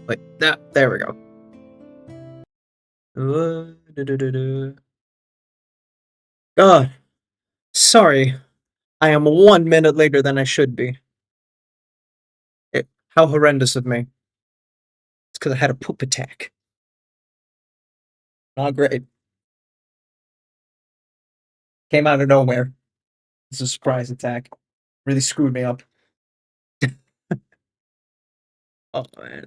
Wait, there we go. God, sorry. I am 1 minute later than I should be. How horrendous of me. It's because I had a poop attack. Not great. Came out of nowhere. It's a surprise attack. Really screwed me up. Oh man.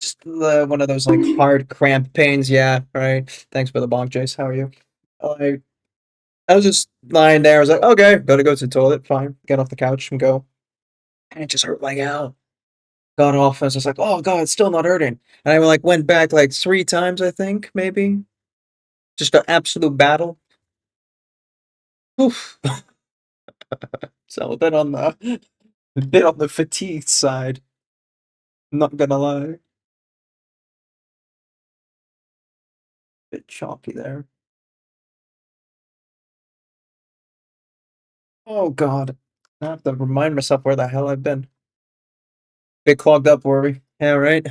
Just one of those like hard cramp pains. Yeah, right. Thanks for the bonk, Jace. How are you? Like, I was just lying there. I was like, okay, gotta go to the toilet. Fine. Get off the couch and go. And it just hurt like hell. Got off. I was just like, oh god, it's still not hurting. And I like went back like 3 times, I think, maybe. Just an absolute battle. Oof. So a bit on the fatigue side. Not gonna lie. Bit chalky there. Oh god. I have to remind myself where the hell I've been. Bit clogged up, were we? Yeah, right.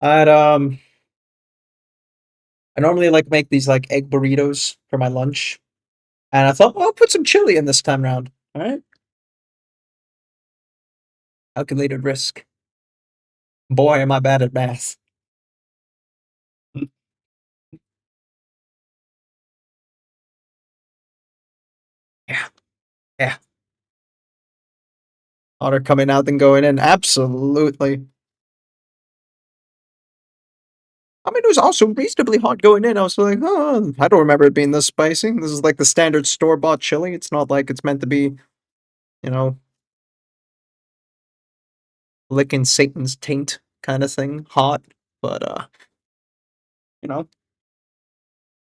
I'd I normally like make these like egg burritos for my lunch. And I thought, well, I'll put some chili in this time round. Alright. Calculated risk. Boy, am I bad at math. Yeah, yeah. Hotter coming out than going in. Absolutely. I mean, it was also reasonably hot going in. I was like, oh, I don't remember it being this spicy. This is like the standard store-bought chili. It's not like it's meant to be, you know, licking Satan's taint kind of thing. Hot, but you know,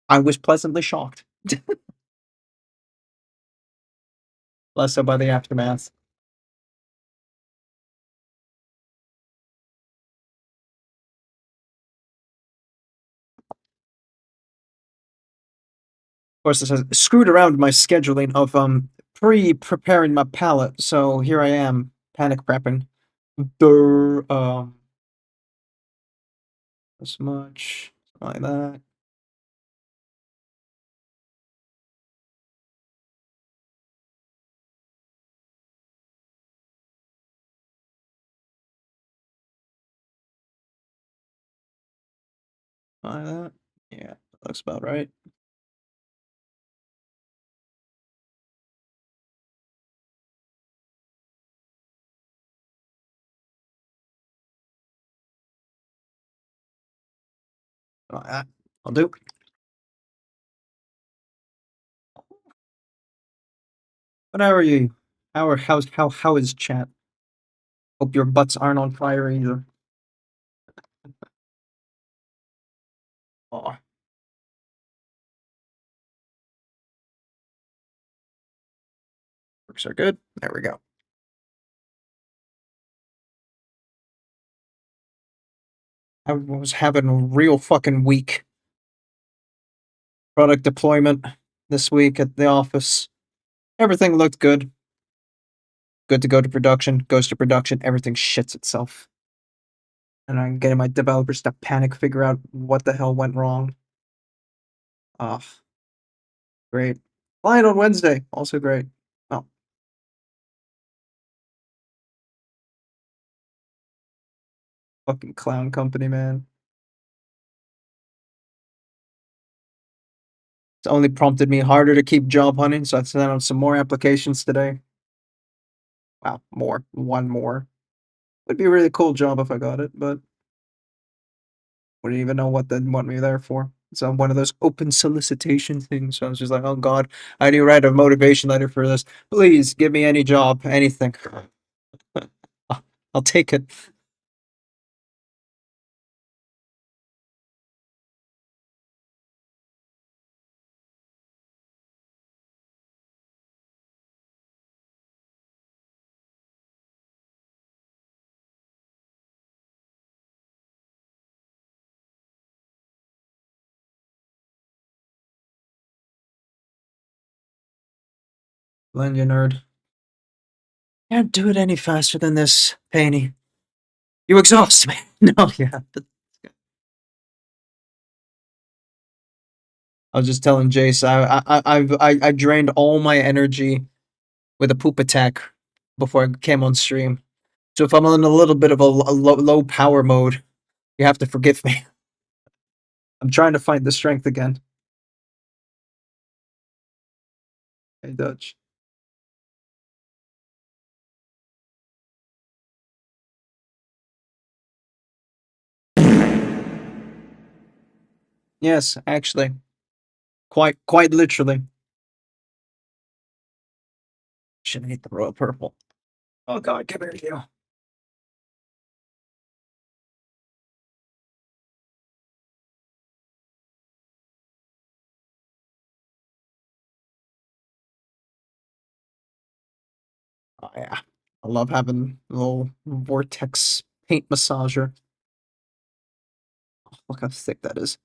I was pleasantly shocked. Less so by the aftermath. Of course, this has screwed around my scheduling of pre-preparing my palette. So here I am, panic prepping. Durr, this much, like that. Like that. Yeah, looks about right. Like that. I'll do. But how are you? How is chat? Hope your butts aren't on fire either. Oh, works are good. There we go. I was having a real fucking week. Product deployment this week at the office. Everything looked good. Good to go to production. Goes to production. Everything shits itself. And I'm getting my developers to panic, figure out what the hell went wrong. Ah, great. Flying on Wednesday. Also great. Oh, fucking clown company, man. It's only prompted me harder to keep job hunting, so I sent out some more applications today. Wow, more. One more. Would be a really cool job if I got it, but wouldn't even know what they'd want me there for. It's one of those open solicitation things. So I was just like, oh god, I need to write a motivation letter for this. Please give me any job, anything. I'll take it. Lend you nerd. Can't do it any faster than this, Paney. You exhaust me. No, yeah. I was just telling Jace, I drained all my energy with a poop attack before I came on stream. So if I'm on a little bit of a low power mode, you have to forgive me. I'm trying to find the strength again. Hey, Dutch. Yes, actually, quite literally. Should have hit the royal purple. Oh God, come here, you. Oh yeah, I love having a little vortex paint massager. Oh, look how thick that is.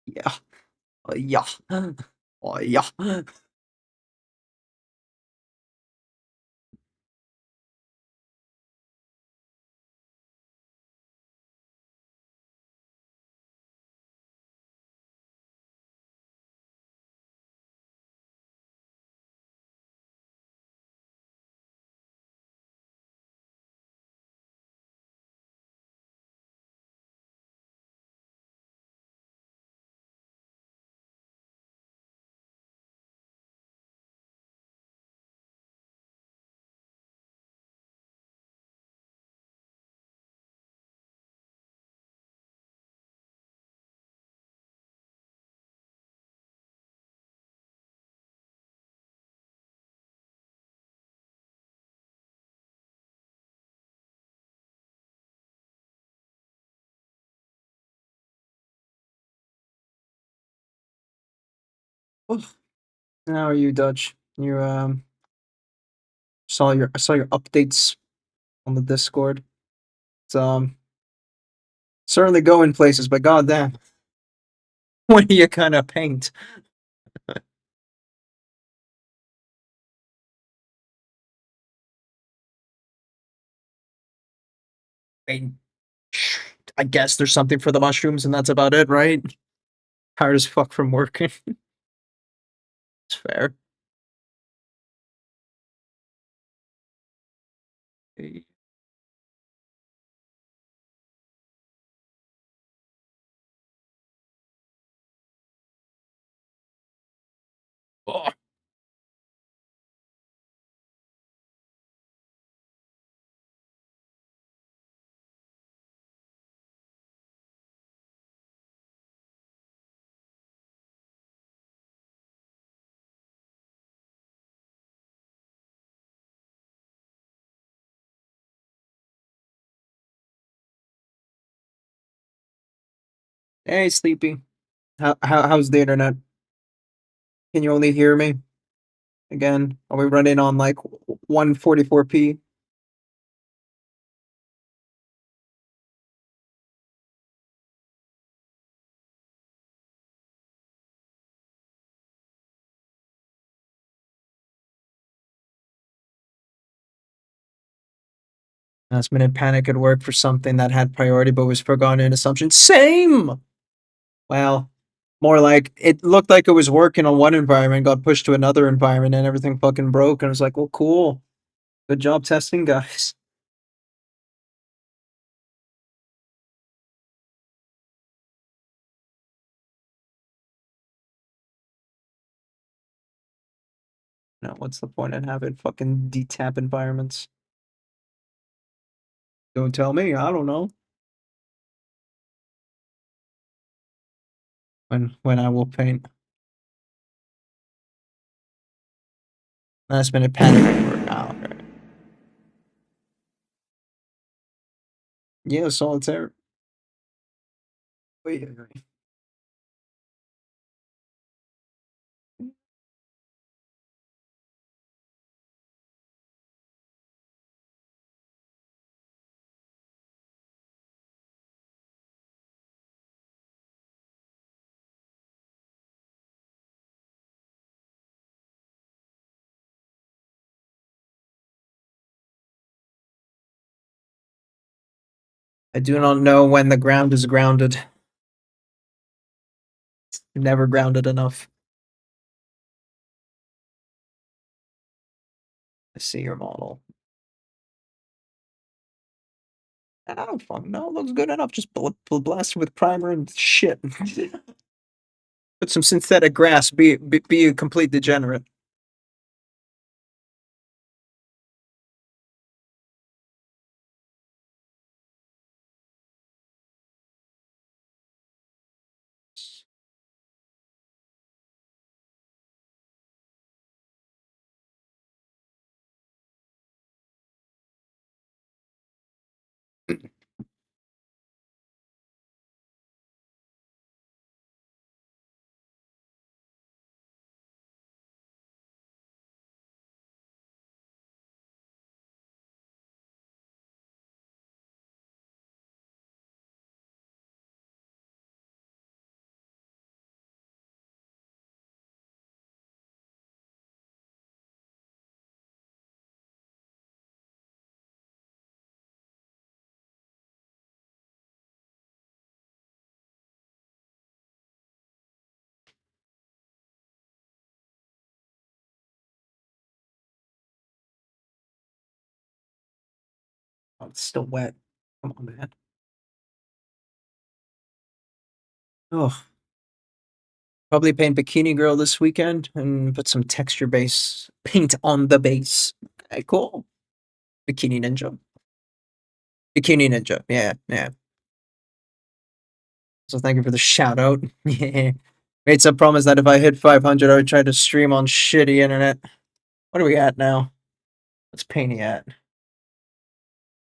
Yeah. Yeah. Oh yeah. How are you, Dutch? You I saw your updates on the Discord. It's certainly going places, but goddamn, what do you kind of paint? I mean, I guess there's something for the mushrooms, and that's about it, right? Hard as fuck from working. It's fair. Oh, hey, Sleepy. How's the internet? Can you only hear me? Again, are we running on like 144p? Last minute panic at work for something that had priority but was forgotten in assumption. Same! Well, more like it looked like it was working on one environment, got pushed to another environment, and everything fucking broke. And I was like, well, cool. Good job testing, guys. No, what's the point in having fucking DTAP environments? Don't tell me. I don't know. When I will paint. Last minute panic at work. Oh, okay. Yeah, solitaire. Wait, wait. I do not know when the ground is grounded. Never grounded enough. I see your model. I don't fucking know. Looks good enough. Just blast it with primer and shit. Put some synthetic grass. Be a complete degenerate. Oh, it's still wet. Come on, man. Oh, probably paint Bikini Girl this weekend and put some texture base paint on the base. Okay, cool. Bikini Ninja. Bikini Ninja. Yeah, yeah. So thank you for the shout out. Yeah. Made some promise that if I hit 500, I would try to stream on shitty internet. What are we at now? What's Painty at?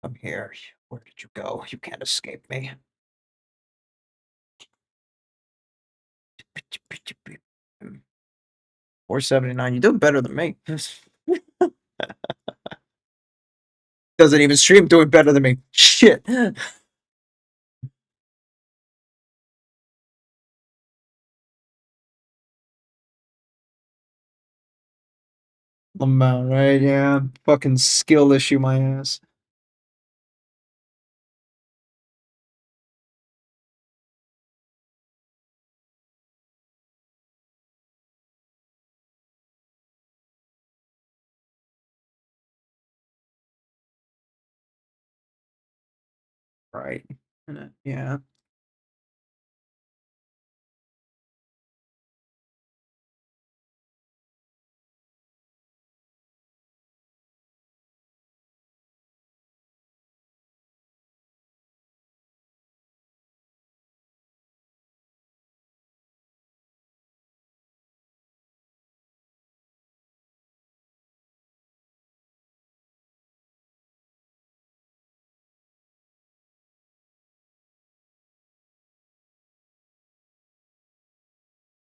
I'm here. Where did you go? You can't escape me. 479. You're doing better than me. Doesn't even stream doing better than me. Shit. Amount, right? Yeah. Fucking skill issue my ass. Right. Yeah.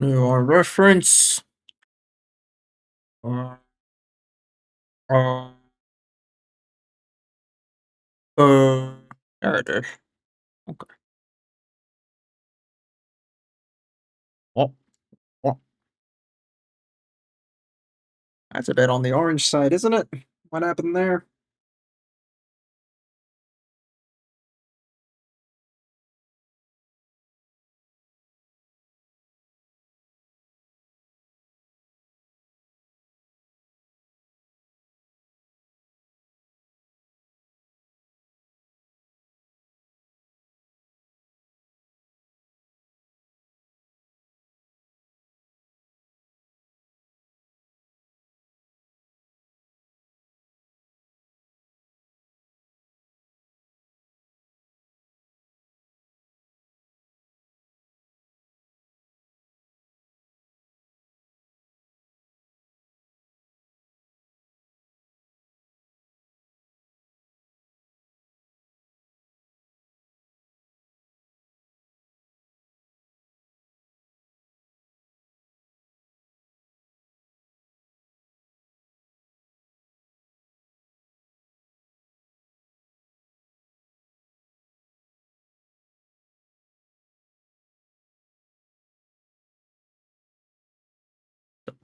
Your reference. Uh, uh, there it is. Okay. Oh, oh. That's a bit on the orange side, isn't it? What happened there?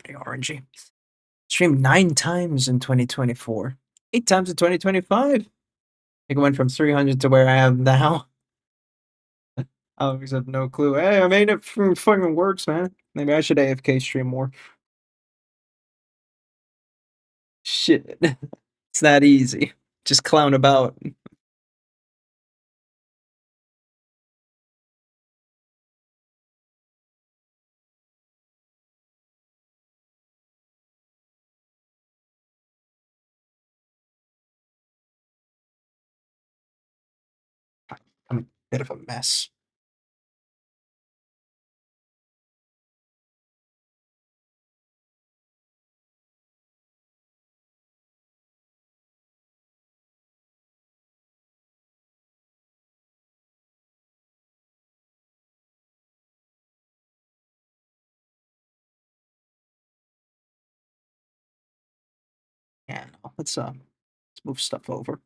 Pretty orangey. Streamed 9 times in 2024. 8 times in 2025. I think it went from 300 to where I am now. I always have no clue. Hey, I made it fucking works, man. Maybe I should AFK stream more. Shit. It's that easy. Just clown about. I'm a bit of a mess. Yeah, no. Let's move stuff over.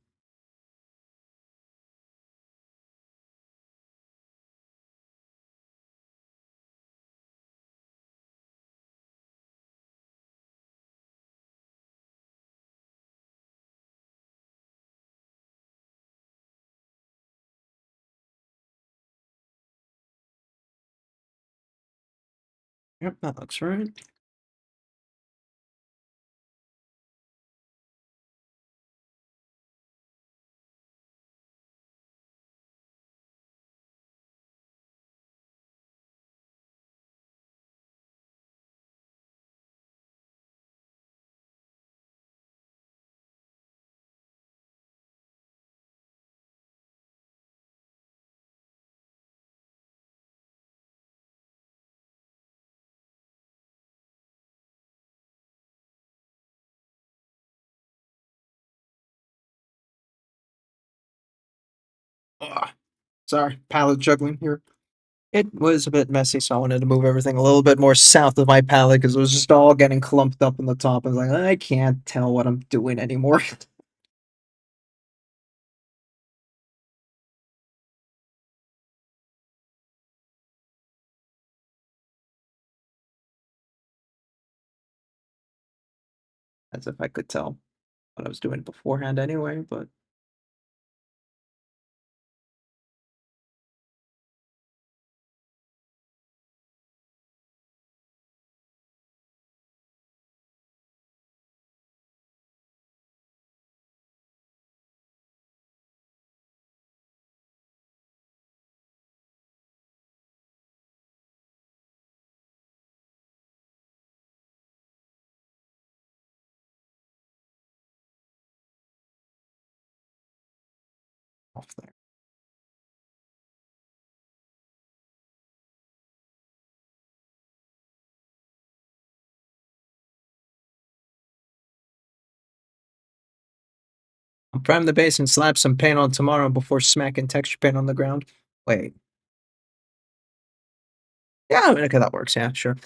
Yep, that looks right. Ugh. Sorry, palette juggling here. It was a bit messy, so I wanted to move everything a little bit more south of my palette because it was just all getting clumped up in the top. I was like, I can't tell what I'm doing anymore. As if I could tell what I was doing beforehand anyway, but off there. I'll prime the base and slap some paint on tomorrow before smacking texture paint on the ground. Wait. Yeah, I mean, okay, that works. Yeah, sure.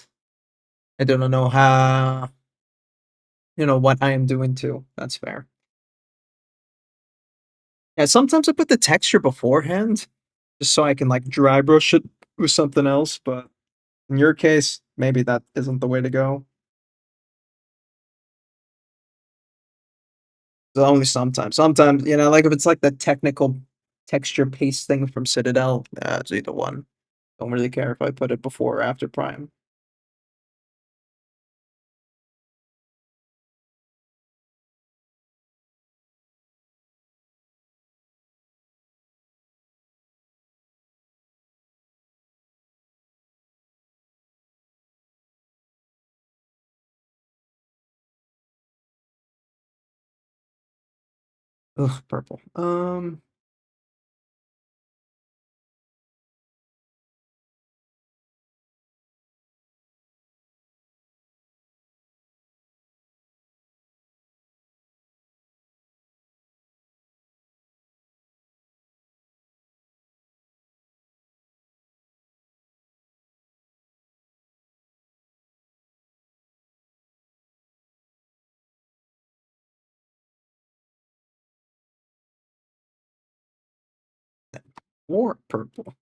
I don't know how, what I am doing too. That's fair. Yeah, sometimes I put the texture beforehand just so I can like dry brush it with something else, but in your case, maybe that isn't the way to go. So only sometimes. Sometimes, like if it's like the technical texture paste thing from Citadel, it's either one. Don't really care if I put it before or after Prime. Ugh, purple. More purple.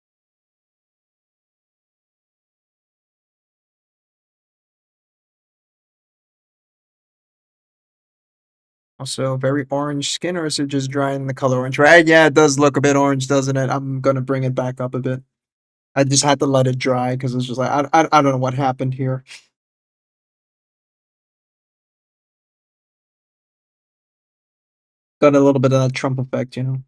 Also, very orange skin, or is it just drying the color orange? Right? Yeah, it does look a bit orange, doesn't it? I'm gonna bring it back up a bit. I just had to let it dry because it's just like I don't know what happened here. Got a little bit of that Trump effect, you know.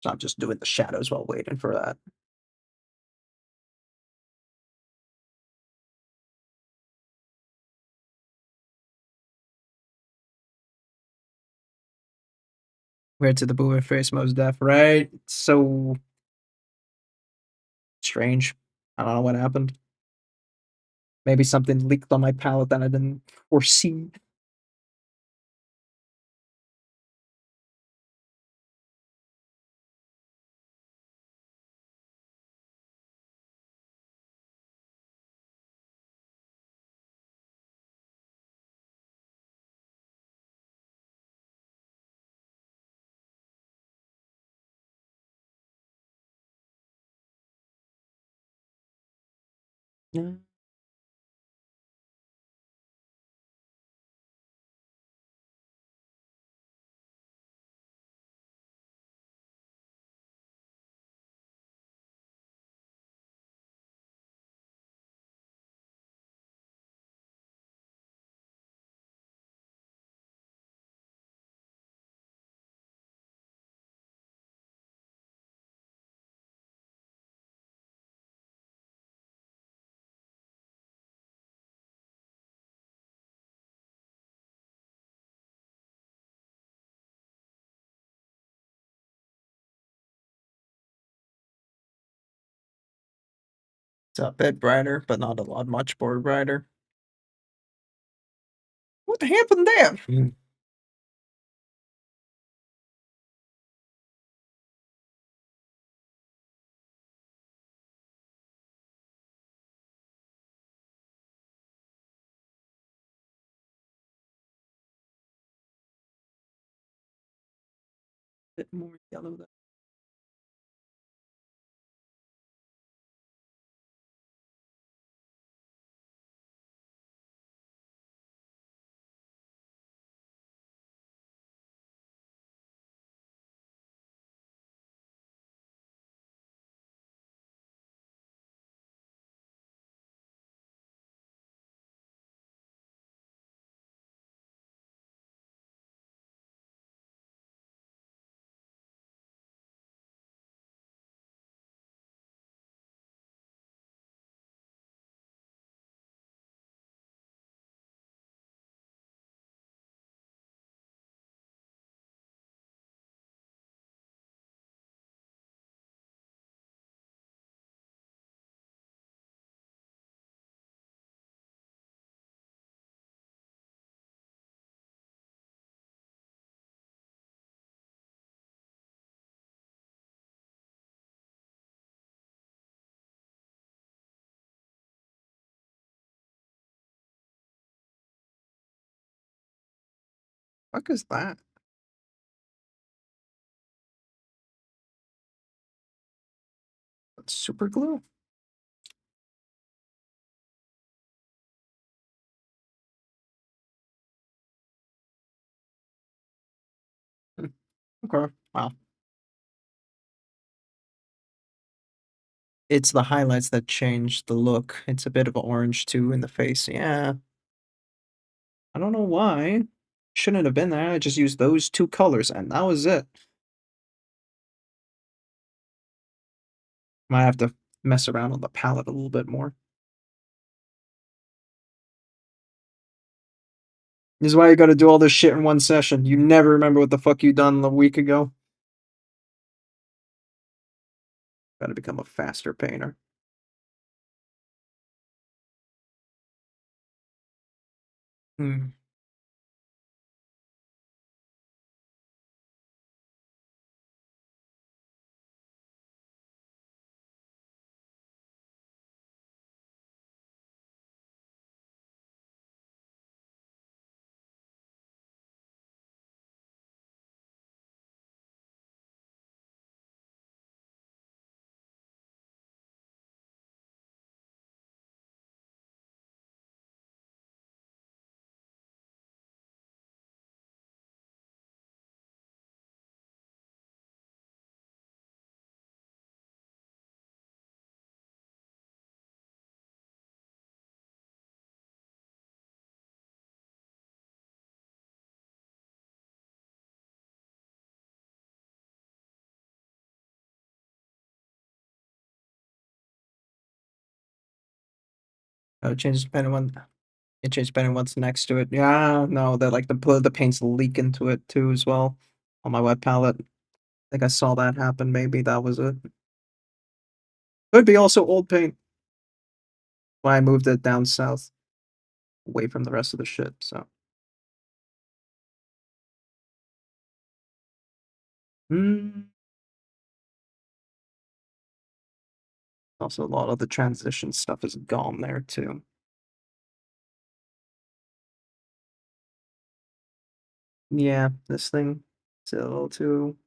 So I'm just doing the shadows while waiting for that. Where to the boomer face, most deaf, right? So strange. I don't know what happened. Maybe something leaked on my palette that I didn't foresee. Yeah. It's a bit brighter, but not a lot much more brighter. What happened there? Bit more yellow there. Fuck is that? That's super glue. Hmm, okay. Wow. It's the highlights that change the look. It's a bit of orange too in the face. Yeah. I don't know why. Shouldn't have been there. I just used those two colors and that was it. Might have to mess around on the palette a little bit more. This is why you gotta do all this shit in one session. You never remember what the fuck you done a week ago. Gotta become a faster painter. Hmm. It changes depending on it changes depending on what's next to it. Yeah, no, that like the paints leak into it too as well on my wet palette. I think I saw that happen. Maybe that was it. Could be also old paint. Why I moved it down south, away from the rest of the shit. So, mm, also a lot of the transition stuff is gone there too. Yeah, this thing is a little too.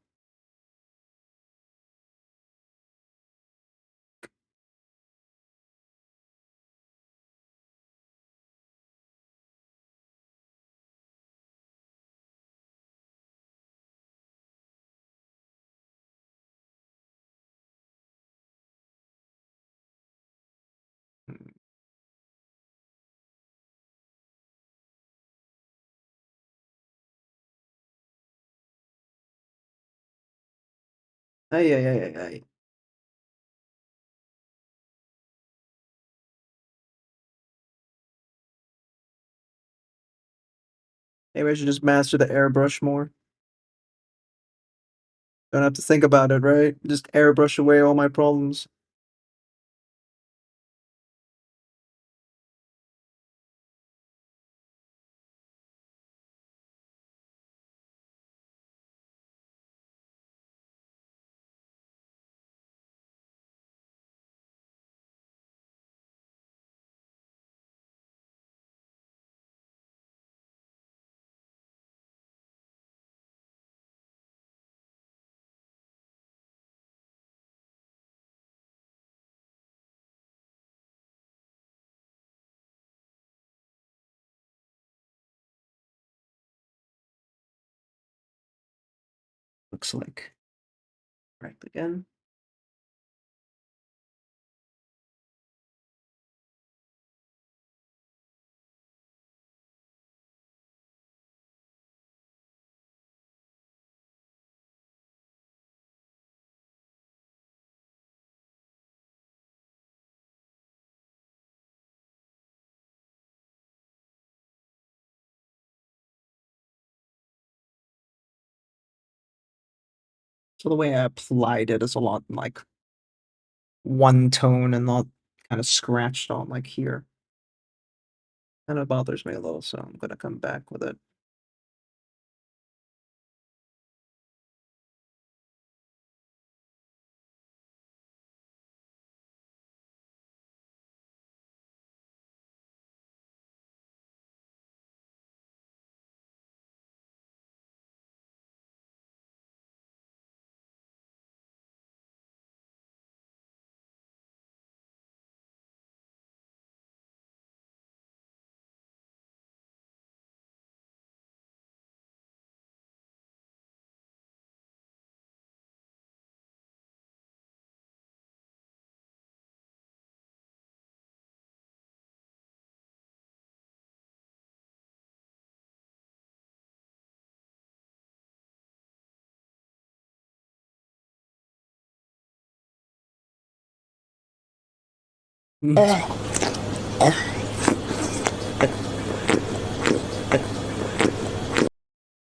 Ay, ay, ay, ay, ay. Maybe I should just master the airbrush more. Don't have to think about it, right? Just airbrush away all my problems. Looks like. Right again. So the way I applied it is a lot like one tone and not kind of scratched on like here. And it bothers me a little, so I'm gonna come back with it.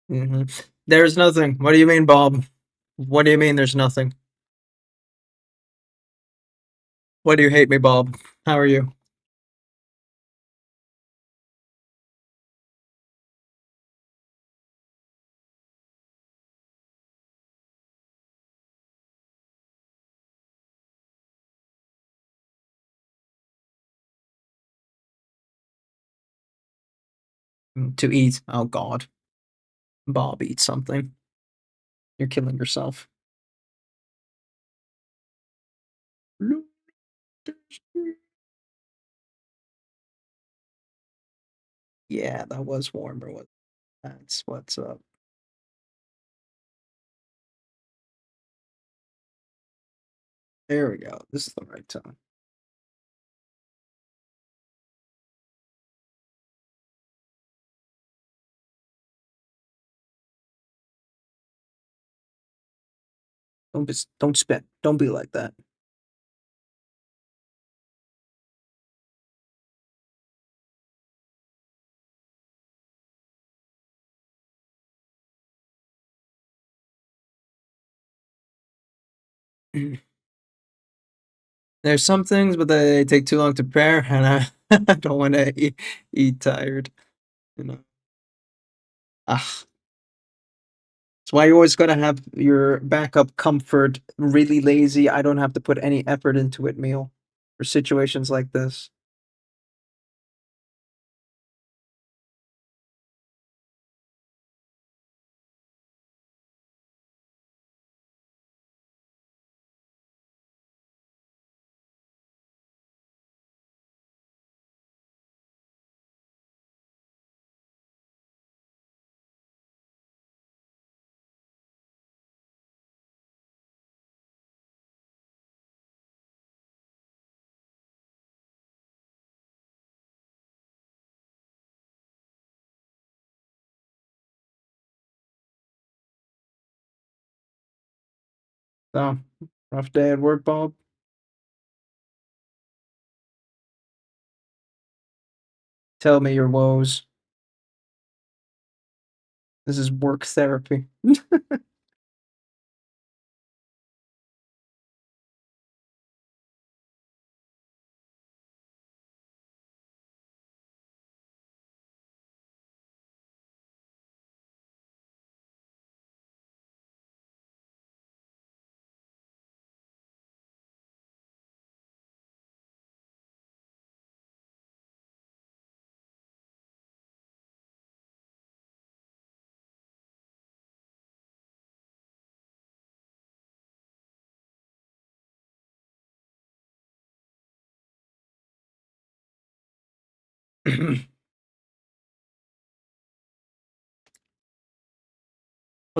Hmm. There's nothing. What do you mean, Bob? What do you mean there's nothing? Why do you hate me, Bob? How are you? To eat. Oh God. Bob, eat something. You're killing yourself. Yeah, that was warmer. What? That's what's up. There we go. This is the right time. Don't spit. Don't be like that. There's some things, but they take too long to prepare, and I don't want to eat tired. You know. Ah, that's why you always gotta have your backup comfort, really lazy. I don't have to put any effort into it meal for situations like this. So, rough day at work, Bob. Tell me your woes. This is work therapy. Because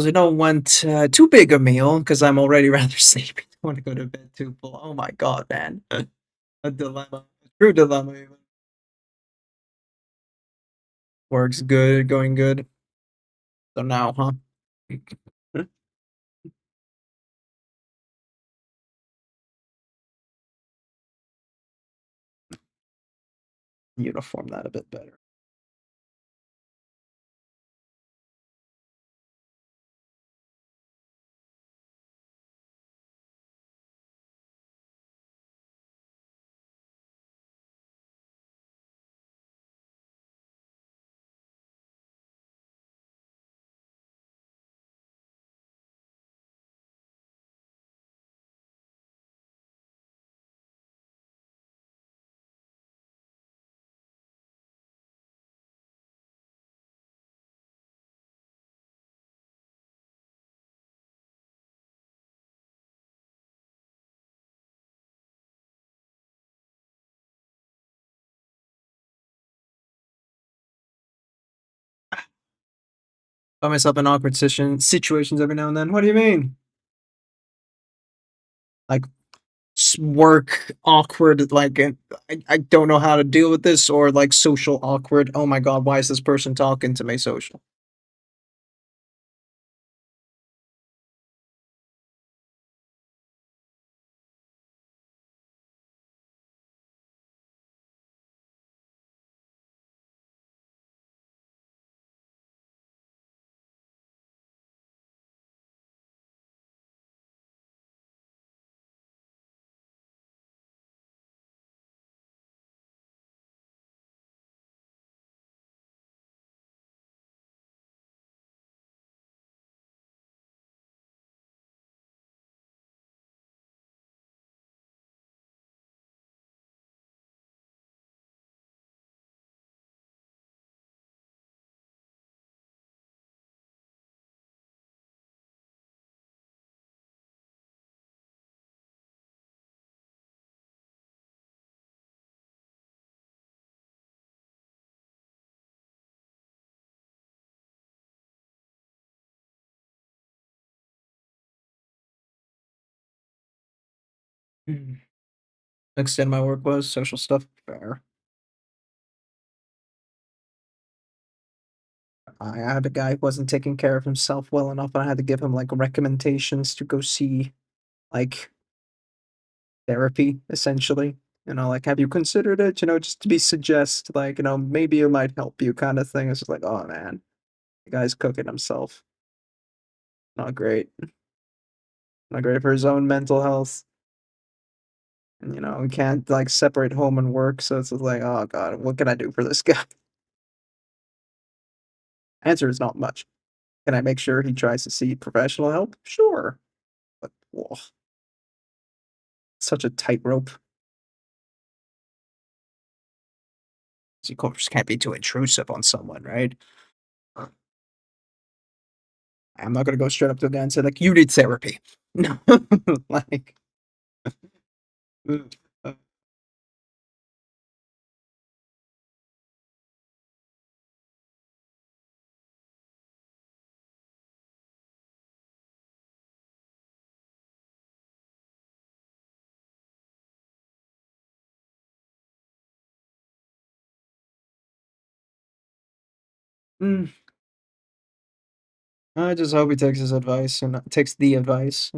I don't want too big a meal because I'm already rather sleepy. I want to go to bed too full. Oh my god, man. A dilemma. A true dilemma, even. Works good, going good. So now, huh? Uniform that a bit better. Find myself in awkward situations every now and then. What do you mean? Like work awkward, like I don't know how to deal with this, or like social awkward. Oh my god, why is this person talking to me social? Mm. Extend my work was social stuff. Fair. I had a guy who wasn't taking care of himself well enough, and I had to give him like recommendations to go see like therapy, essentially. Like, have you considered it? Just to be suggest, like, maybe it might help you, kind of thing. It's just like, oh man, the guy's cooking himself. Not great. Not great for his own mental health. And, he can't like separate home and work, so it's just like, oh god, what can I do for this guy? Answer is not much. Can I make sure he tries to seek professional help? Sure. But whoa, such a tightrope. Of course, can't be too intrusive on someone, right? I'm not gonna go straight up to the guy and say, like, you need therapy. No. Like, uh, mm, I just hope he takes his advice and takes the advice.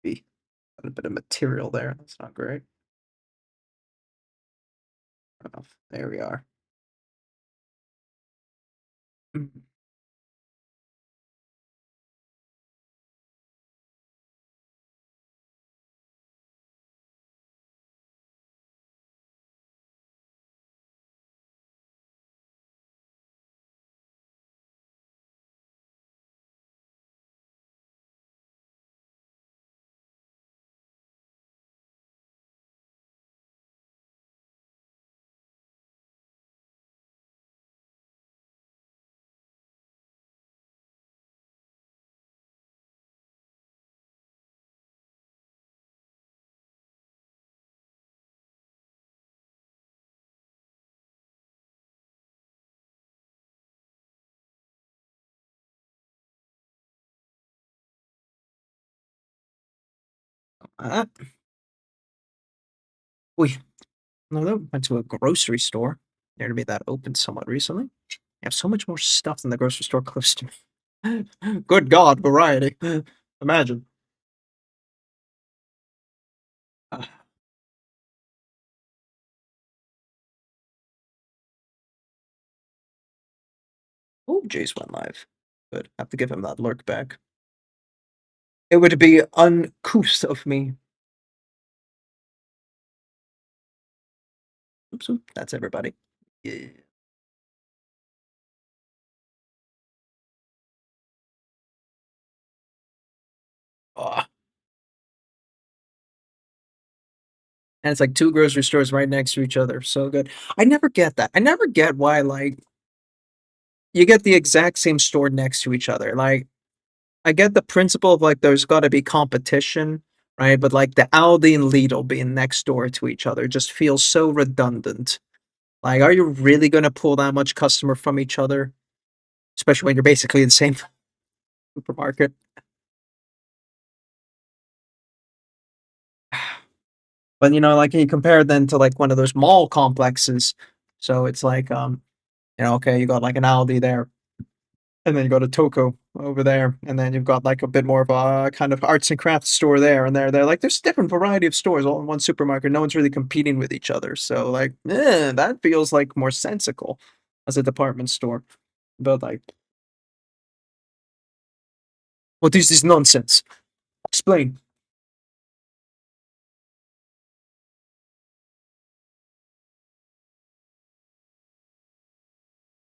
Be got a bit of material there. That's not great. Enough. There we are. Mm. Uh, we went to a grocery store near to me that opened somewhat recently. They have so much more stuff than the grocery store close to me. Good God, variety. Imagine. Uh, oh, Jace went live. Good. Have to give him that lurk back. It would be uncouth of me. Oops, that's everybody. Yeah. Ah. And it's like two grocery stores right next to each other. So good. I never get that. I never get why, like, you get the exact same store next to each other. Like, I get the principle of like there's got to be competition, right? But like the Aldi and Lidl being next door to each other just feels so redundant. Like, are you really going to pull that much customer from each other, especially when you're basically the same supermarket? But like you compare then to like one of those mall complexes. So it's like, okay, you got like an Aldi there, and then you go to Toko over there, and then you've got like a bit more of a kind of arts and crafts store there, and there. Like there's different variety of stores all in one supermarket. No one's really competing with each other. So like, that feels like more sensical as a department store. But like, what is this nonsense? Explain.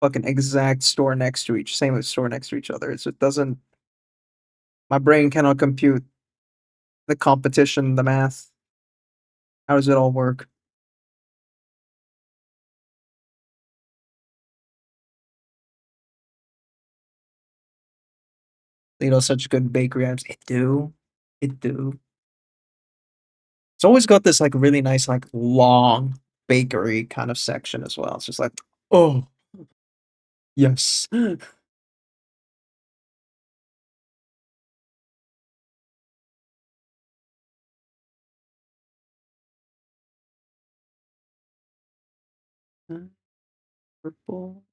Fucking exact store next to each, same store next to each other. It doesn't. My brain cannot compute the competition, the math. How does it all work? Such good bakery items. It do. It do. It's always got this like really nice, like long bakery kind of section as well. It's just like, oh yes. Purple.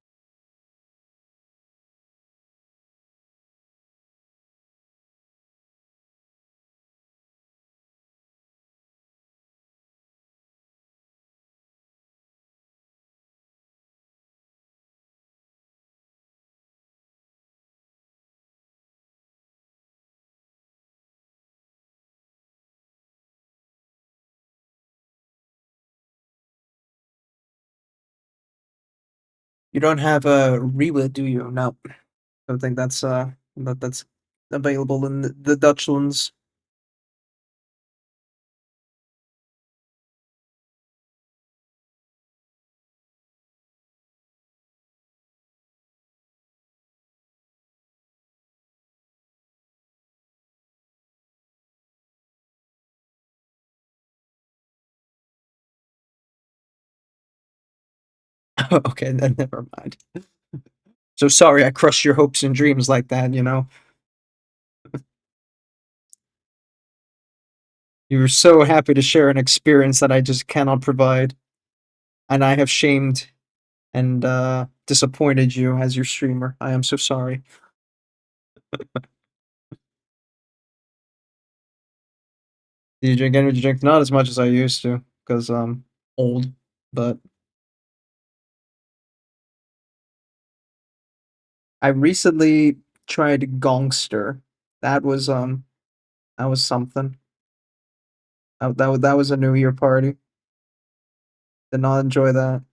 You don't have a Rewa, do you? No, don't think that's available in the Dutch ones. Okay, then never mind. So sorry I crushed your hopes and dreams like that, you know? You were so happy to share an experience that I just cannot provide, and I have shamed and disappointed you as your streamer. I am so sorry. Do you drink energy drinks? Not as much as I used to, because old, but I recently tried Gongster. That was that was something. That was a New Year party. Did not enjoy that.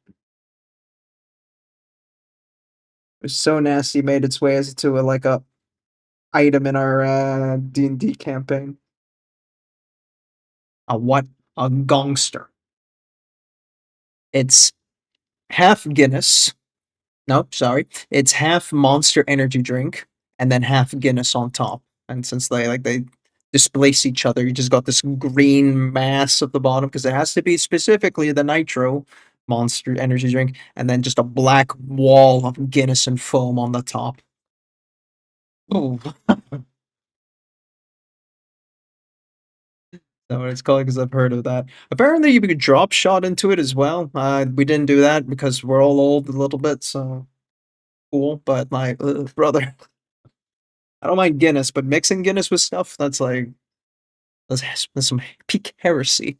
It was so nasty. Made its way as to a like a item in our D&D campaign. A what? A Gongster. It's half Guinness. No, sorry. It's half Monster Energy drink and then half Guinness on top. And since they displace each other, you just got this green mass at the bottom because it has to be specifically the Nitro Monster Energy drink, and then just a black wall of Guinness and foam on the top. Oh, that's what it's called because I've heard of that. Apparently, you could drop shot into it as well. We didn't do that because we're all old a little bit, so cool. But like, brother, I don't mind Guinness, but mixing Guinness with stuff that's like that's some peak heresy.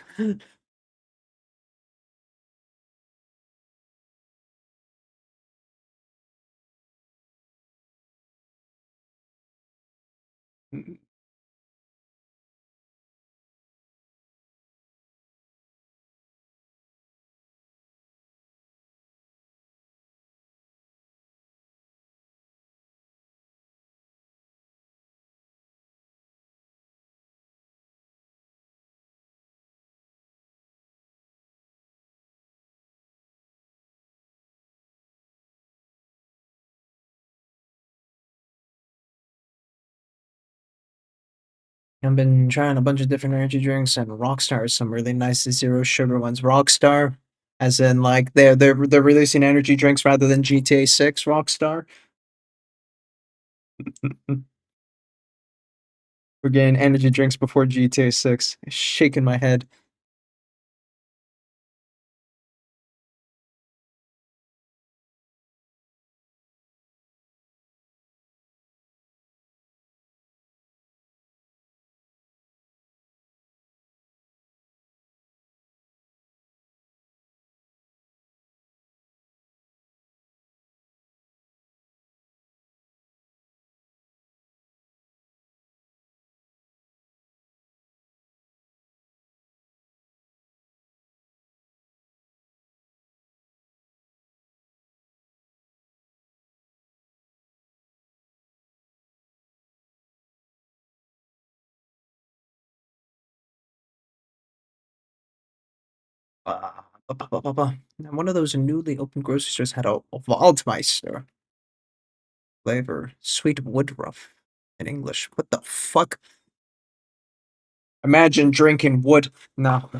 I've been trying a bunch of different energy drinks, and Rockstar is some really nice zero sugar ones. Rockstar, as in like they're releasing energy drinks rather than GTA 6. Rockstar. We're getting energy drinks before GTA 6. Shaking my head. One of those newly opened grocery stores had a Waldmeister flavor, sweet woodruff in English. What the fuck? Imagine drinking wood. No.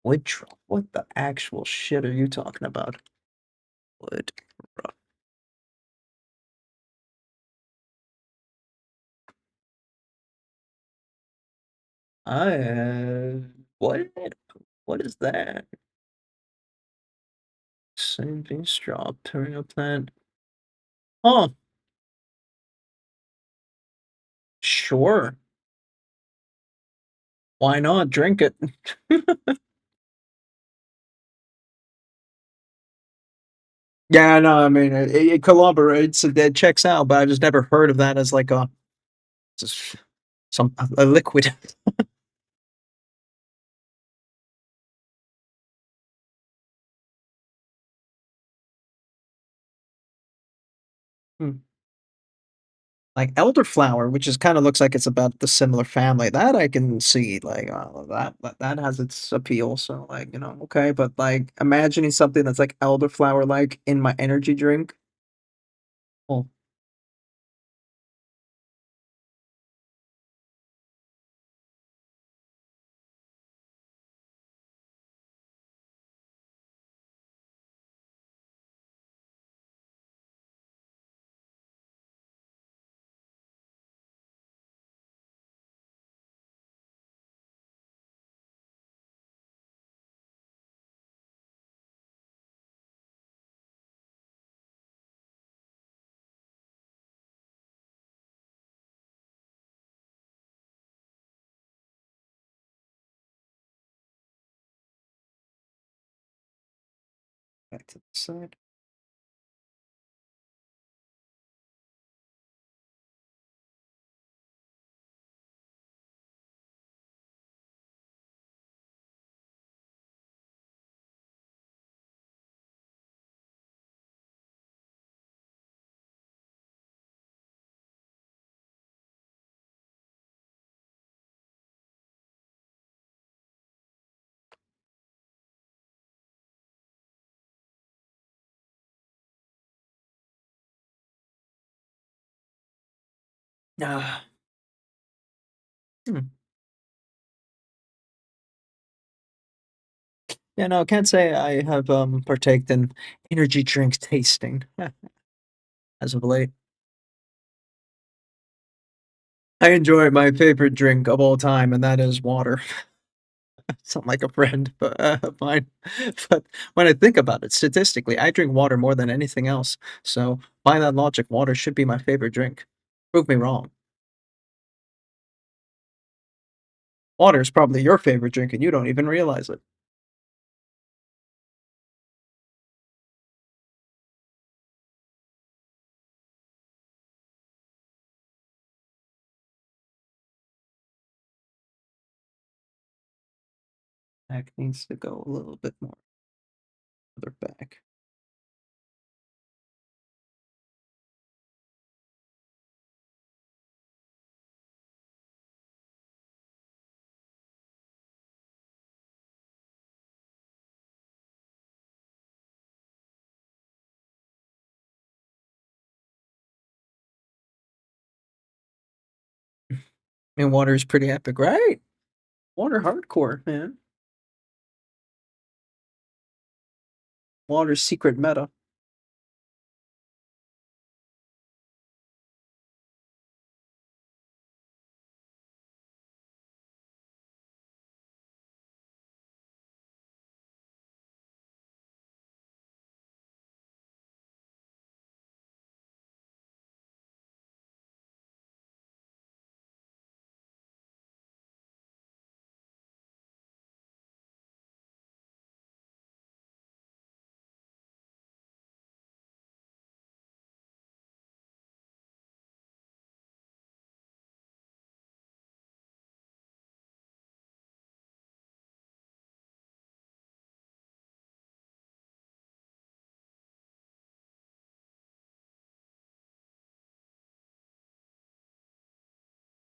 Woodruff. What the actual shit are you talking about? Woodruff. What? What is that? Saving straw, perennial plant. Oh, sure. Why not? Drink it. Yeah, no, I mean it collaborates. It checks out, but I just never heard of that as like a just a liquid. Hmm. Like elderflower, which is kind of looks like it's about the similar family. That I can see, like that has its appeal. So like okay, but like imagining something that's like elderflower, like in my energy drink. Oh, back to the side. Ah, hmm. Yeah, no, I can't say I have partaked in energy drink tasting as of late. I enjoy my favorite drink of all time, and that is water. Sound like a friend, but fine. But when I think about it, statistically, I drink water more than anything else. So by that logic, water should be my favorite drink. Prove me wrong. Water is probably your favorite drink, and you don't even realize it. Back needs to go a little bit more further back. And water is pretty epic, right? Water hardcore, man. Water's secret meta.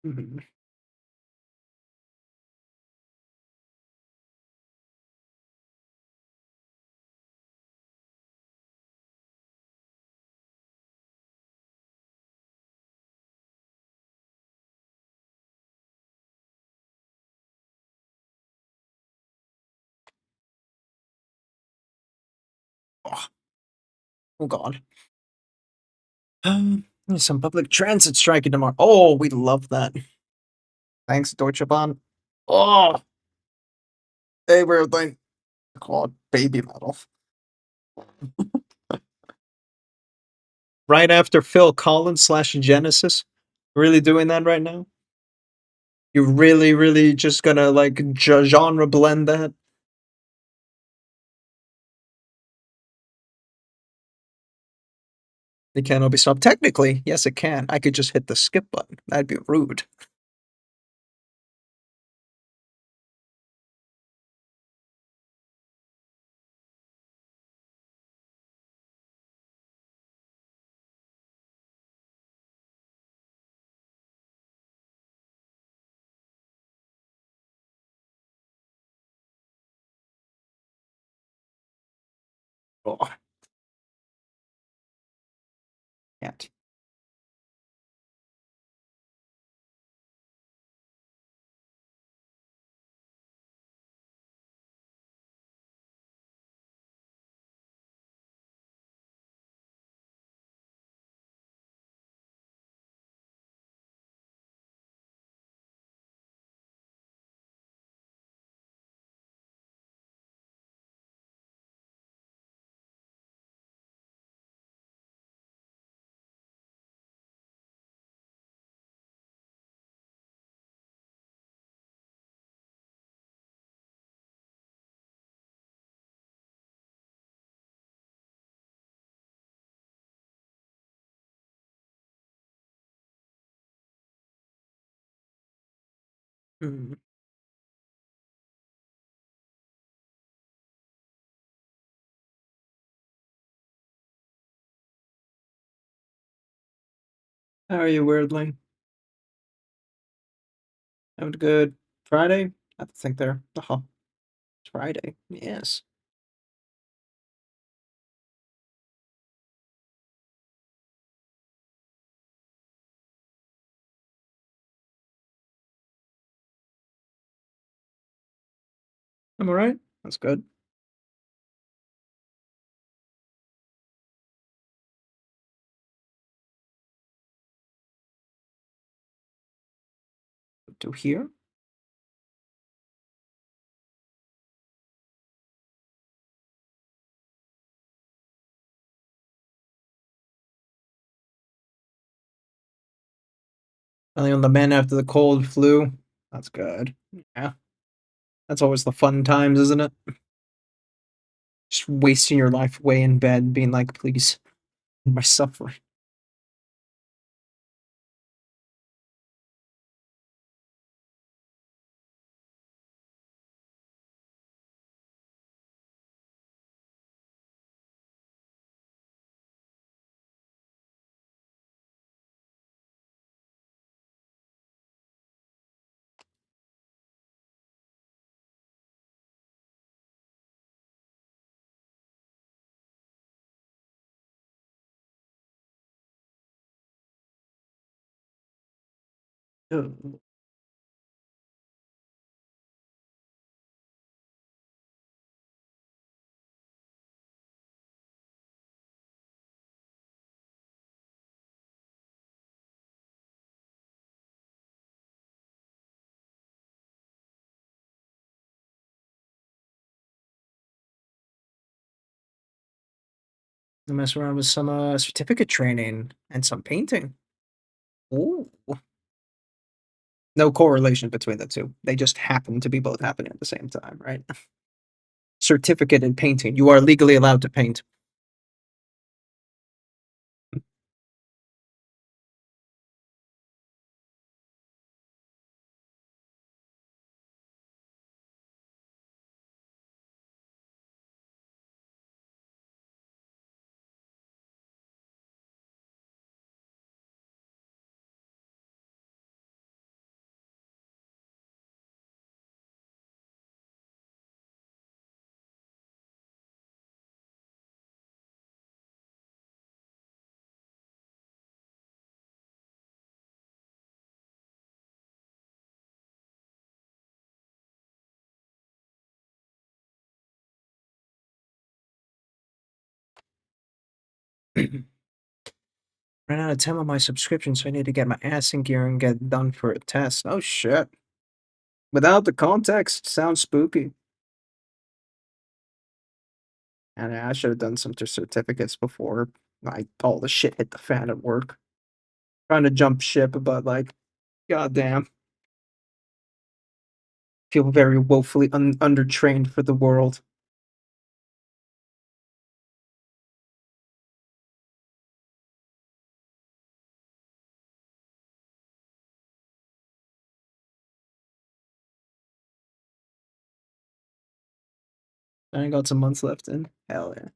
Mhm. Oh, oh God. There's some public transit striking tomorrow. Oh, we love that. Thanks, Deutsche Bahn. Oh, they were like called baby metal. Right after Phil Collins slash Genesis. Really doing that right now? You really, really just gonna like genre blend that? It cannot be stopped. Technically, yes, it can. I could just hit the skip button. That'd be rude. Oh, cat. Hmm. How are you, Weirdling? I'm good. Friday? I think they're. Oh, it's Friday. Yes. I'm alright. That's good. To here? Only on the men after the cold flu. That's good. Yeah. That's always the fun times, isn't it? Just wasting your life away in bed, being like, please, my suffering. Ugh. I mess around with some certificate training and some painting. Ooh. No correlation between the two. They just happen to be both happening at the same time, right? Certificate in painting. You are legally allowed to paint. Ran out of time on my subscription, so I need to get my ass in gear and get done for a test. Oh shit. Without the context, sounds spooky. And I should have done some certificates before all the shit hit the fan at work. Trying to jump ship, but like, goddamn, feel very woefully undertrained for the world. I got some months left in. Hell yeah.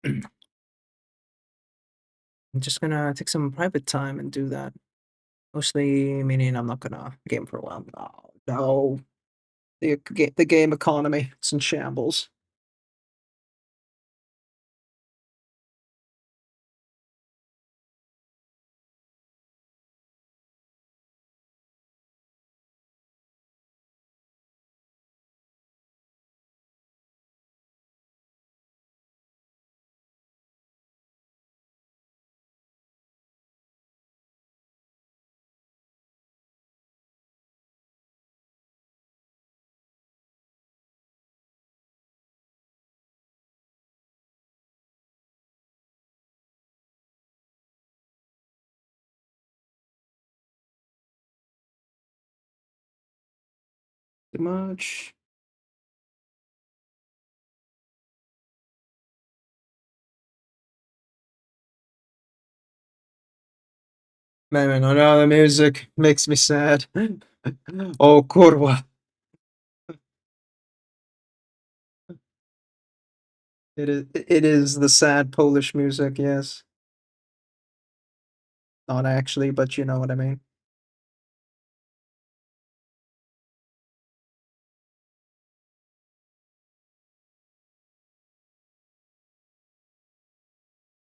I'm just gonna take some private time and do that. Mostly meaning I'm not gonna game for a while. Oh, no. The game economy, it's in shambles. Too much. Man, I know the music makes me sad. Oh, kurwa. It is the sad Polish music, yes. Not actually, but you know what I mean.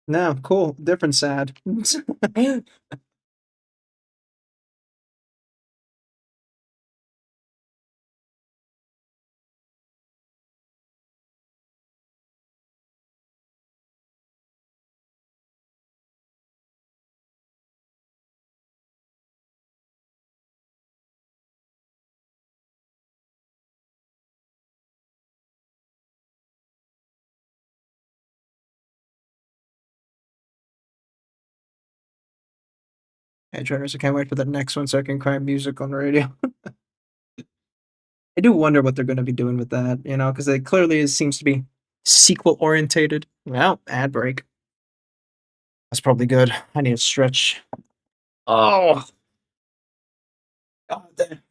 No, cool. Different sad. Hey, Travis, I can't wait for the next one so I can cry music on the radio. I do wonder what they're going to be doing with that, because it clearly seems to be sequel orientated. Well, ad break. That's probably good. I need a stretch. Oh, God damn.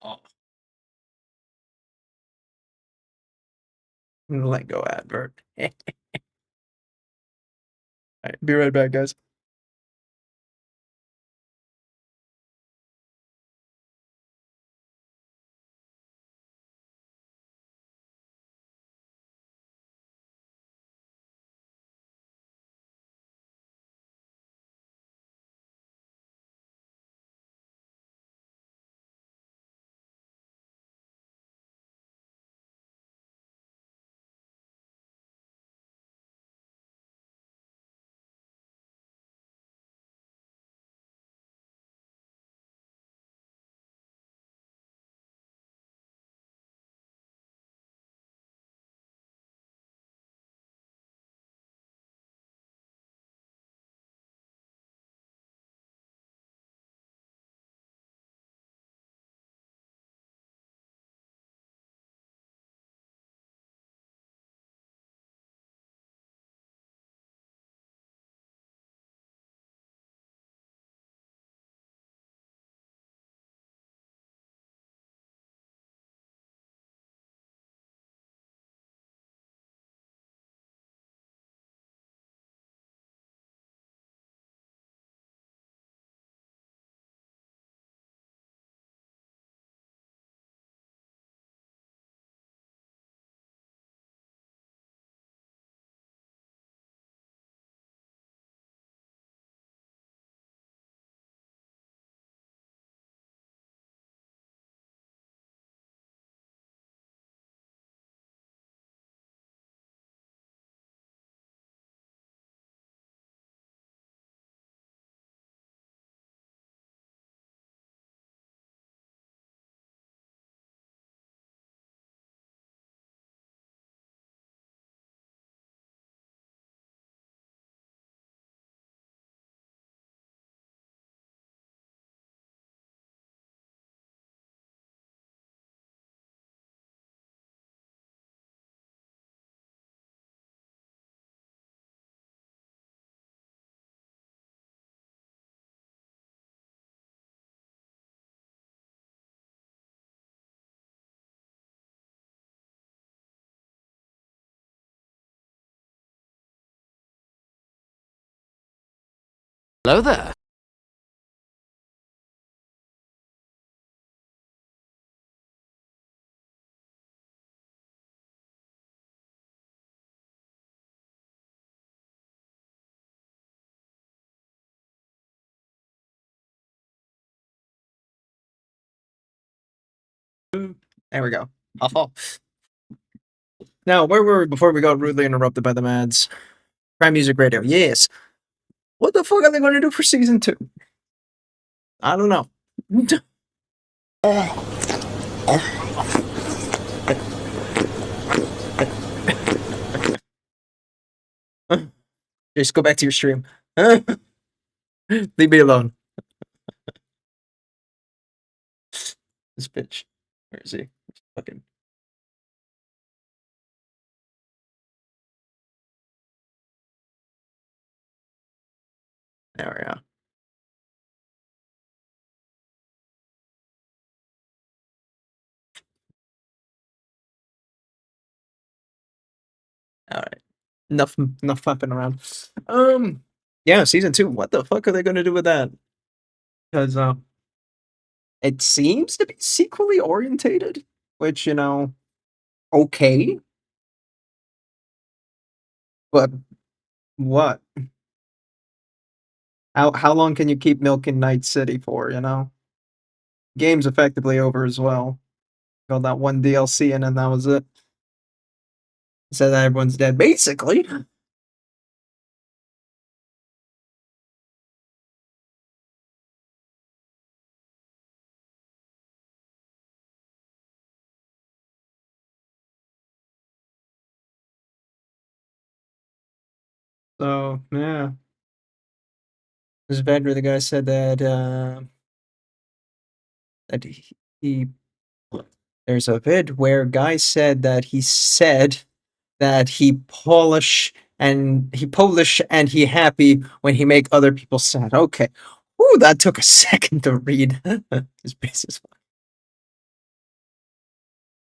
Oh. I'm gonna let go advert. All right, be right back, guys. Hello there. There we go. Oh. Now, where were we before we got rudely interrupted by the Mads? Prime Music Radio. Yes. What the fuck are they going to do for season 2? I don't know. Just go back to your stream. Leave me alone. This bitch. Where is he? Fucking. There we are. All right. Enough fucking around. Yeah, season 2. What the fuck are they going to do with that? Because it seems to be sequely orientated, which okay, but what? How long can you keep milking Night City for? Game's effectively over as well. Got that one DLC in, and that was it. Said that everyone's dead, basically. So yeah, this Vedra, the guy said that he there's a vid where guy said that he said that he Polish and he happy when he make other people sad. Okay. Ooh, that took a second to read. His face is fine.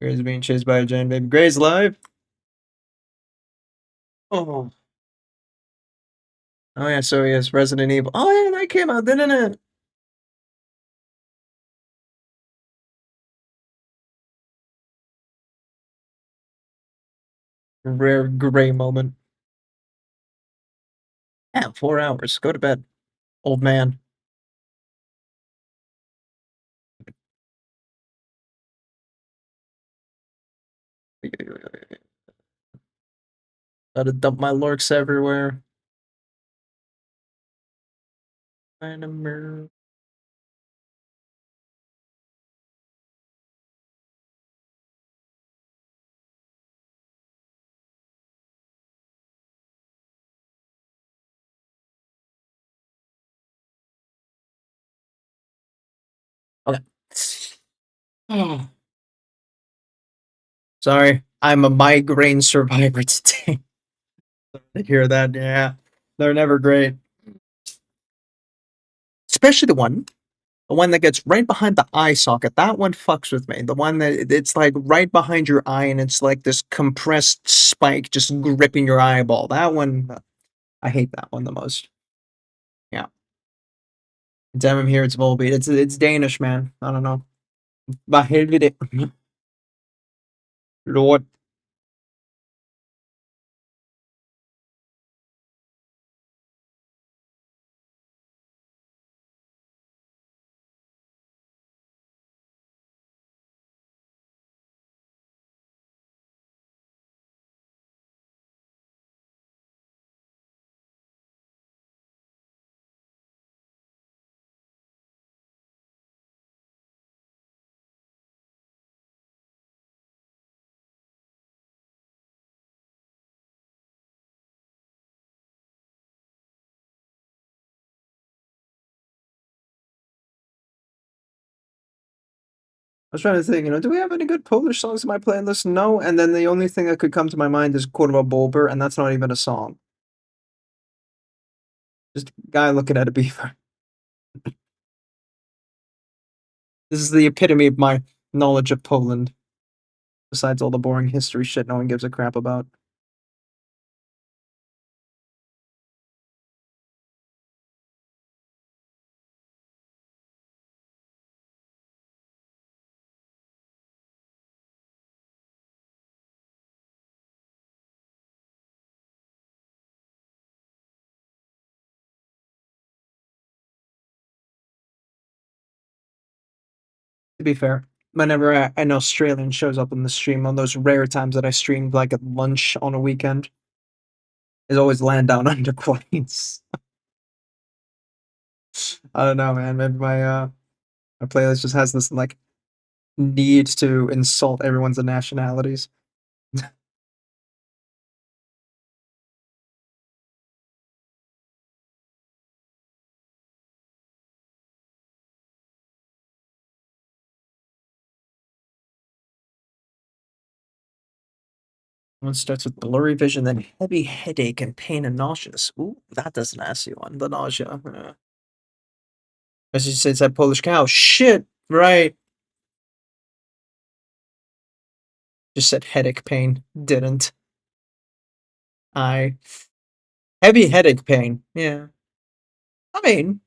Gray's being chased by a giant baby. Gray's live. Oh. Oh yeah, so yes, Resident Evil. Oh yeah, that came out, didn't it? Rare Gray moment. Yeah, 4 hours. Go to bed, old man. Gotta dump my lurks everywhere. Okay. Sorry, I'm a migraine survivor today. I hear that, yeah. They're never great. Especially the one that gets right behind the eye socket. That one fucks with me. The one that it's like right behind your eye and it's like this compressed spike just gripping your eyeball. That one, I hate that one the most. Yeah. Damn him here, it's Volbeat. It's Danish, man. I don't know. Vad helvete. Lord. I was trying to think, do we have any good Polish songs in my playlist? No, and then the only thing that could come to my mind is Kurwa Bolber, and that's not even a song. Just a guy looking at a beaver. This is the epitome of my knowledge of Poland, besides all the boring history shit no one gives a crap about. To be fair, whenever an Australian shows up in the stream, on those rare times that I streamed like at lunch on a weekend, is always land down under planes. I don't know, man. Maybe my playlist just has this like need to insult everyone's nationalities. One starts with blurry vision, then heavy headache and pain and nauseous. Ooh, that does an nasty one. The nausea. As you said, it's that Polish cow. Shit, right. Just said headache pain. Didn't. I. Heavy headache pain. Yeah. I mean,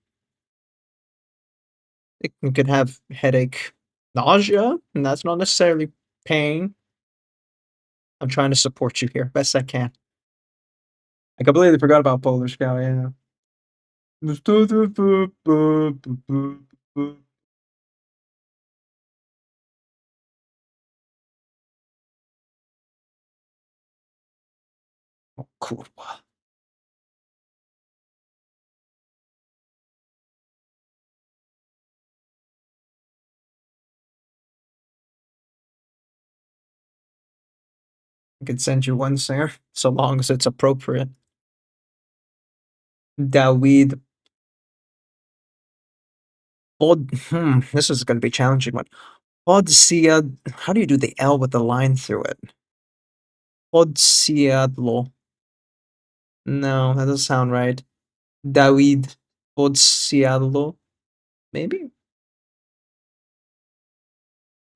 it could have headache, nausea, and that's not necessarily pain. I'm trying to support you here, best I can. I completely forgot about Polish cow, yeah. Oh, cool. I could send you one singer, so long as it's appropriate. Dawid. This is going to be a challenging one. Podsiad. How do you do the L with the line through it? Podsiadlo. No, that doesn't sound right. Dawid Podsiadlo. Maybe?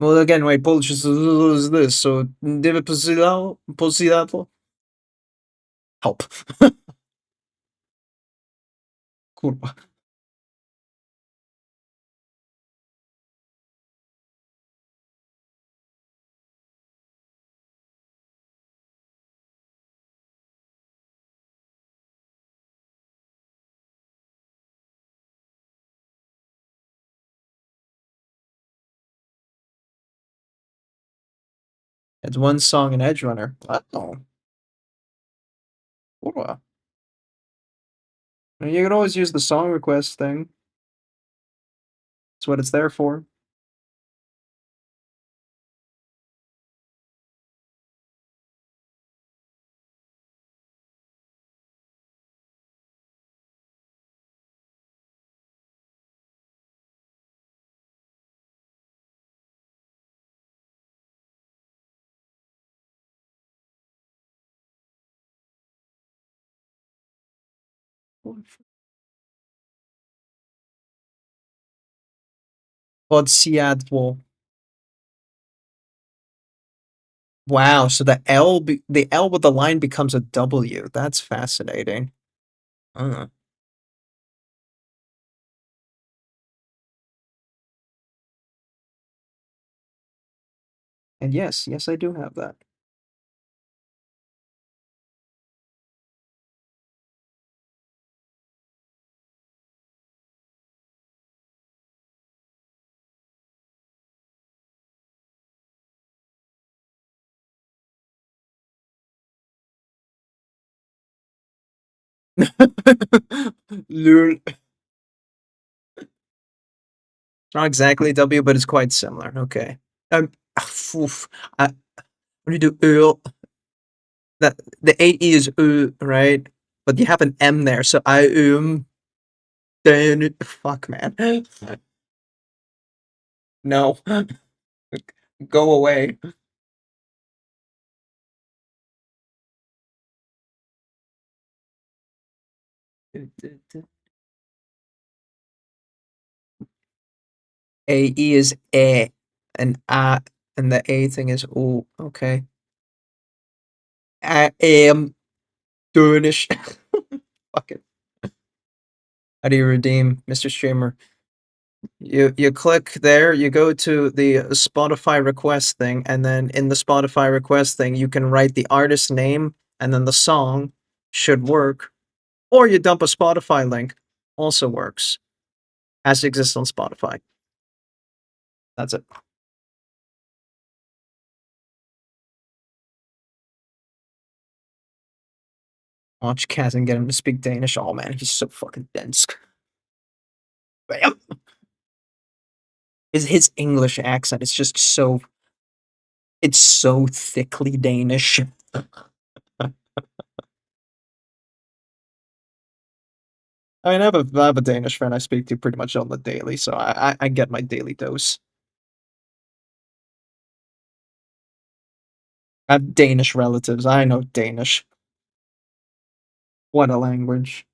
Well, again, wait, Polish is this, so David Podsiadlo? Help. Kurwa. It's one song in Edge Runner. Oh, kurwa. You can always use the song request thing. That's what it's there for. Podsiadło. Wow, so the L with the line becomes a W. That's fascinating. Uh, and yes, I do have that. Lul. Not exactly W, but it's quite similar. Okay. Oof. What do you do? That the AE is right? But you have an M there, so I then fuck man. No. Go away. AE is and and the A thing is O. Okay. I am Danish. Fuck it. How do you redeem, Mr. Streamer? You click there, you go to the Spotify request thing, and then in the Spotify request thing, you can write the artist name, and then the song should work. Or you dump a Spotify link, also works, as it exists on Spotify. That's it. Watch Kaz and get him to speak Danish. Oh man, he's so fucking dense. Bam! His English accent is just so it's so thickly Danish. I mean, I have a Danish friend I speak to pretty much on the daily, so I get my daily dose. I have Danish relatives. I know Danish. What a language.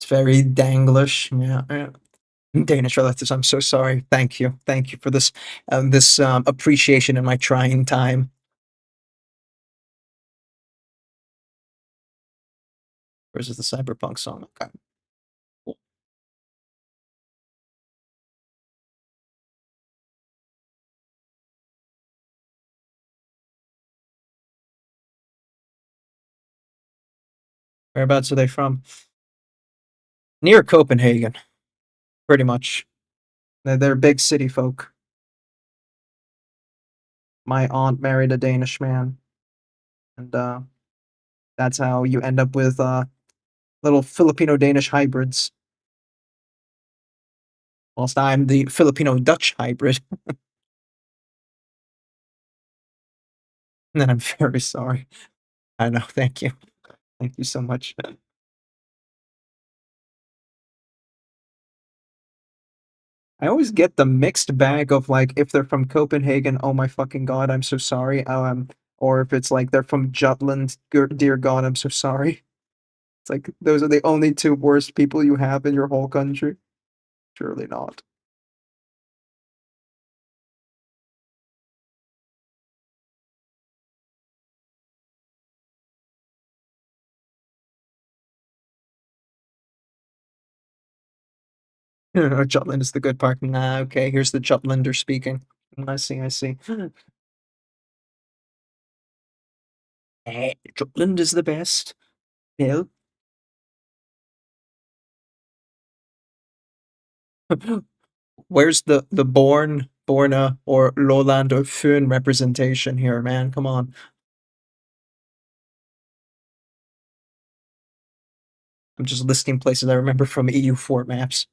It's very Danglish. Yeah, yeah. Danish relatives, I'm so sorry. Thank you for this appreciation in my trying time. Versus the cyberpunk song. Okay. Cool. Whereabouts are they from? Near Copenhagen, pretty much. They're big city folk. My aunt married a Danish man, and that's how you end up with little Filipino Danish hybrids. Whilst I'm the Filipino Dutch hybrid, and I'm very sorry. I know. Thank you. Thank you so much. I always get the mixed bag of like if they're from Copenhagen, oh my fucking god, I'm so sorry. Or if it's like they're from Jutland, dear god, I'm so sorry. It's like those are the only two worst people you have in your whole country. Surely not. Jutland is the good part. Nah, okay, here's the Jutlander speaking. I see, I see. Jutland is the best. Bill. Where's the Borna or Lowland or Föhn representation here, man? Come on. I'm just listing places I remember from EU4 maps.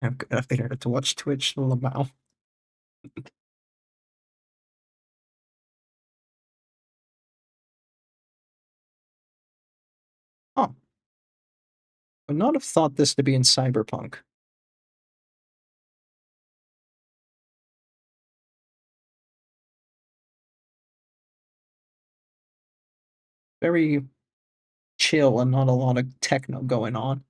I'm good enough internet to watch Twitch. Lamau. Oh, would not have thought this to be in Cyberpunk. Very chill and not a lot of techno going on.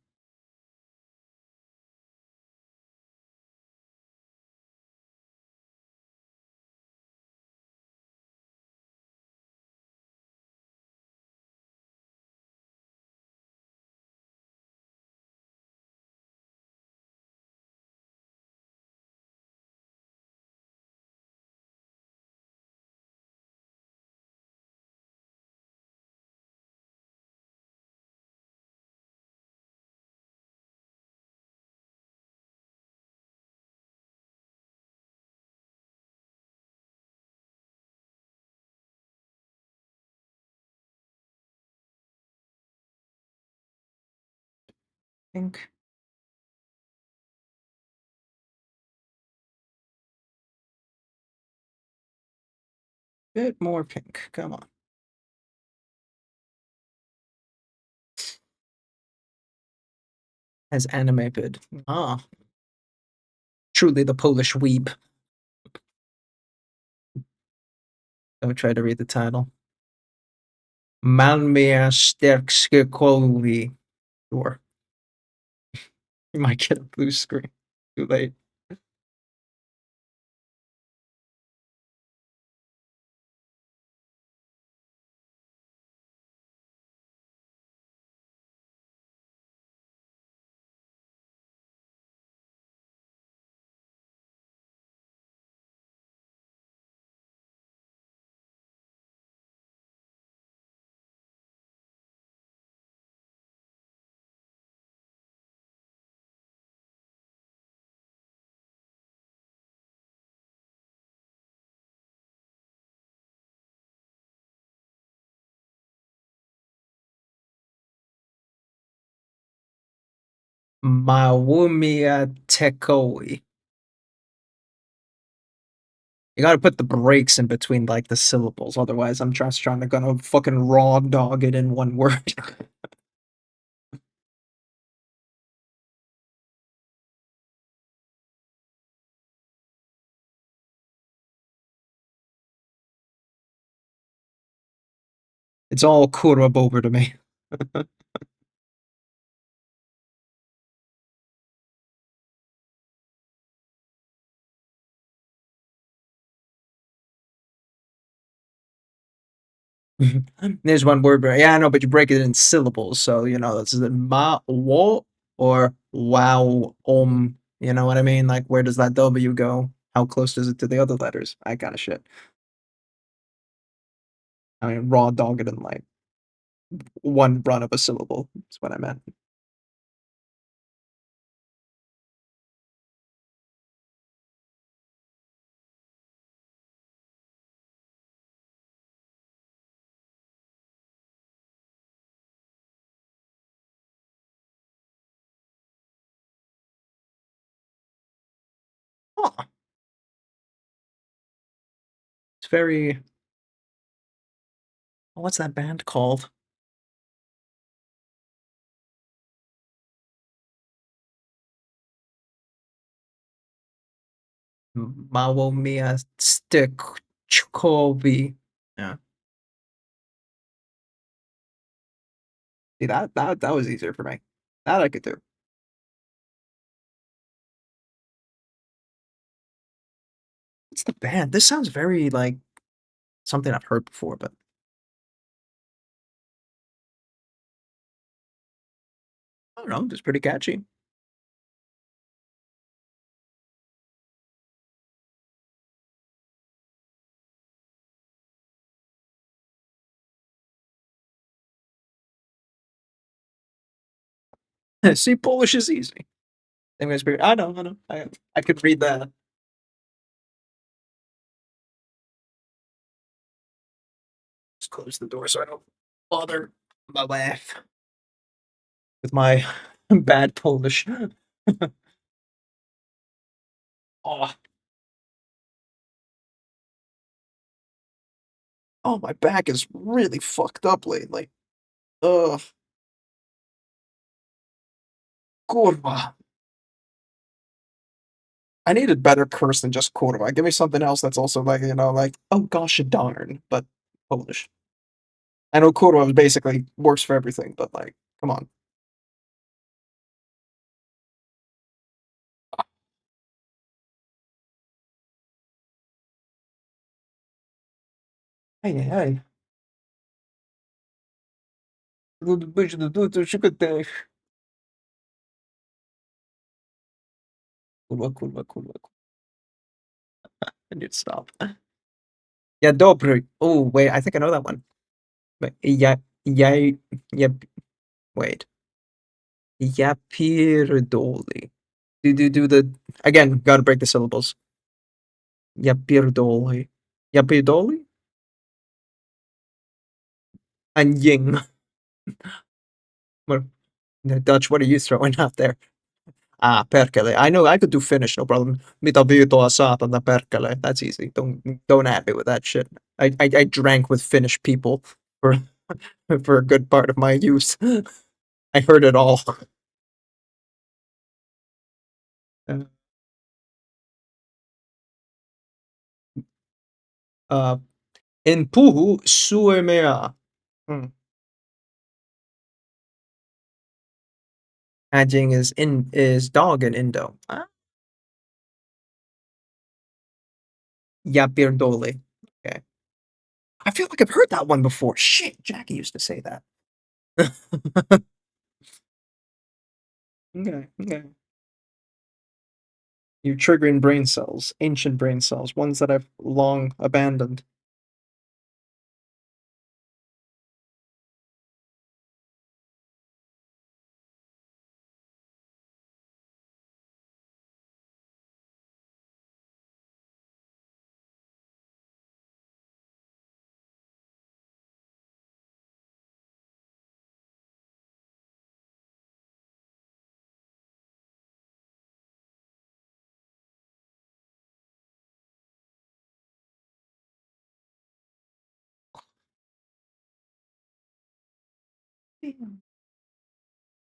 Pink. Bit more pink. Come on. As animated. Ah, truly the Polish weeb. Don't try to read the title. Malmö Sterkskovi. Sure. You might get a blue screen. Too late. Mawumia Tekoi. You gotta put the breaks in between like the syllables, otherwise I'm just trying to gonna fucking raw dog it in one word. It's all kurwa over to me. There's one word, but yeah, I know, but you break it in syllables, so you know that's the ma wo or wow You know what I mean? Like, where does that W go? How close is it to the other letters? I kind of shit. I mean, raw dog it in like one run of a syllable. Is what I meant. Huh. It's very. What's that band called? Małomia Styczkowi. Yeah. See that was easier for me. That I could do. What's the band? This sounds very like something I've heard before, but I don't know. It's pretty catchy. See, Polish is easy. Anyways, I know, I know. I could read that. Just close the door so I don't bother my wife with my bad Polish. Oh, oh, my back is really fucked up lately. Ugh, kurwa. I needed better curse than just kurwa. Give me something else that's also like, like, oh gosh darn, but Polish. I know kurwa basically works for everything, but like, come on. Hey, hey. Kurwa, kurwa, kurwa. I need to stop. Yeah, dobry. Oh, wait, I think I know that one. Wait, yeah, yeah, yeah. Wait, yeah, pierdoli. Do the again. Got to break the syllables. Yeah, pierdoli. Yeah, pierdoli and ying. What Dutch? What are you throwing out there? Ah, perkele. I know I could do Finnish, no problem. Mitä viitoa saatana perkele. That's easy. Don't at me with that shit. I drank with Finnish people for for a good part of my youth. I heard it all. Uh, uh, Enpuhu suemea. Anjing is dog in Indo. Yapirdole. Okay. I feel like I've heard that one before. Shit, Jackie used to say that. Okay, okay. You're triggering brain cells, ancient brain cells, ones that I've long abandoned.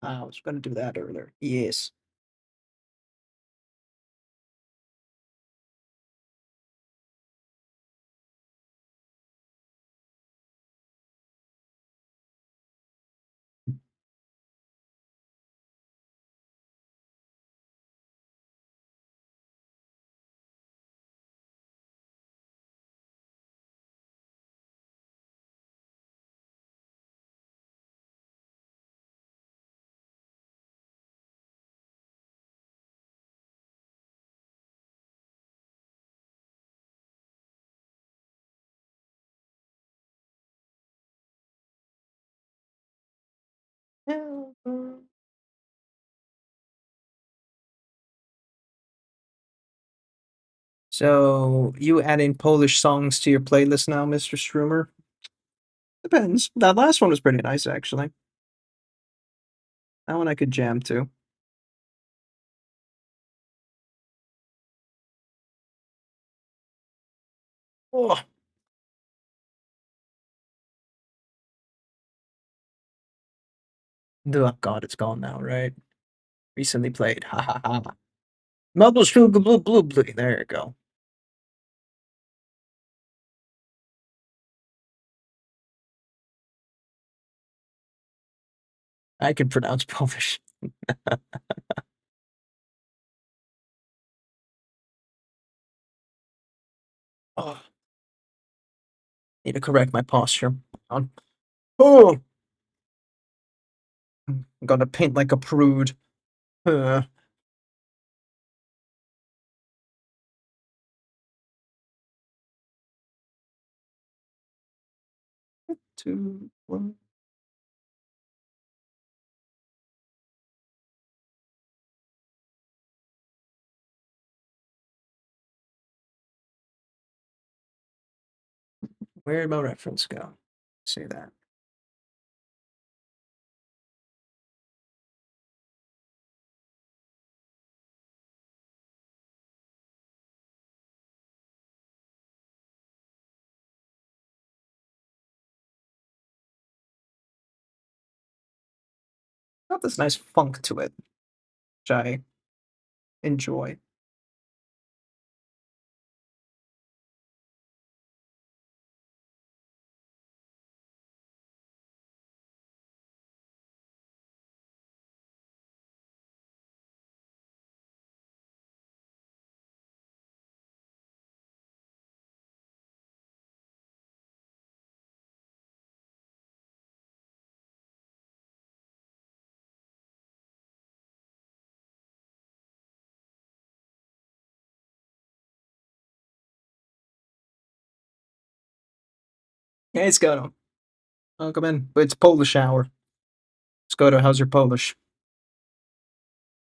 I was going to do that earlier. Yes. So, you adding Polish songs to your playlist now, Mr. Stroomer? Depends. That last one was pretty nice, actually. That one I could jam to. Oh, oh God, it's gone now, right? Recently played. Ha ha ha. Mobile Sugar Blue Blue Blue. There you go. I can pronounce Polish. Oh, need to correct my posture. Oh, I'm gonna paint like a prude. Uh, 2, 1. Where'd my reference go? Say that. Got this nice funk to it, which I enjoy. Hey, it's Goto. Oh, come in. It's Polish hour. Skoto, how's your Polish?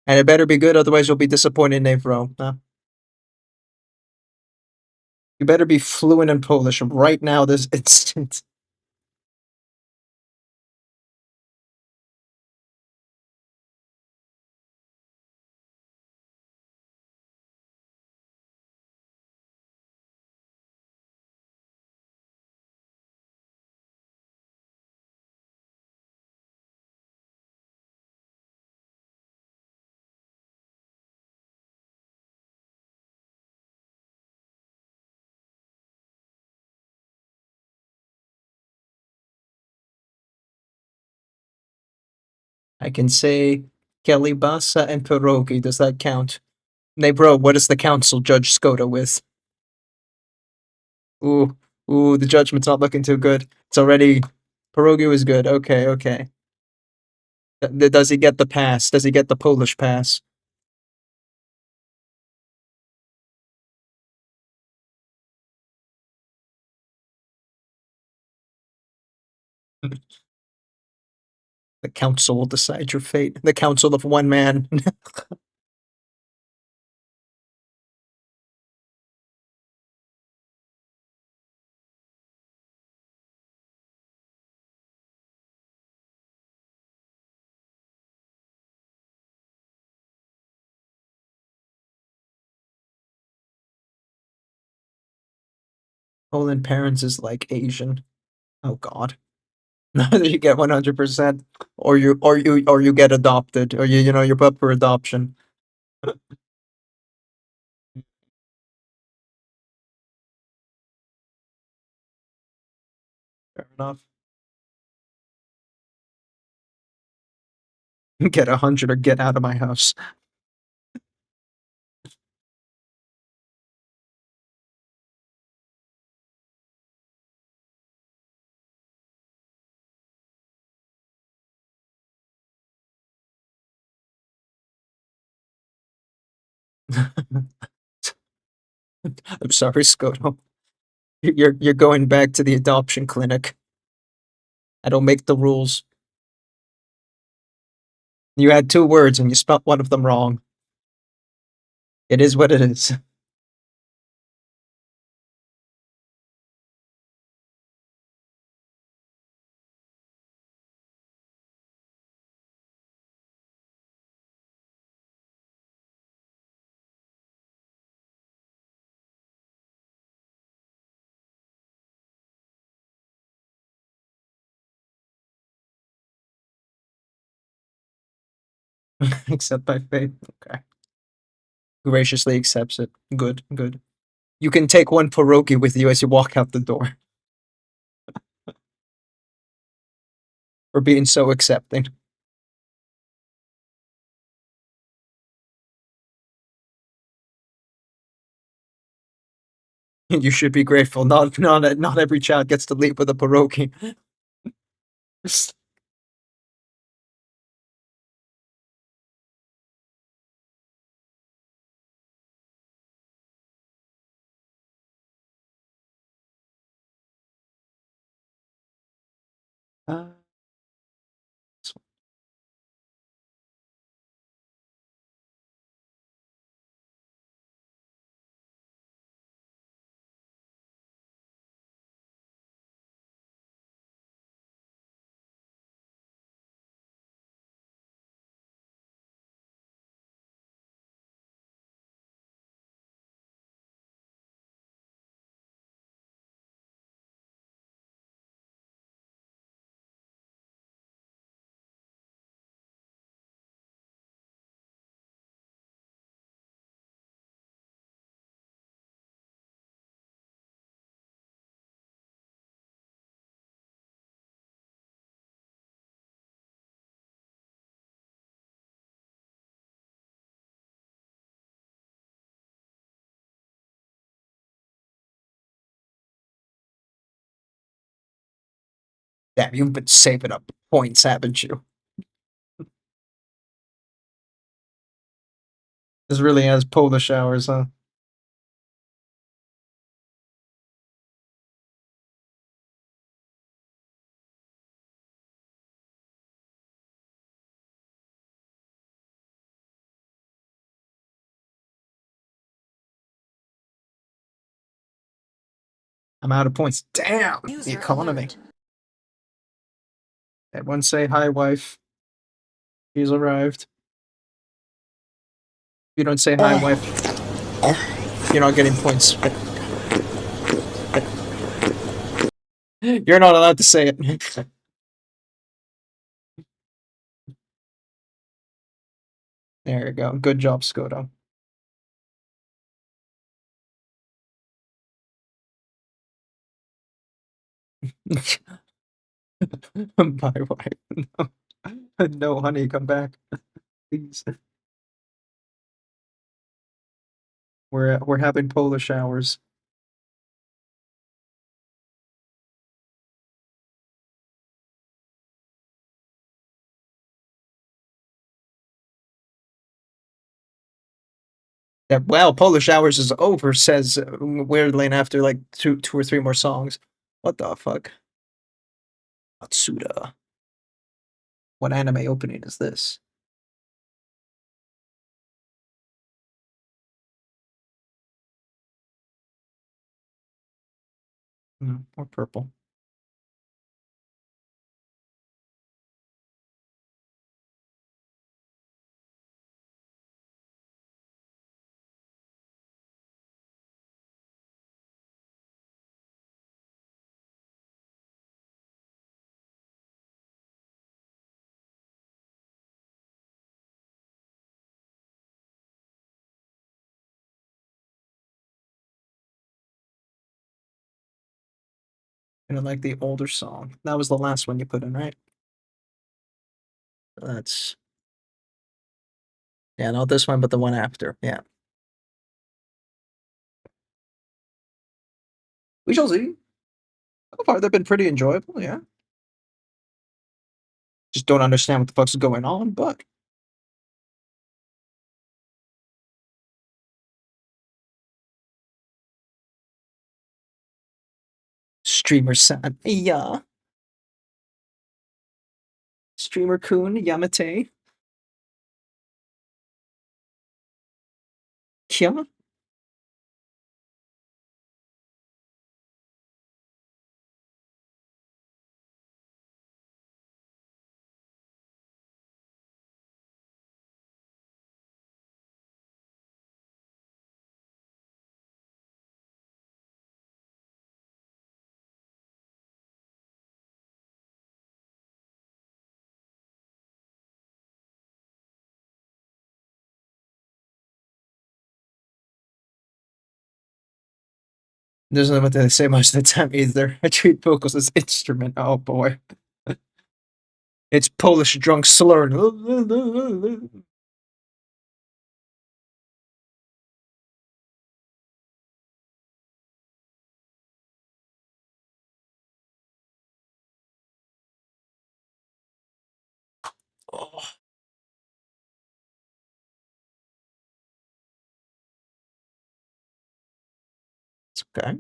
And it better be good, otherwise you'll be disappointed in Avro. Huh? You better be fluent in Polish right now, this instant. I can say kielbasa and pierogi. Does that count? Nay, bro, what does the council judge Skoda with? Ooh, ooh, the judgment's not looking too good. It's already pierogi was good. Okay, okay. Does he get the pass? Does he get the Polish pass? The council will decide your fate. The council of one man. Poland parents is like Asian. Oh God. Either you get 100%, or you get adopted, or you're up for adoption. Fair enough. Get 100 or get out of my house. I'm sorry, Skoto. You're going back to the adoption clinic. I don't make the rules. You had two words and you spelt one of them wrong. It is what it is. Except by faith. Okay. Graciously accepts it. Good, good. You can take one pierogi with you as you walk out the door for being so accepting. You should be grateful. Not every child gets to leave with a pierogi. Uh, Damn, you've been saving up points, haven't you? This really has Polish hours, huh? I'm out of points. Damn, the User economy. alert. Everyone say hi, wife. He's arrived. If you don't say hi, wife, you're not getting points. You're not allowed to say it. There you go. Good job, Skoda. My wife. No. No, honey, come back, please. We're having polar showers. Yeah, wow, polar showers is over. Says Weirdlane after like two or three more songs. What the fuck? Matsuda. What anime opening is this? Or purple. And I like the older song. That was the last one you put in, right? That's yeah, not this one, but the one after. Yeah. We shall see. So far, they've been pretty enjoyable, yeah. Just don't understand what the fuck's going on, but streamer san. Yeah. Streamer Kun, Yamate. Yeah. Doesn't know what they say most of the time either. I treat vocals as instrument. Oh boy. It's Polish drunk slur. Oh, it's okay.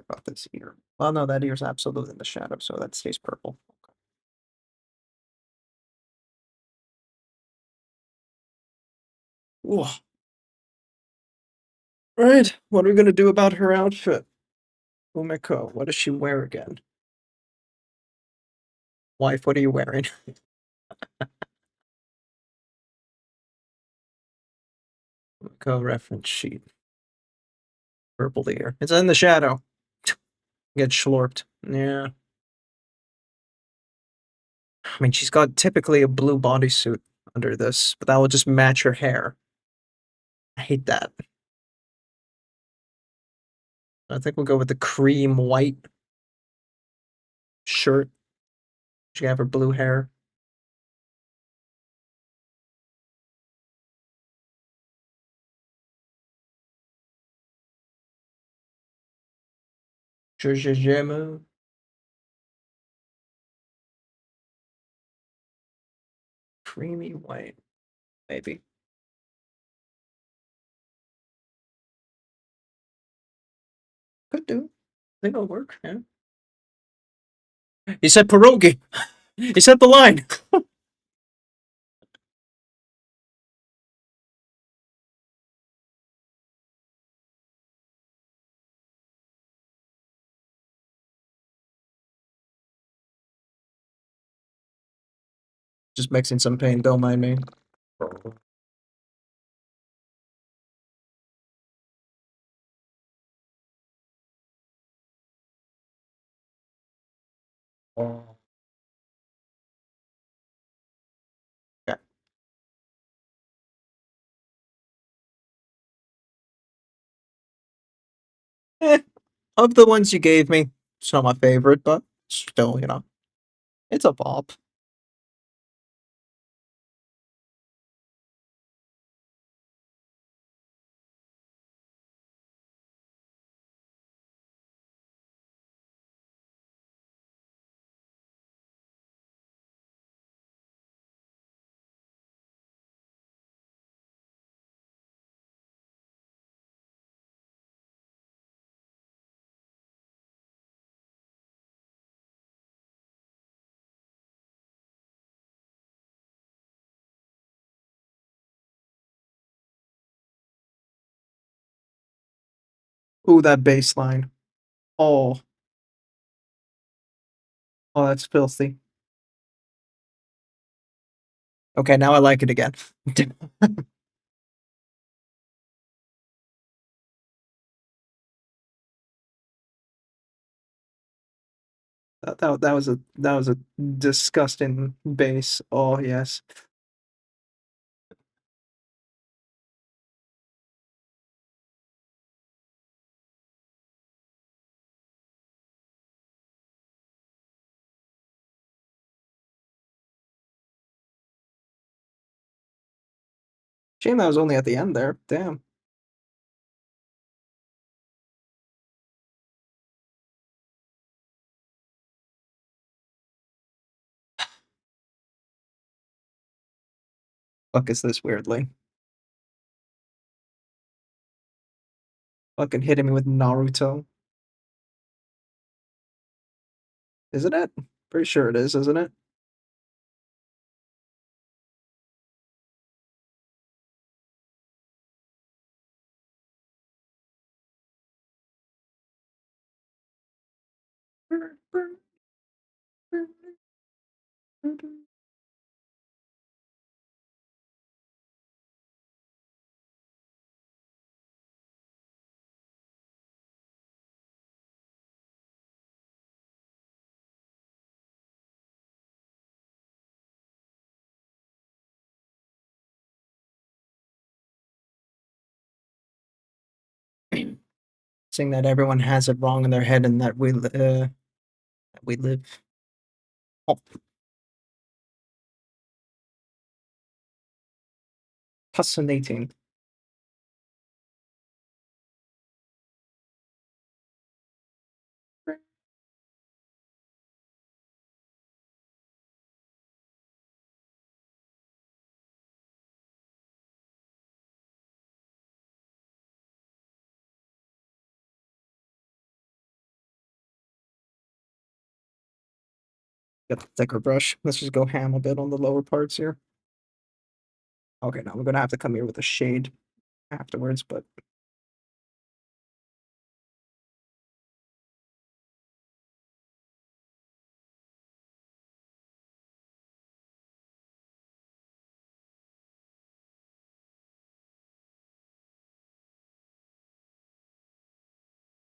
About this ear. Well, no, that ear's absolutely in the shadow, so that stays purple. Ooh. Right. What are we gonna do about her outfit? Umeko, what does she wear again? Wife, what are you wearing? Umeko reference sheet. Purple ear. It's in the shadow. Get schlorped. Yeah. I mean, she's got typically a blue bodysuit under this, but that will just match her hair. I hate that. I think we'll go with the cream white shirt. She can have her blue hair. Jujujemu. Creamy white. Maybe. Could do. I think it'll work, yeah. He said pierogi. He said the line. Just mixing some paint, don't mind me. Yeah. Eh, of the ones you gave me, it's not my favorite, but still, it's a bop. Ooh, that bass line. Oh, oh, that's filthy. Okay, now I like it again. That was a disgusting bass. Oh yes. Shame that was only at the end there. Damn. Fuck is this weirdly? Fucking hitting me with Naruto. Isn't it? Pretty sure it is, isn't it? Saying that everyone has it wrong in their head and that we live. Oh, fascinating. Got the thicker brush. Let's just go ham a bit on the lower parts here. Okay, now we're gonna have to come here with a shade afterwards, but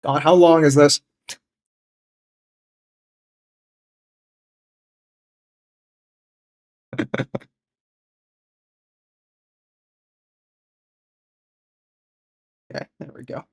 God, how long is this? Okay, there we go.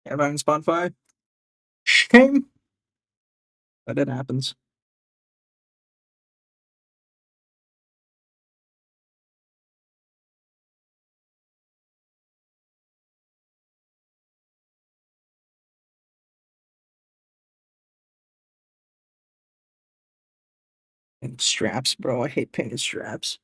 Everyone on Spotify. Shame. But it happens. And straps, bro. I hate painted straps.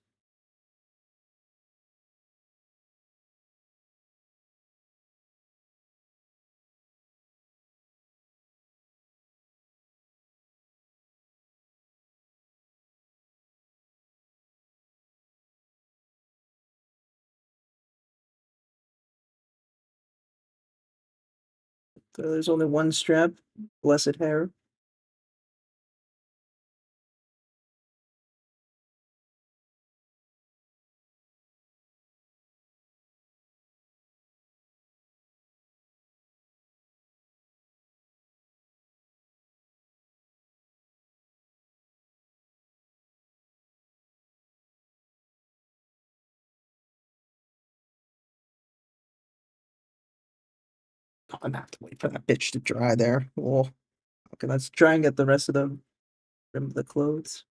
So there's only one strap. Blessed hair. I'm gonna have to wait for that bitch to dry there. Oh, okay, let's try and get the rest of the rim of the clothes.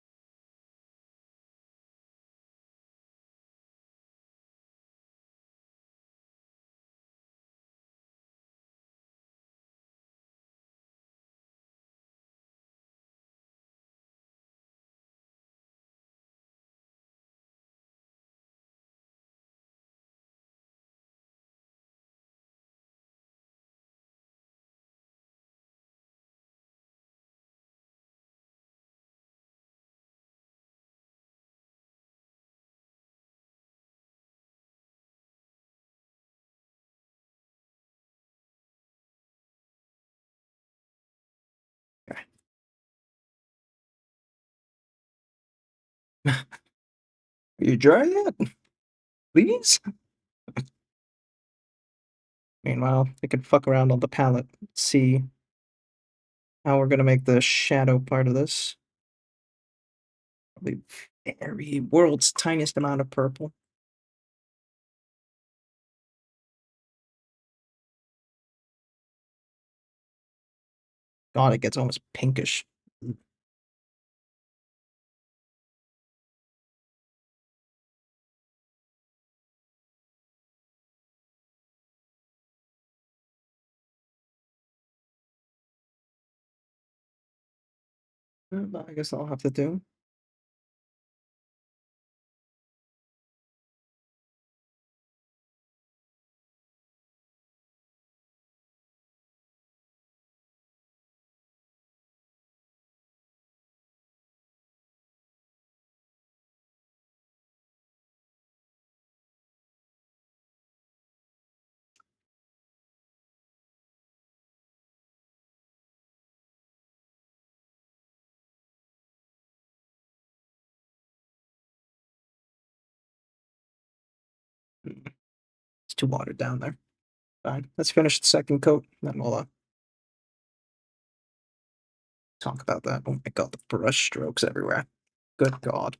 Okay. Are you dry yet? Please? Meanwhile, we can fuck around on the palette, see how we're gonna make the shadow part of this. Probably very world's tiniest amount of purple. God, it gets almost pinkish. But I guess I'll have to do. It's too watered down there. Fine. Let's finish the second coat, then we'll talk about that. Oh my god, the brush strokes everywhere. Good god.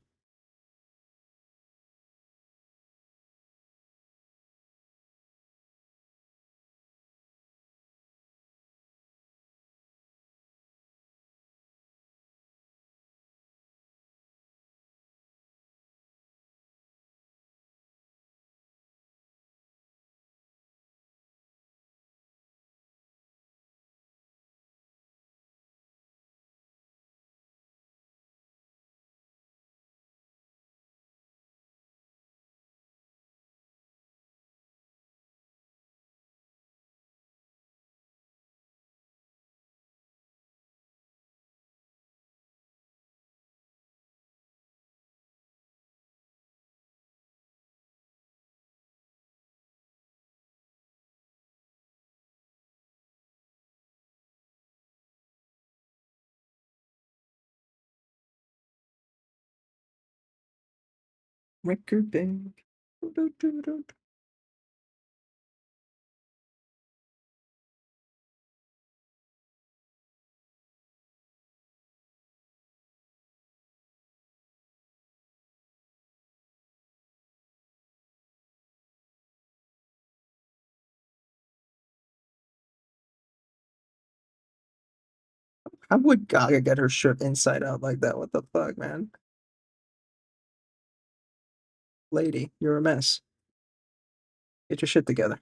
Record band. How would Gaga get her shirt inside out like that? What the fuck, man? Lady, you're a mess. Get your shit together.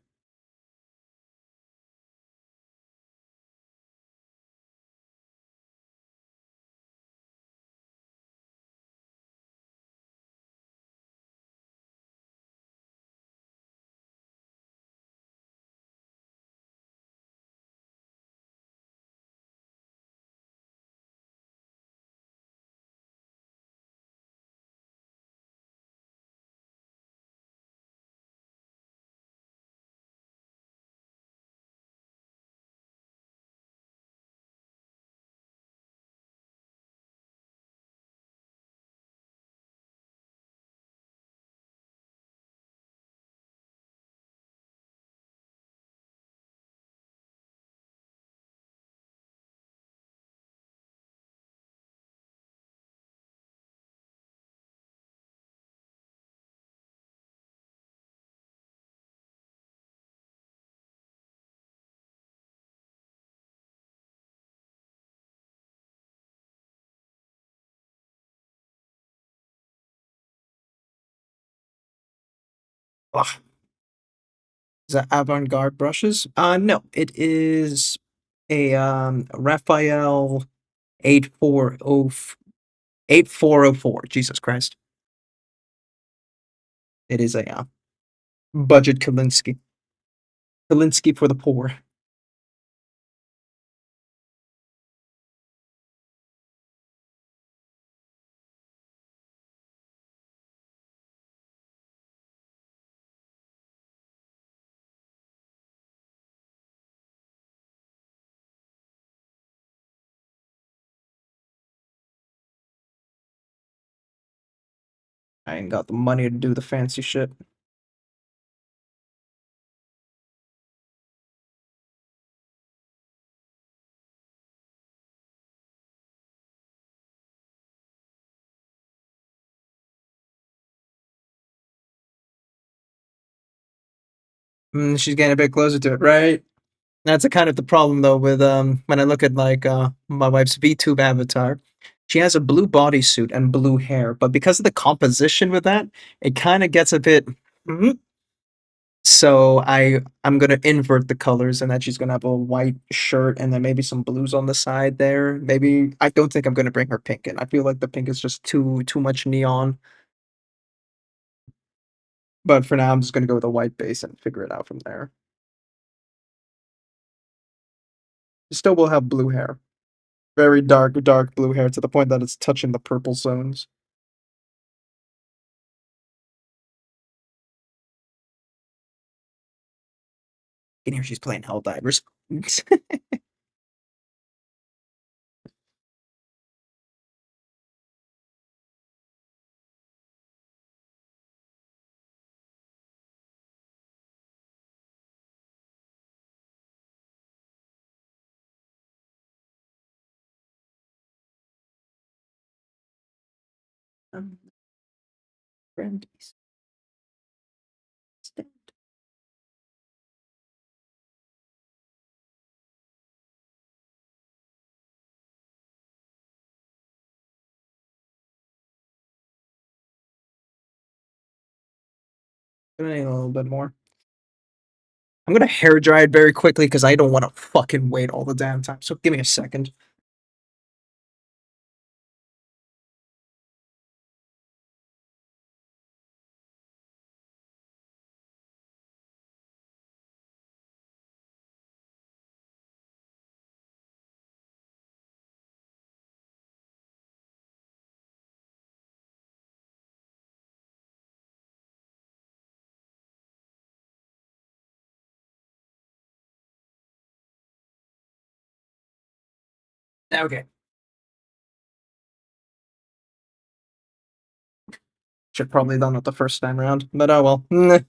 Ugh. Is that avant-garde brushes? No, it is a Raphael 8404. Jesus Christ. It is a budget Kalinsky. Kalinsky for the poor. I ain't got the money to do the fancy shit. She's getting a bit closer to it, right? That's a kind of the problem though with when I look at like my wife's VTube avatar. She has a blue bodysuit and blue hair, but because of the composition with that, it kind of gets a bit. Mhm. So I'm gonna invert the colors, and then she's gonna have a white shirt, and then maybe some blues on the side there. Maybe I don't think I'm gonna bring her pink in. I feel like the pink is just too much neon. But for now, I'm just gonna go with a white base and figure it out from there. Still will have blue hair. Very dark blue hair to the point that it's touching the purple zones. In here, she's playing Helldivers. um, Brandy's stand. Gonna need a little bit more. I'm gonna hair dry it very quickly because I don't want to fucking wait all the damn time. So give me a second. Okay. Should probably done it the first time around, but oh well.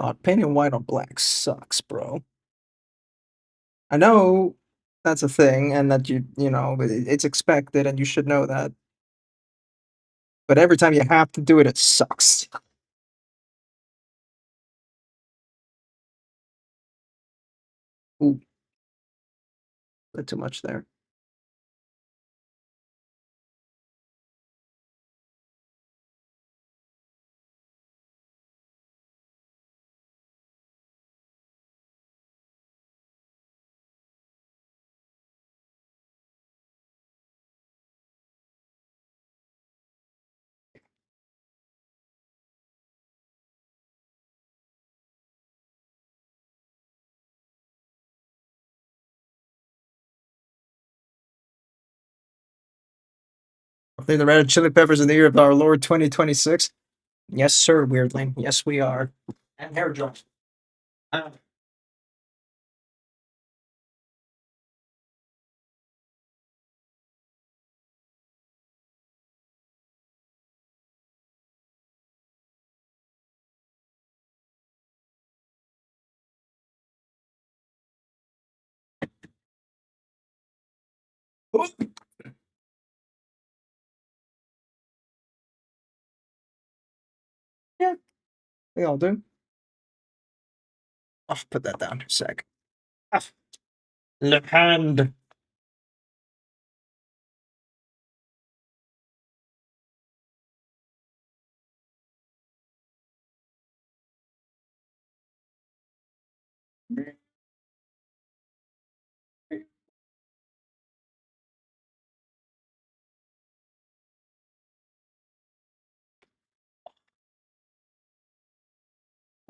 God, painting white on black sucks, bro. I know that's a thing, and that you know it's expected, and you should know that. But every time you have to do it, it sucks. Ooh, a bit too much there. They're the red chili peppers in the year of our Lord 2026. Yes, sir, weirdly. Yes, we are. And hair gel. Uh, yeah, we all do. I'll put that down for a sec. Ah, Le hand.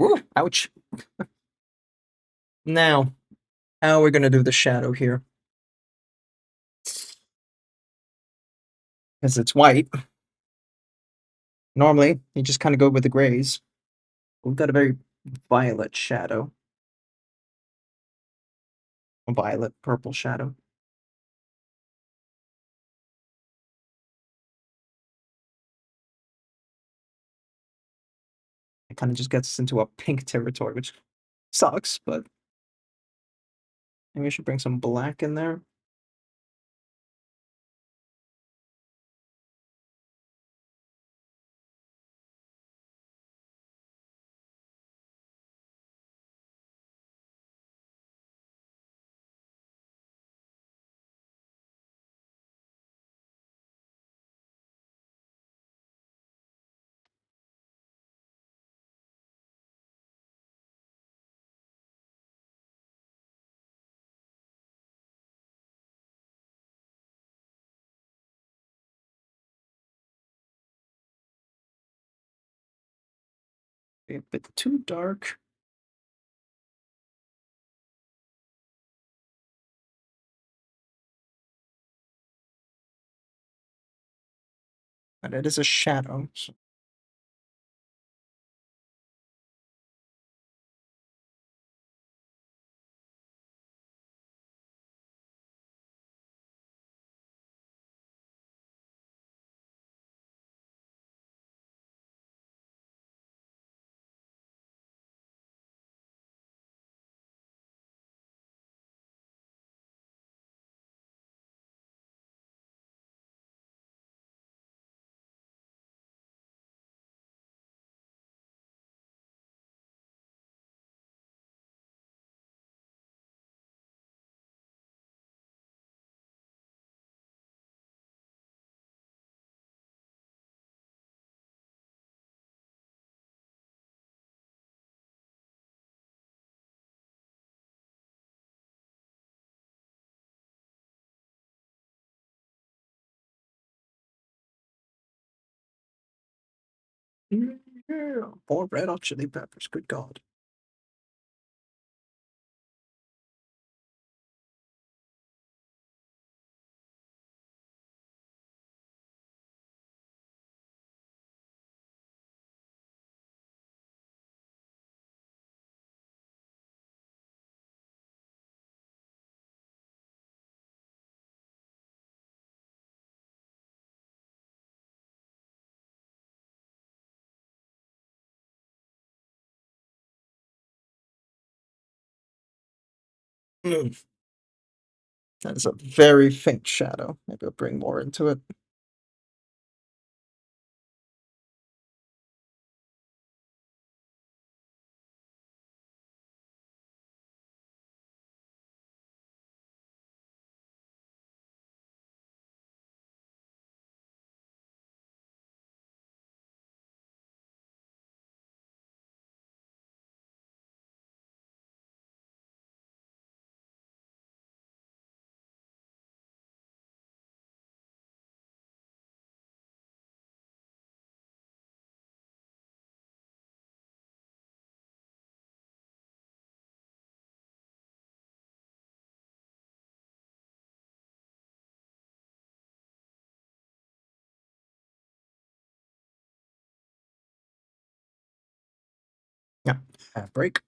Ooh, ouch. Now, how are we gonna do the shadow here? Because it's white. Normally, you just kind of go with the grays. We've got a very violet shadow. A violet purple shadow. It kind of just gets us into a pink territory, which sucks, but maybe I should bring some black in there. A bit too dark. But it is a shadow. So yeah, more red hot chili peppers. Good God. Mm. That is a very faint shadow. Maybe I'll bring more into it. Yeah. Half break.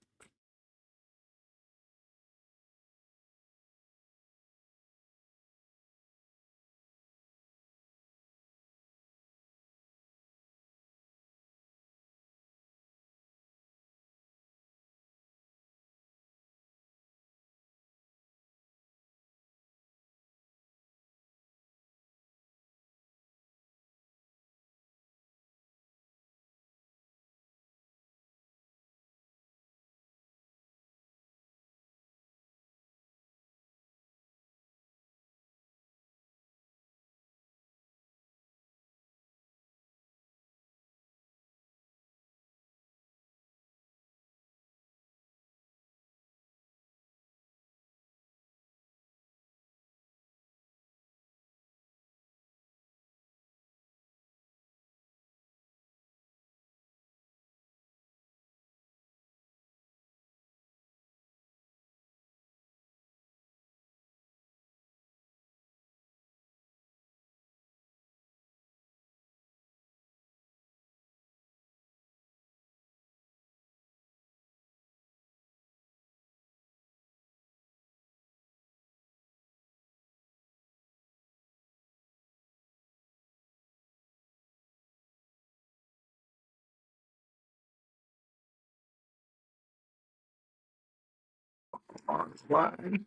Online.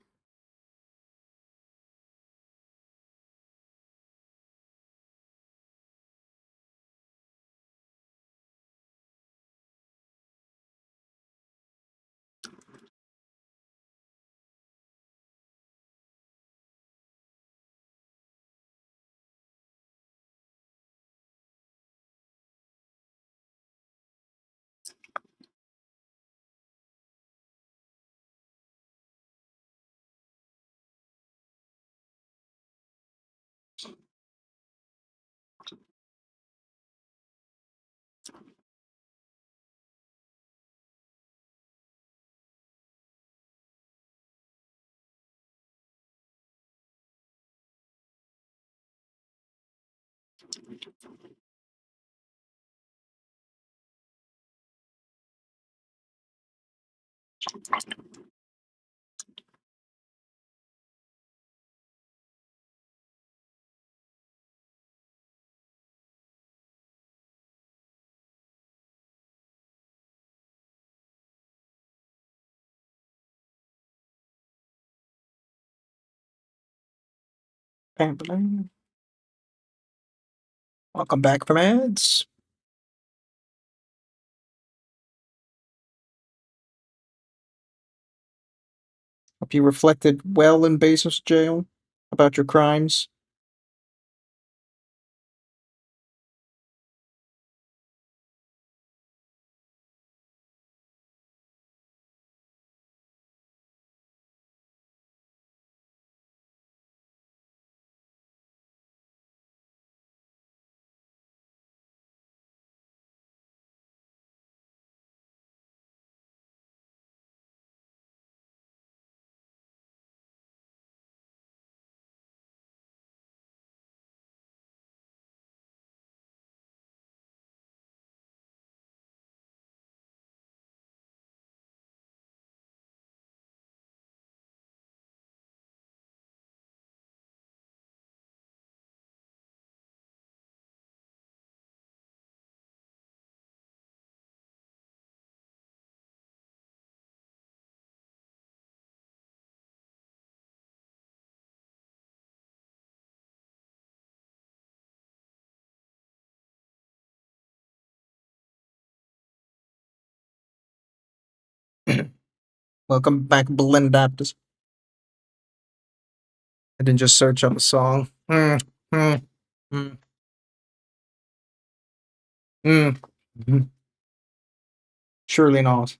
Bam. Welcome back from ads. Hope you reflected well in Bezos jail about your crimes. Welcome back, Blend Adaptus. I didn't just search up a song. Mm, mm, mm, mm. Surely not.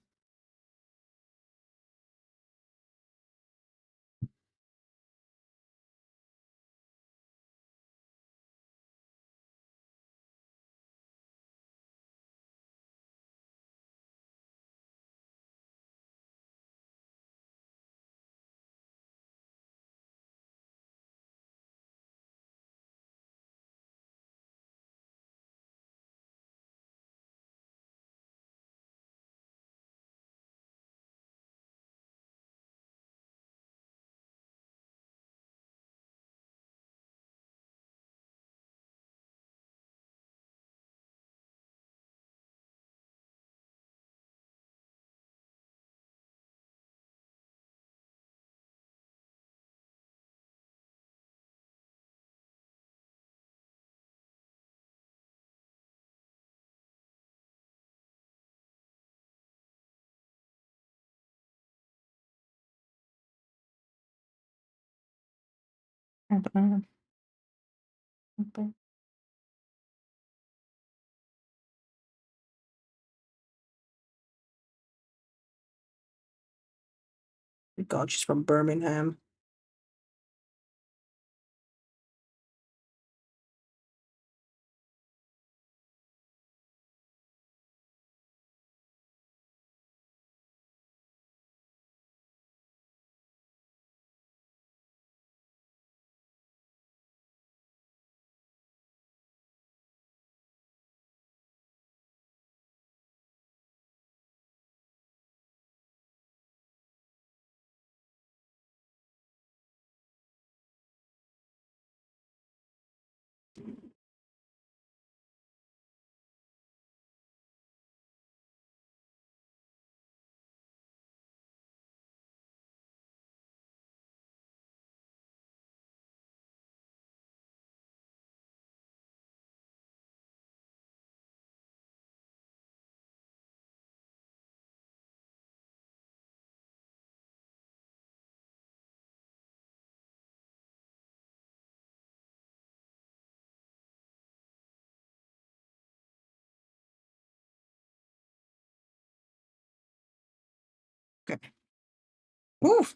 God, she's from Birmingham. Okay. Oof.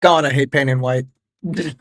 God, I hate painting white. What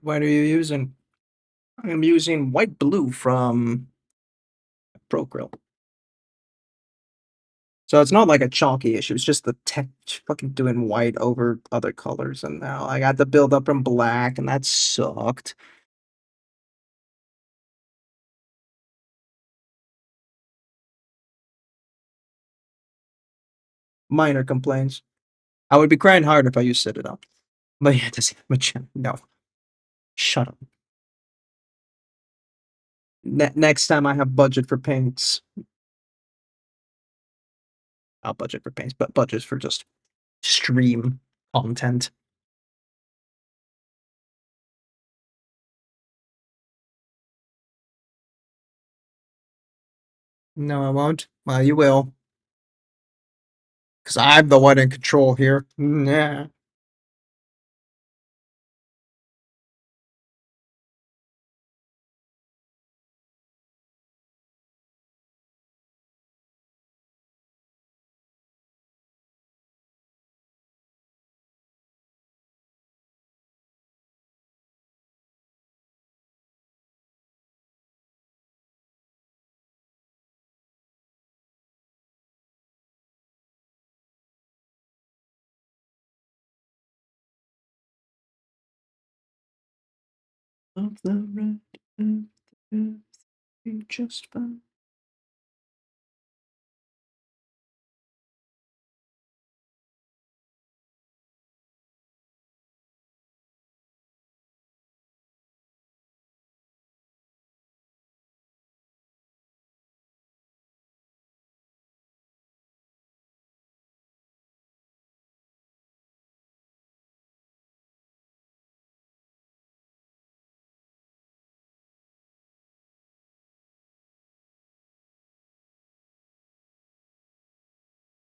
white are you using? I'm using white blue from Procreate. So it's not like a chalky issue. It's just the tech fucking doing white over other colors, and now I got the build up from black, and that sucked. Minor complaints. I would be crying hard if I used Sit It Up. But yeah, does much. No, shut up. Next time I have budget for paints, I'll budget for paints, but budget for just stream content. No, I won't. Well, you will. Because I'm the one in control here. Nah. Of the red of the earth, you just fine.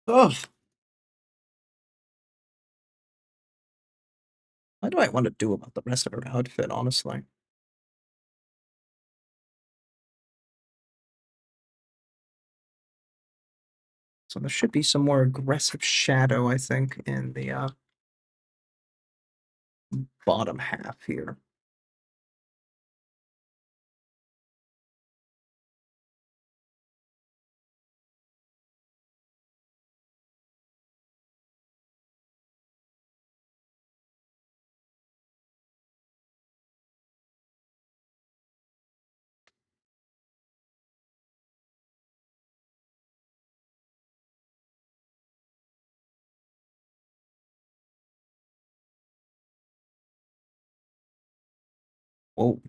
Oh, what do I want to do about the rest of her outfit, honestly? So there should be some more aggressive shadow, I think, in the bottom half here. Whoa.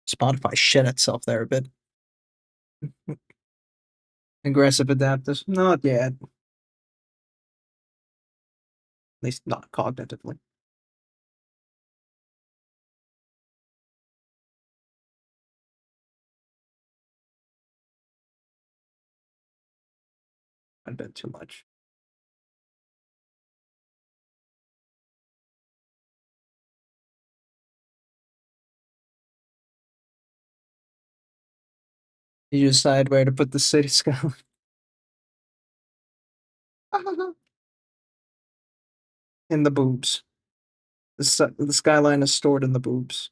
Spotify shit itself there a bit. Aggressive Adaptus? Not yet. At least not cognitively. I've been too much. You decide where to put the city skyline. In the boobs. The skyline is stored in the boobs.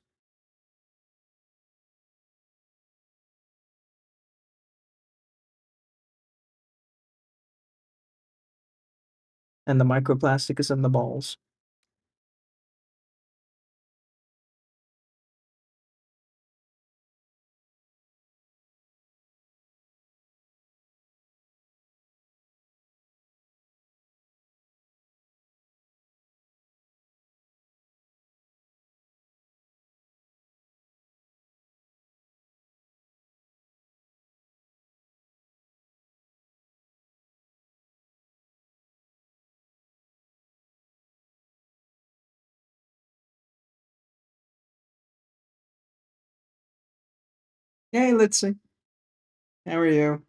And the microplastic is in the balls. Hey, let's see. How are you?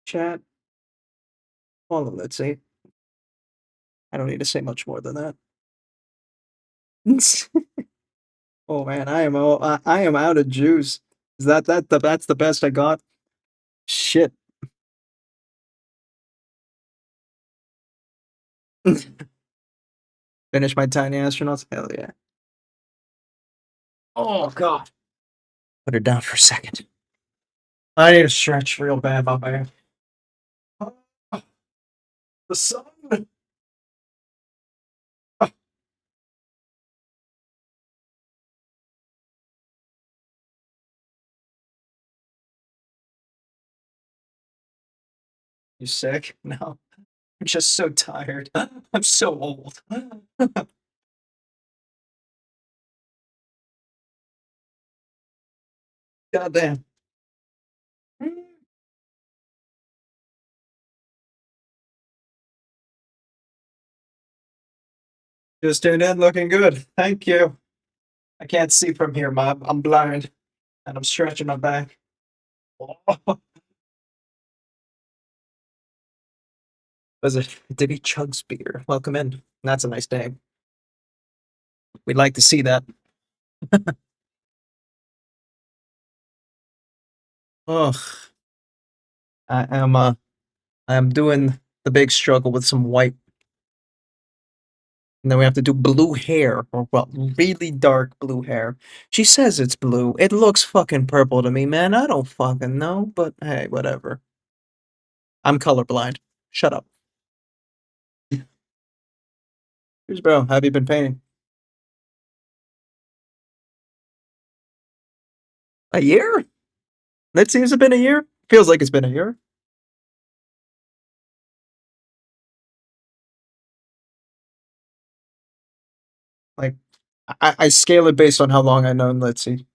Chat. Follow, let's see. I don't need to say much more than that. Oh man, I am out of juice. Is that's the best I got? Shit. Finish my tiny astronauts? Hell yeah. Oh god. Put her down for a second. I need to stretch real bad, my man. Oh, the sun. Oh, you sick? No. I'm just so tired. I'm so old. Goddamn. Just tuned in, looking good. Thank you. I can't see from here, Mob. I'm blind, and I'm stretching my back. Oh, was it Diddy Chugs beer? Welcome in. That's a nice name. We'd like to see that. Ugh, I am I am doing the big struggle with some white, and then we have to do blue hair, or well, really dark blue hair. She says it's blue. It looks fucking purple to me, man. I don't fucking know, but hey, whatever. I'm colorblind. Shut up. Here's bro. Have you been painting? A year? That seems to have been a year. Feels like it's been a year. Like I scale it based on how long I know Litzy.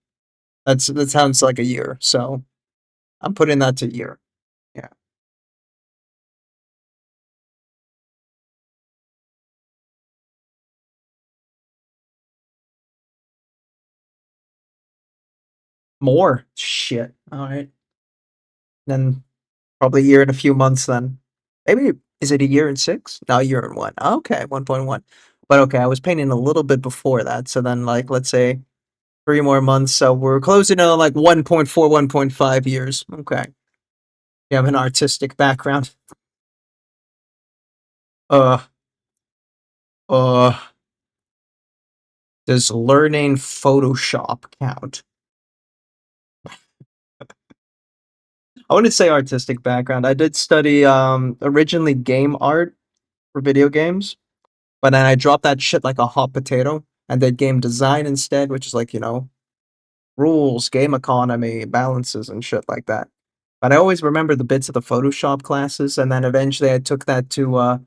That sounds like a year. So I'm putting that to year. Yeah. More. Shit. All right. Then probably a year and a few months then. Maybe is it a year and six? No, a year and one. Okay, 1.1. But okay, I was painting a little bit before that. So then like let's say 3 more months. So we're closing in on like 1.4, 1.5 years. Okay. You have an artistic background. Uh uh does learning Photoshop count? I wouldn't say artistic background. I did study originally game art for video games, but then I dropped that shit like a hot potato and did game design instead, which is like, rules, game economy, balances and shit like that. But I always remember the bits of the Photoshop classes, and then eventually I took that to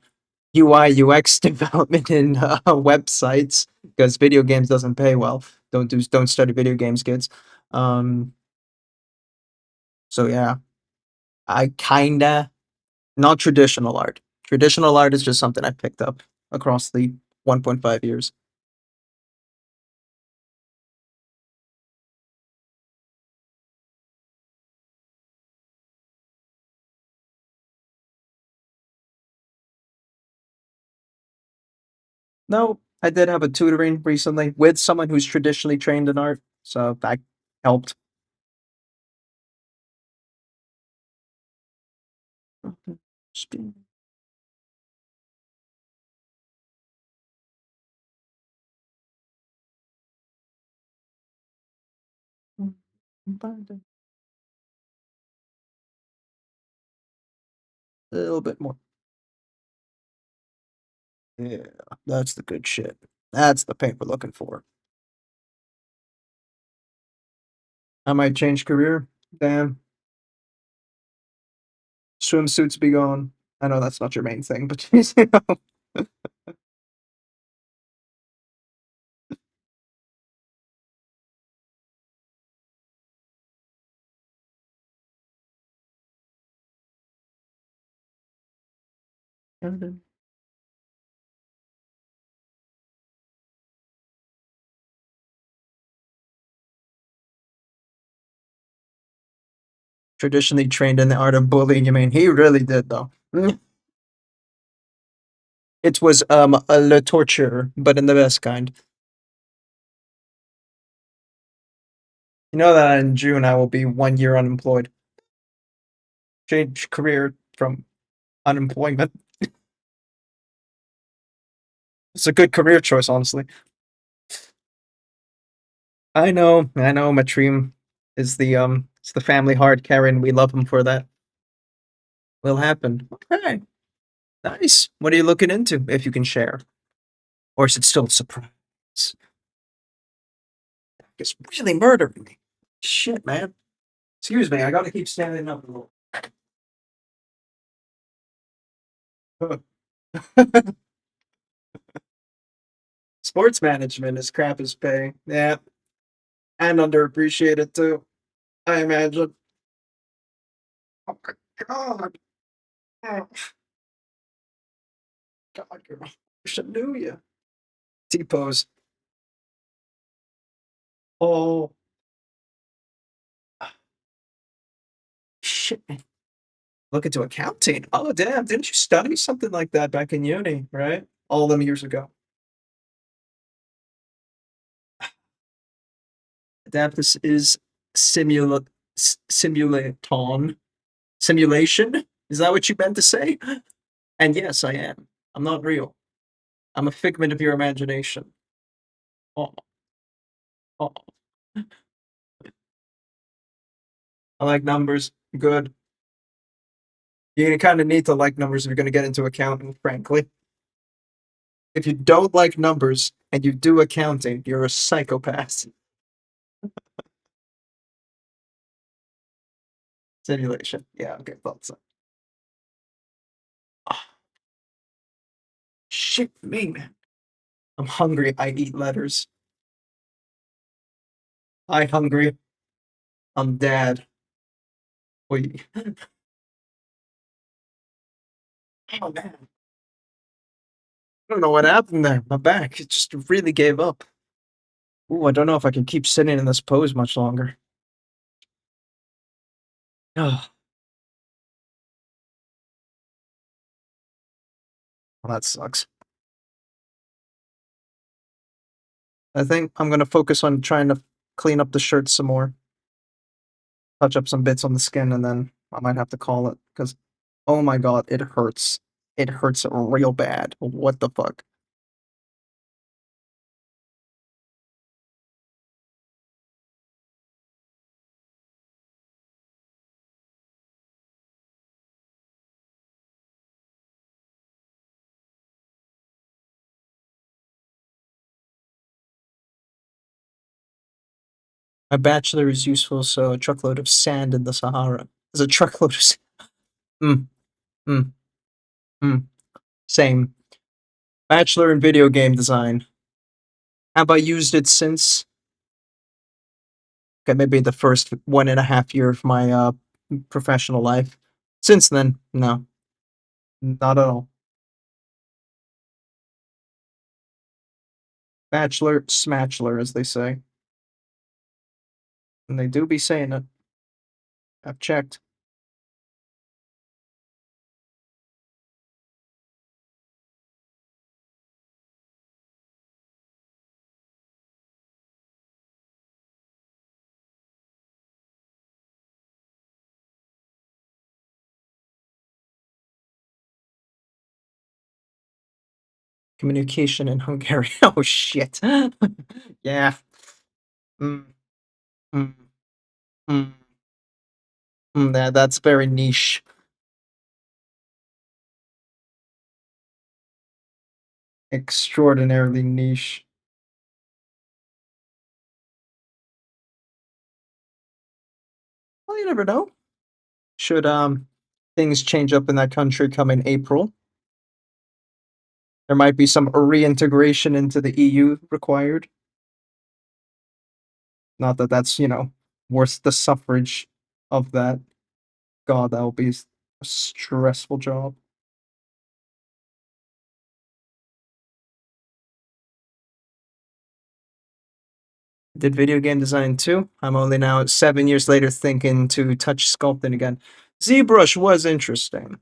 UI UX development in websites because video games doesn't pay well. Don't study video games, kids. Um, so yeah, I kinda not traditional art. Traditional art is just something I picked up across the 1.5 years. No, I did have a tutoring recently with someone who's traditionally trained in art, so that helped. A little bit more. Yeah, that's the good shit. That's the paint we're looking for. I might change career. Damn, swimsuits be gone. I know that's not your main thing, but traditionally trained in the art of bullying. You mean he really did though? It was a le torture, but in the best kind. You know that in June I will be 1 year unemployed. Change career from unemployment. It's a good career choice, honestly. I know. Matreem is it's the family heart, Karen. We love him for that. Will happen. Okay, nice. What are you looking into, if you can share, or is it still a surprise? It's really murdering me. Shit, man. Excuse me. I gotta keep standing up a little. Sports management is crap as pay. Yeah, and underappreciated too. I imagine. Oh my god. Oh, God, girl. I wish I knew you. T-pose. Oh, shit. Look into accounting. Oh, damn. Didn't you study something like that back in uni, right? All them years ago. Adaptus is simulaton. Simulation? Is that what you meant to say? And yes, I am. I'm not real. I'm a figment of your imagination. Oh, oh. I like numbers. Good. You kind of need to like numbers if you're going to get into accounting, frankly. If you don't like numbers and you do accounting, you're a psychopath. Simulation. Yeah, okay, thought so. Ah, shit me, man. I'm hungry. I eat letters. I hungry. I'm dad. Wait. Oh man. I don't know what happened there. My back it just really gave up. Ooh, I don't know if I can keep sitting in this pose much longer. Oh, well, that sucks. I think I'm gonna focus on trying to clean up the shirt some more, touch up some bits on the skin, and then I might have to call it because, oh my god, it hurts. It hurts real bad. What the fuck? My bachelor is useful, so a truckload of sand in the Sahara is a truckload of. Mm, mm, mm. Same. Bachelor in video game design. Have I used it since? Okay, maybe the first 1.5 year of my professional life. Since then, no, not at all. Bachelor, smatchler, as they say. And they do be saying it. I've checked. Communication in Hungarian. Oh shit. Yeah. Mm, mm, mm, that's very niche. Extraordinarily niche. Well, you never know. Should things change up in that country come in April, there might be some reintegration into the EU required. Not that that's, worth the suffrage of that. God, that will be a stressful job. Did video game design too. I'm only now 7 years later thinking to touch sculpting again. ZBrush was interesting.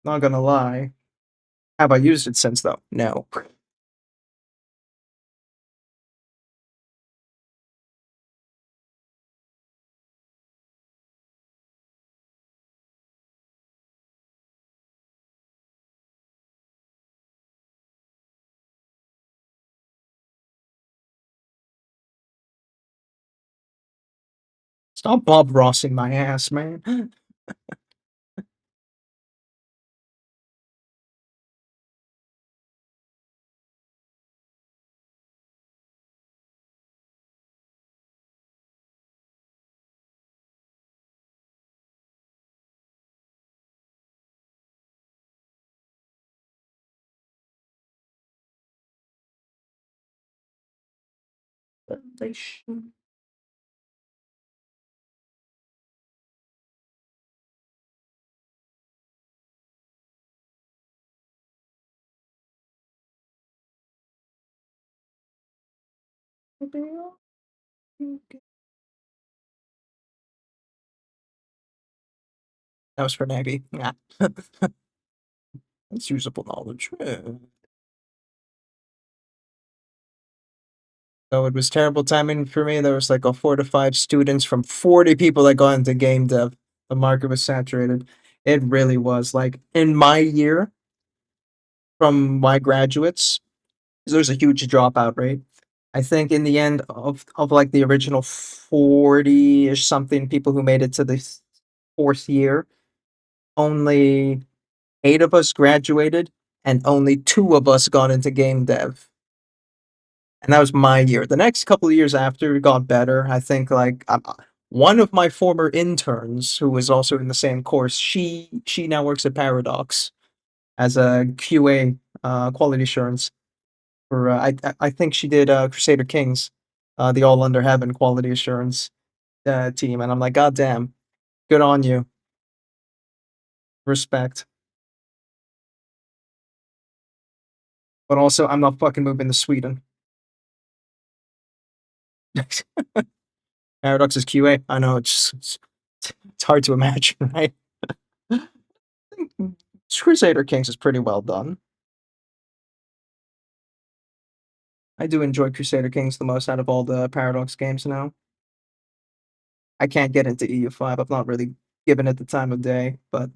Not gonna lie. Have I used it since though? No. Stop Bob Rossing my ass, man. That was for Nagy. Yeah. That's usable knowledge. So it was terrible timing for me. There was like a 4 to 5 students from 40 people that got into game dev. The market was saturated. It really was. Like in my year, from my graduates, there's a huge dropout rate. I think in the end of like the original 40-ish something people who made it to the fourth year, only 8 of us graduated and only 2 of us got into game dev. And that was my year. The next couple of years after it got better. I think like one of my former interns who was also in the same course, she now works at Paradox as a QA, quality assurance for I think she did Crusader Kings, the All Under Heaven quality assurance team, and I'm like, God damn, good on you, respect. But also, I'm not fucking moving to Sweden. Paradox is QA. I know it's hard to imagine, right? Crusader Kings is pretty well done. I do enjoy Crusader Kings the most out of all the Paradox games now. I can't get into EU5. I've not really given it the time of day, but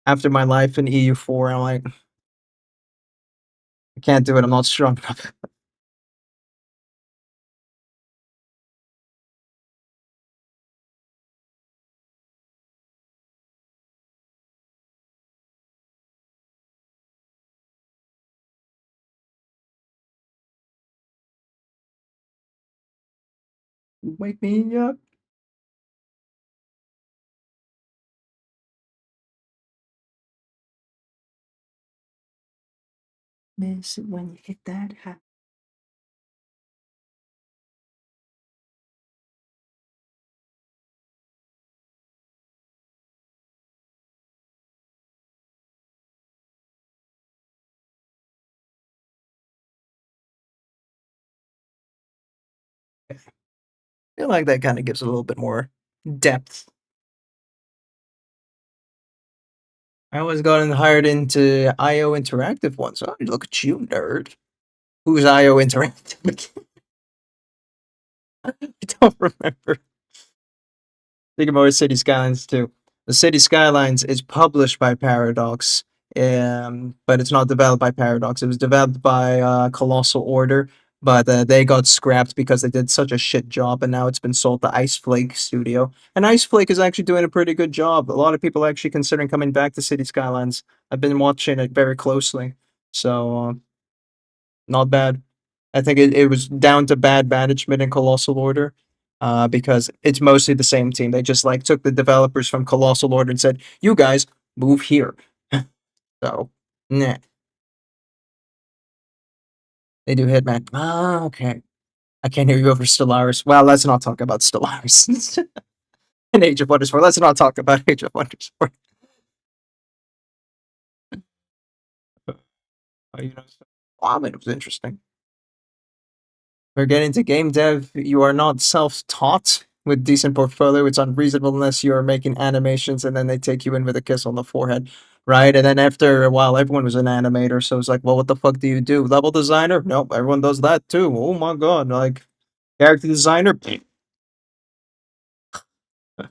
after my life in EU4, I'm like, I can't do it. I'm not strong enough. Wake me up. Miss it when you hit that high. I feel like that kind of gives a little bit more depth. I always gotten hired into IO Interactive once. Oh, look at you, nerd. Who's IO Interactive? I don't remember. Think about City Skylines too. The City Skylines is published by Paradox, but it's not developed by Paradox. It was developed by Colossal Order, but they got scrapped because they did such a shit job, and now it's been sold to Ice Flake Studio. And Ice Flake is actually doing a pretty good job. A lot of people are actually considering coming back to City Skylines. I've been watching it very closely, so not bad. I think it was down to bad management in Colossal Order, because it's mostly the same team. They just like took the developers from Colossal Order and said, "You guys move here." So, nah, they do Hitman. Ah, okay. I can't hear you over Stellaris. Well, let's not talk about Stellaris and Age of Wonders 4. Let's not talk about Age of Wonders 4. You know, I mean, it was interesting. We're getting to game dev. You are not self-taught with decent portfolio. It's unreasonable unless you are making animations and then they take you in with a kiss on the forehead, right? And then after a while, everyone was an animator, so it's like, well, what the fuck do you do? Level designer? Nope, everyone does that too. Oh my god, like character designer? How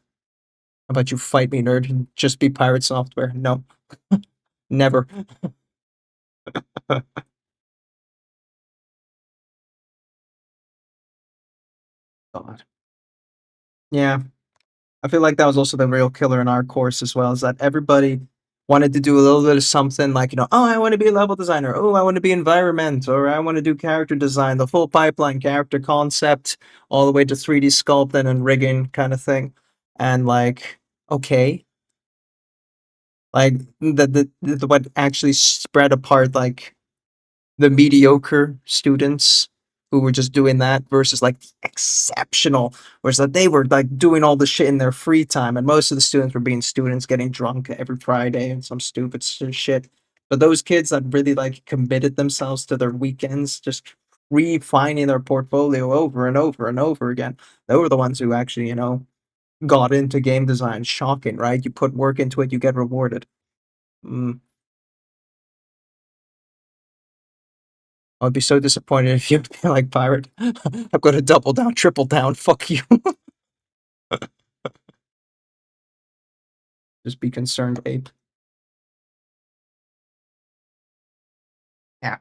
about you fight me, nerd? Just be pirate software. No, never. God. Yeah. I feel like that was also the real killer in our course as well, is that everybody wanted to do a little bit of something like, oh, I want to be a level designer. Oh, I want to be environment, or I want to do character design, the full pipeline, character concept, all the way to 3D sculpting and rigging kind of thing. And like, okay, like what actually spread apart like the mediocre students who were just doing that versus like the exceptional, whereas that they were like doing all the shit in their free time, and most of the students were being students getting drunk every Friday and some stupid shit. But those kids that really like committed themselves to their weekends, just refining their portfolio over and over and over again. They were the ones who actually, got into game design. Shocking, right? You put work into it, you get rewarded. Mm. I would be so disappointed if you'd be like, Pirate, I'm gonna double down, triple down, fuck you. Just be concerned, ape. Yeah.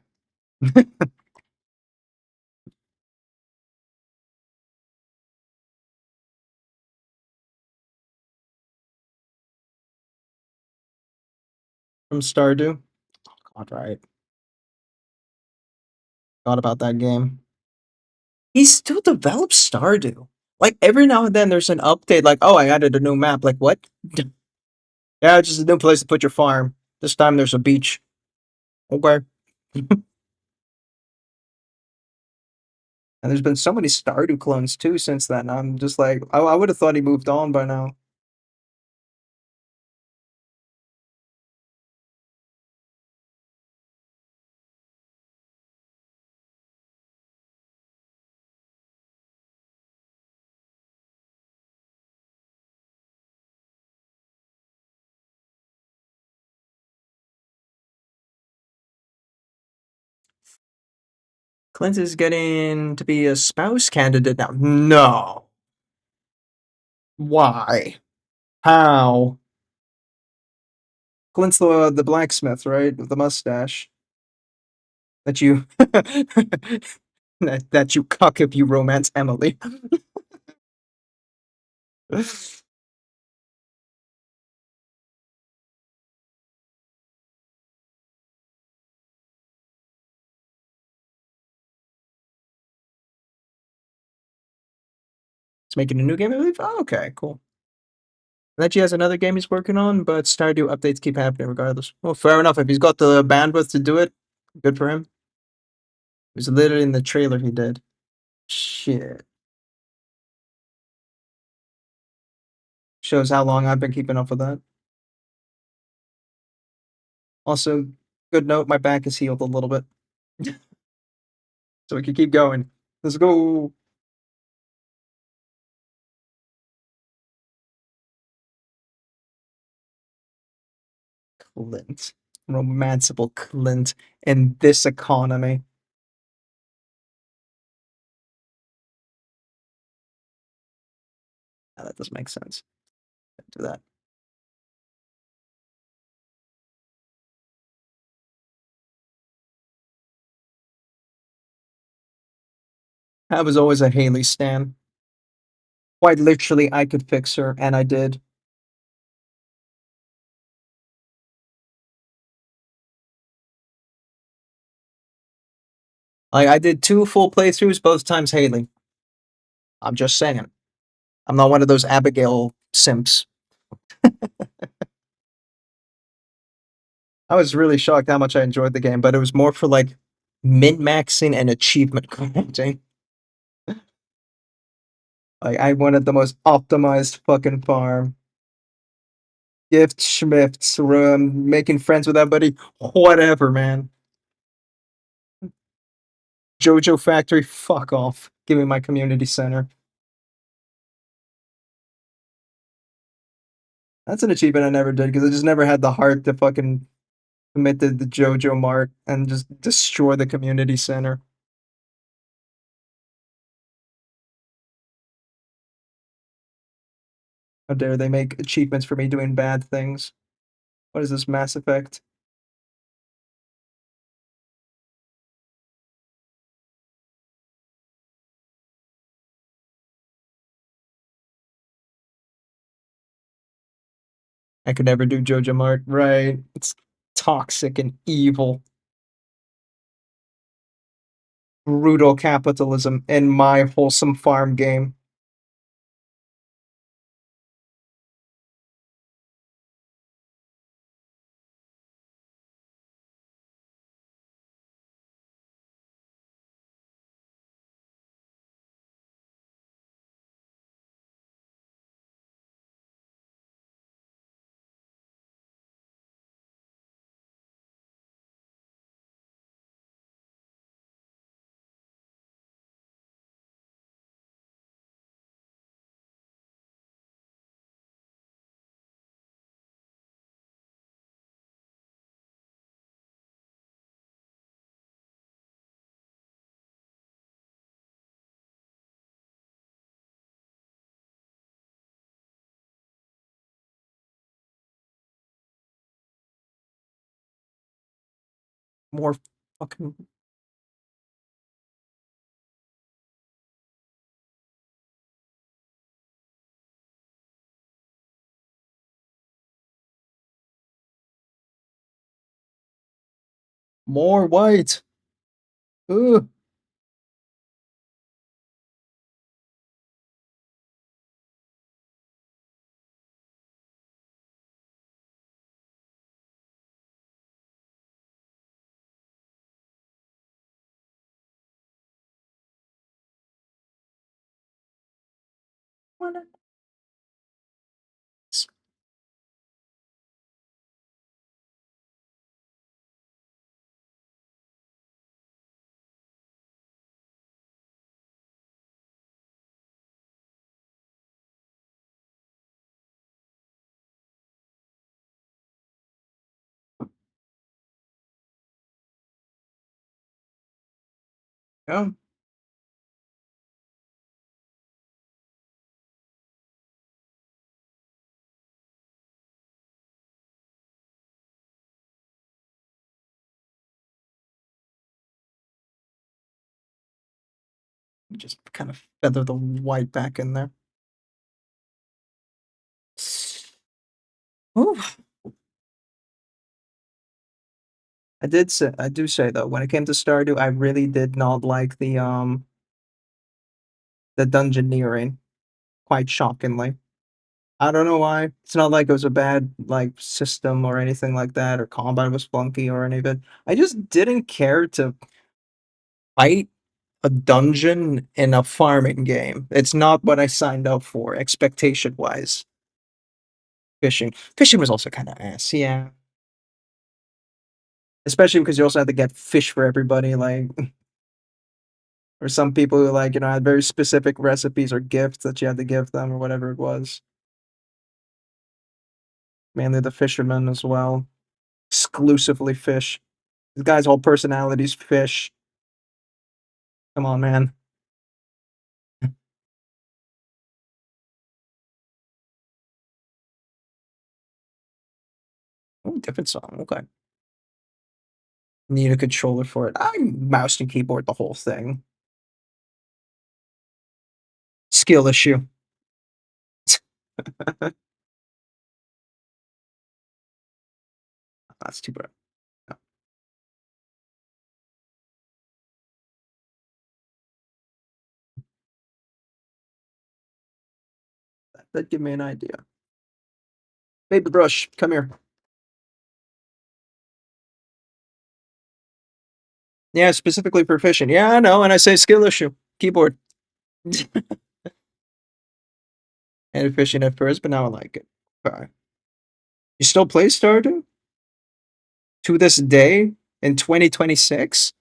From Stardew. God, right. Thought about that game. He still develops Stardew. Like every now and then there's an update like, oh, I added a new map. Like what? Yeah, it's just a new place to put your farm. This time there's a beach. Okay. And there's been so many Stardew clones too since then. I'm just like, I would have thought he moved on by now. Clint is getting to be a spouse candidate now. No. Why? How? Clint's the blacksmith, right? With the mustache. That you that you cuck if you romance Emily. It's making a new game, I believe. Oh, okay, cool. And then she has another game he's working on, but Stardew updates keep happening regardless. Well, fair enough. If he's got the bandwidth to do it, good for him. It was literally in the trailer he did. Shit. Shows how long I've been keeping up with that. Also, good note, my back is healed a little bit. So we can keep going. Let's go. Clint. Romanceable Clint in this economy. Yeah, that doesn't make sense. Do that. I was always a Haley stan. Quite literally, I could fix her, and I did. I did 2 full playthroughs, both times Haley. I'm just saying. I'm not one of those Abigail simps. I was really shocked how much I enjoyed the game, but it was more for like min-maxing and achievement granting. Like I wanted the most optimized fucking farm. Gift schmifts, making friends with everybody, whatever, man. Jojo Factory, fuck off. Give me my community center. That's an achievement I never did because I just never had the heart to fucking commit to the Jojo Mart and just destroy the community center. How dare they make achievements for me doing bad things? What is this, Mass Effect? I could never do Jojo Mart. Right. It's toxic and evil. Brutal capitalism in my wholesome farm game. More fucking more white. Ugh. What Yeah. Just kind of feather the white back in there. Ooh. I do say though, when it came to Stardew, I really did not like the dungeoneering, quite shockingly. I don't know why. It's not like it was a bad like system or anything like that, or combat was funky or any of it. I just didn't care to fight a dungeon in a farming game. It's not what I signed up for, expectation wise. Fishing was also kind of ass, yeah. Especially because you also had to get fish for everybody, like, or some people who like, had very specific recipes or gifts that you had to give them or whatever it was. Mainly the fishermen as well. Exclusively fish. This guy's whole personality's fish. Come on, man. Oh, different song. Okay. Need a controller for it. I mouse and keyboard the whole thing. Skill issue. That's too bad. No, that'd give me an idea. Baby brush, come here. Yeah, specifically for fishing. Yeah, I know. And I say skill issue. Keyboard. And fishing at first, but now I like it. Okay. You still play Stardew? To this day? In 2026?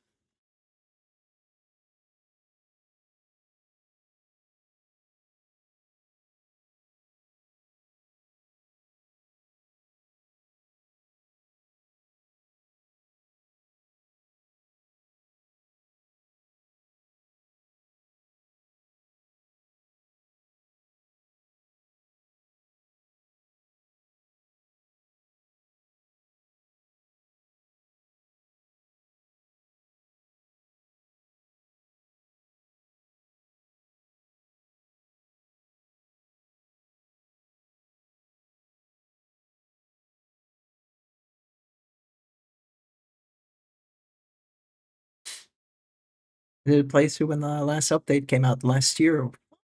Did it play through when the last update came out last year?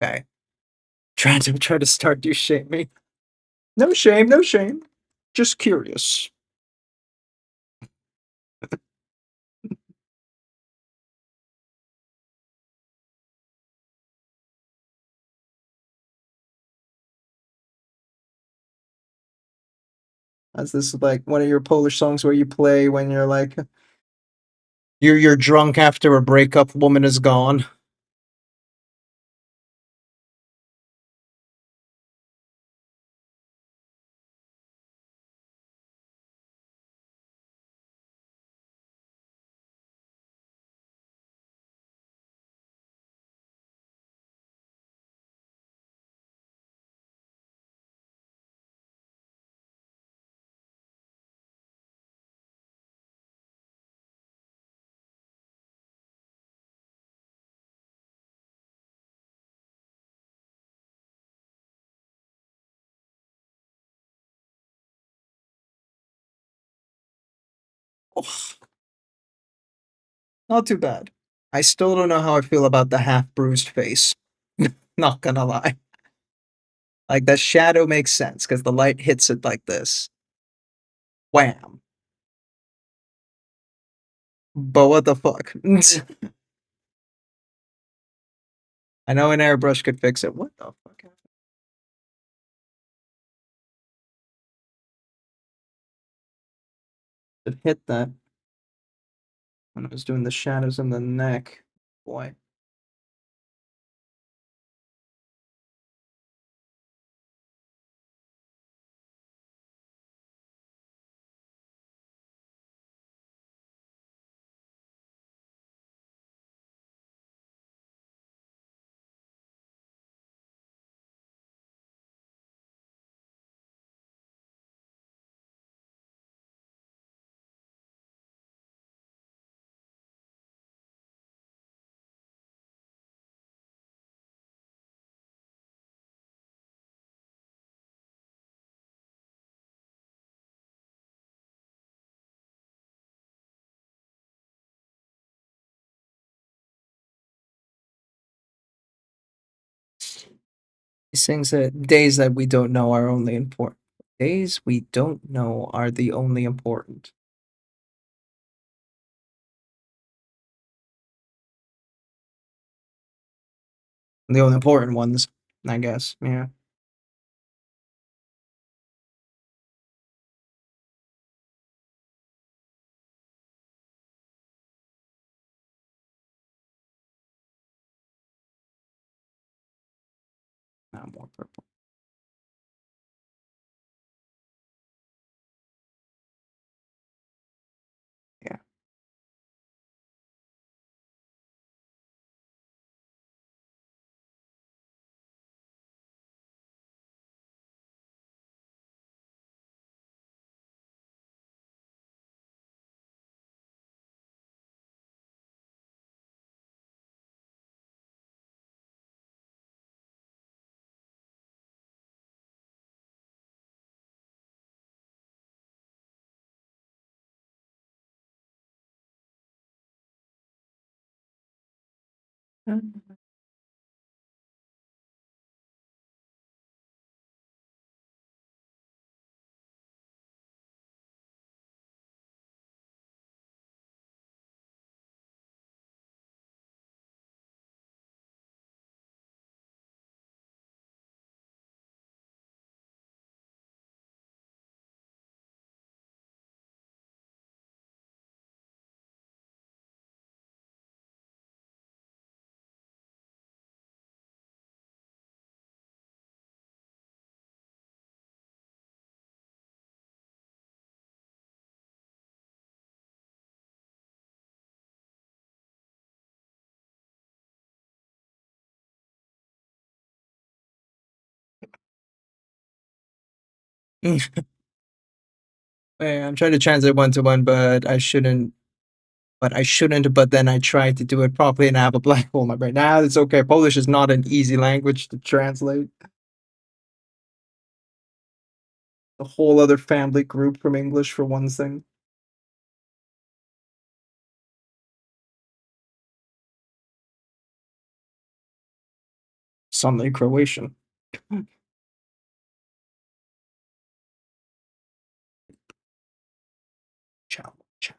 Okay. Try to start you shame me. No shame, no shame. Just curious. Is this like one of your Polish songs where you play when you're like you're drunk after a breakup, woman is gone? Oh, not too bad. I still don't know how I feel about the half bruised face. Not gonna lie. Like the shadow makes sense because the light hits it like this. Wham. But what the fuck? I know an airbrush could fix it. What the fuck happened? It hit that when I was doing the shadows in the neck. Boy. He sings that days that we don't know are only important. Days we don't know are the only important. The only important ones, I guess. Yeah. Not more purple. Yeah. Yeah, I'm trying to translate one to one, but I shouldn't. But I shouldn't. But then I tried to do it properly, and I have a black hole in my brain. Now it's okay. Polish is not an easy language to translate. A whole other family group from English for one thing. Suddenly Croatian. Ciao, ciao.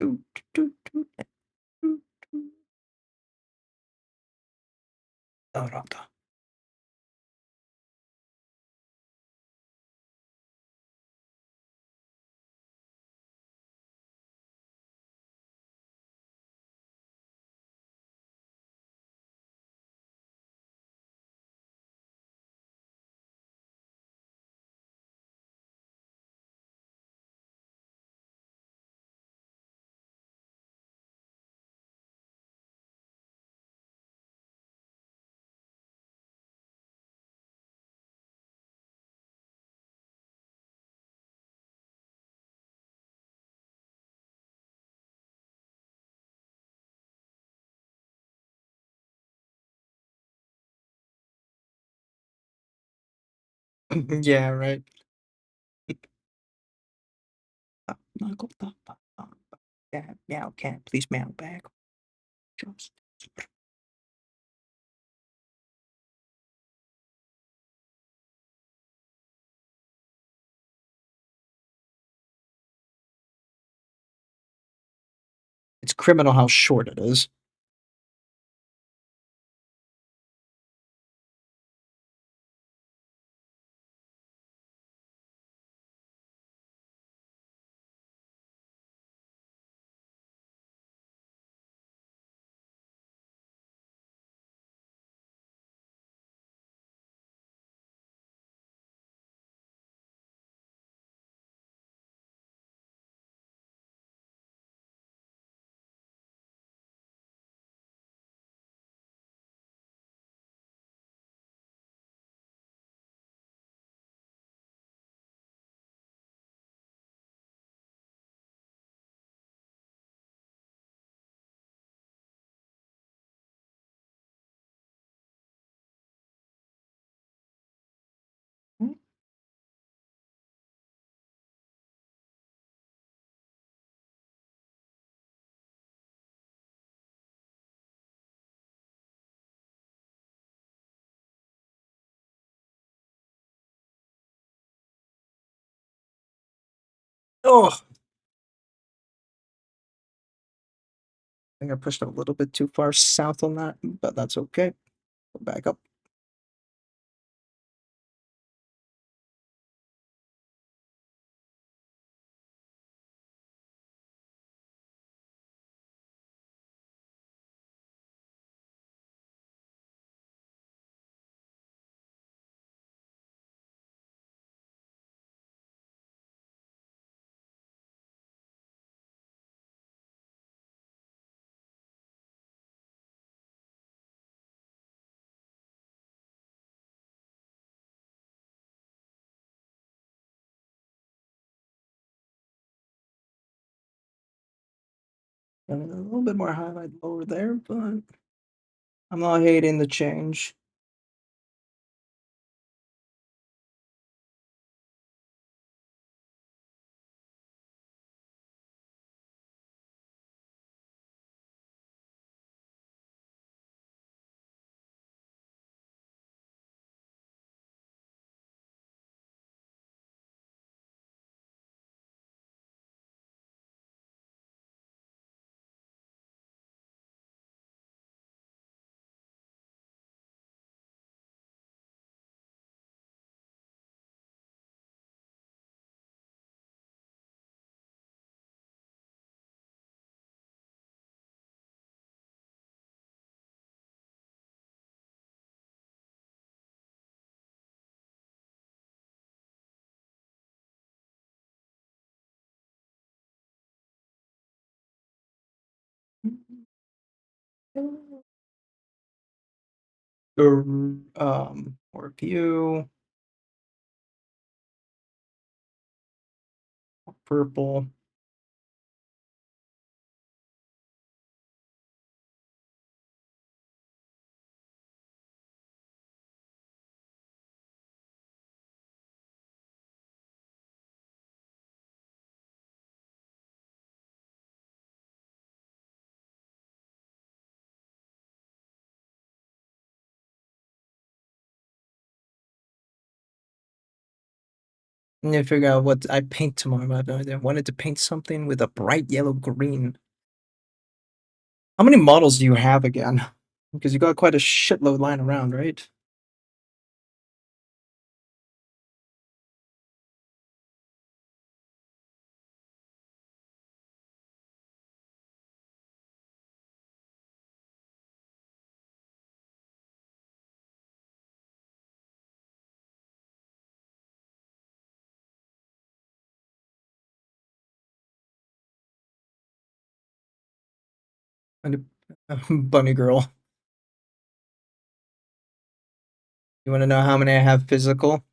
Toot, toot, toot, toot, toot. Europa. Yeah, right. Yeah, meow cat, please meow back. Just. It's criminal how short it is. Oh, I think I pushed a little bit too far south on that, but that's okay. Go back up. And a little bit more highlight lower there, but I'm not hating the change. More view, purple. And then figure out what I paint tomorrow. I wanted to paint something with a bright yellow green. How many models do you have again? Because you got quite a shitload lying around, right? And bunny girl. You want to know how many I have physical?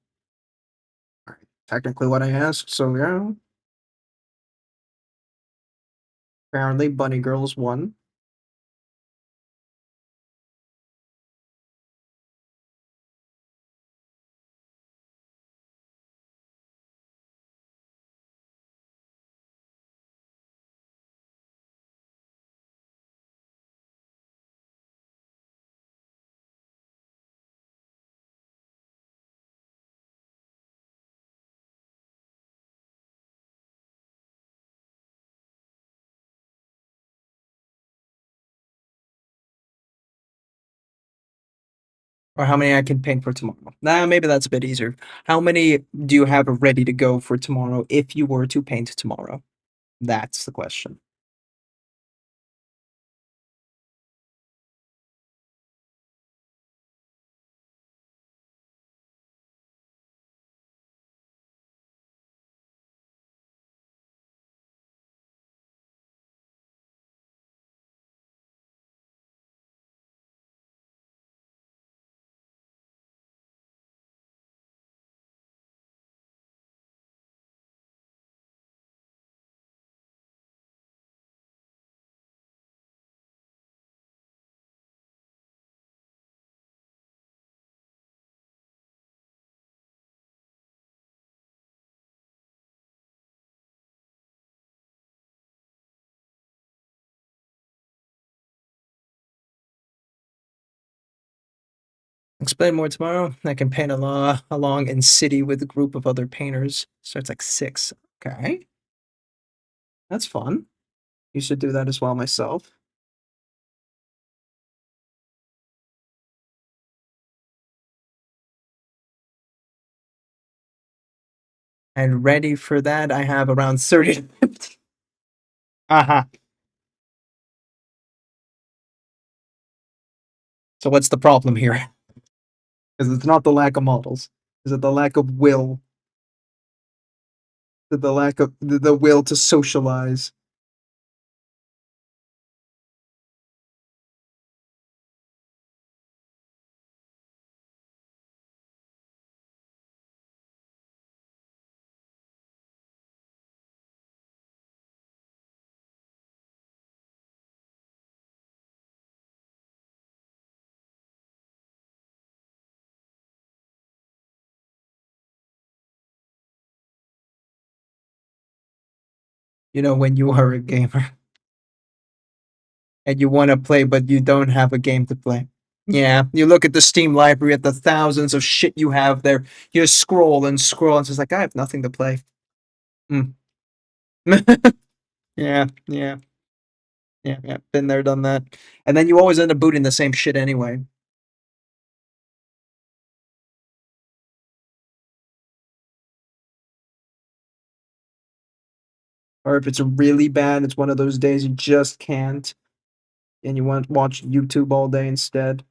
Technically, what I asked. So yeah, apparently, bunny girl's one. Or how many I can paint for tomorrow. Nah, maybe that's a bit easier. How many do you have ready to go for tomorrow if you were to paint tomorrow? That's the question. Explain more tomorrow. I can paint along in city with a group of other painters. Starts like 6. Okay, that's fun. You should do that as well myself. And ready for that, I have around 30 to 50. Uh-huh. So what's the problem here? Because it's not the lack of models. Is it the lack of will? The lack of the will to socialize? You know, when you are a gamer and you want to play, but you don't have a game to play. Yeah, you look at the Steam library at the thousands of shit you have there. You just scroll and scroll, and it's just like I have nothing to play. Mm. Yeah, yeah, yeah. Been there, done that. And then you always end up booting the same shit anyway. Or if it's really bad, it's one of those days you just can't, and you want to watch YouTube all day instead.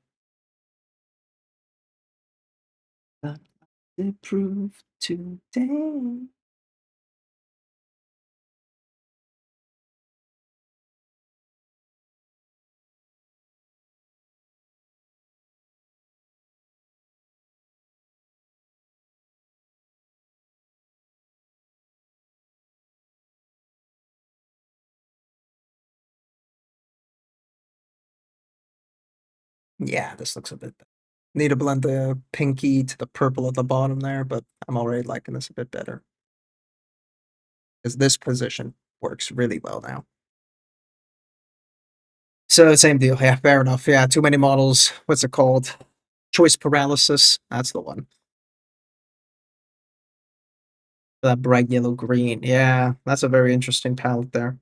Improve today. Yeah, this looks a bit better. Need to blend the pinky to the purple at the bottom there, but I'm already liking this a bit better. Because this position works really well now. So same deal. Yeah, fair enough. Yeah, too many models. What's it called? Choice paralysis. That's the one. That bright yellow green. Yeah, that's a very interesting palette there.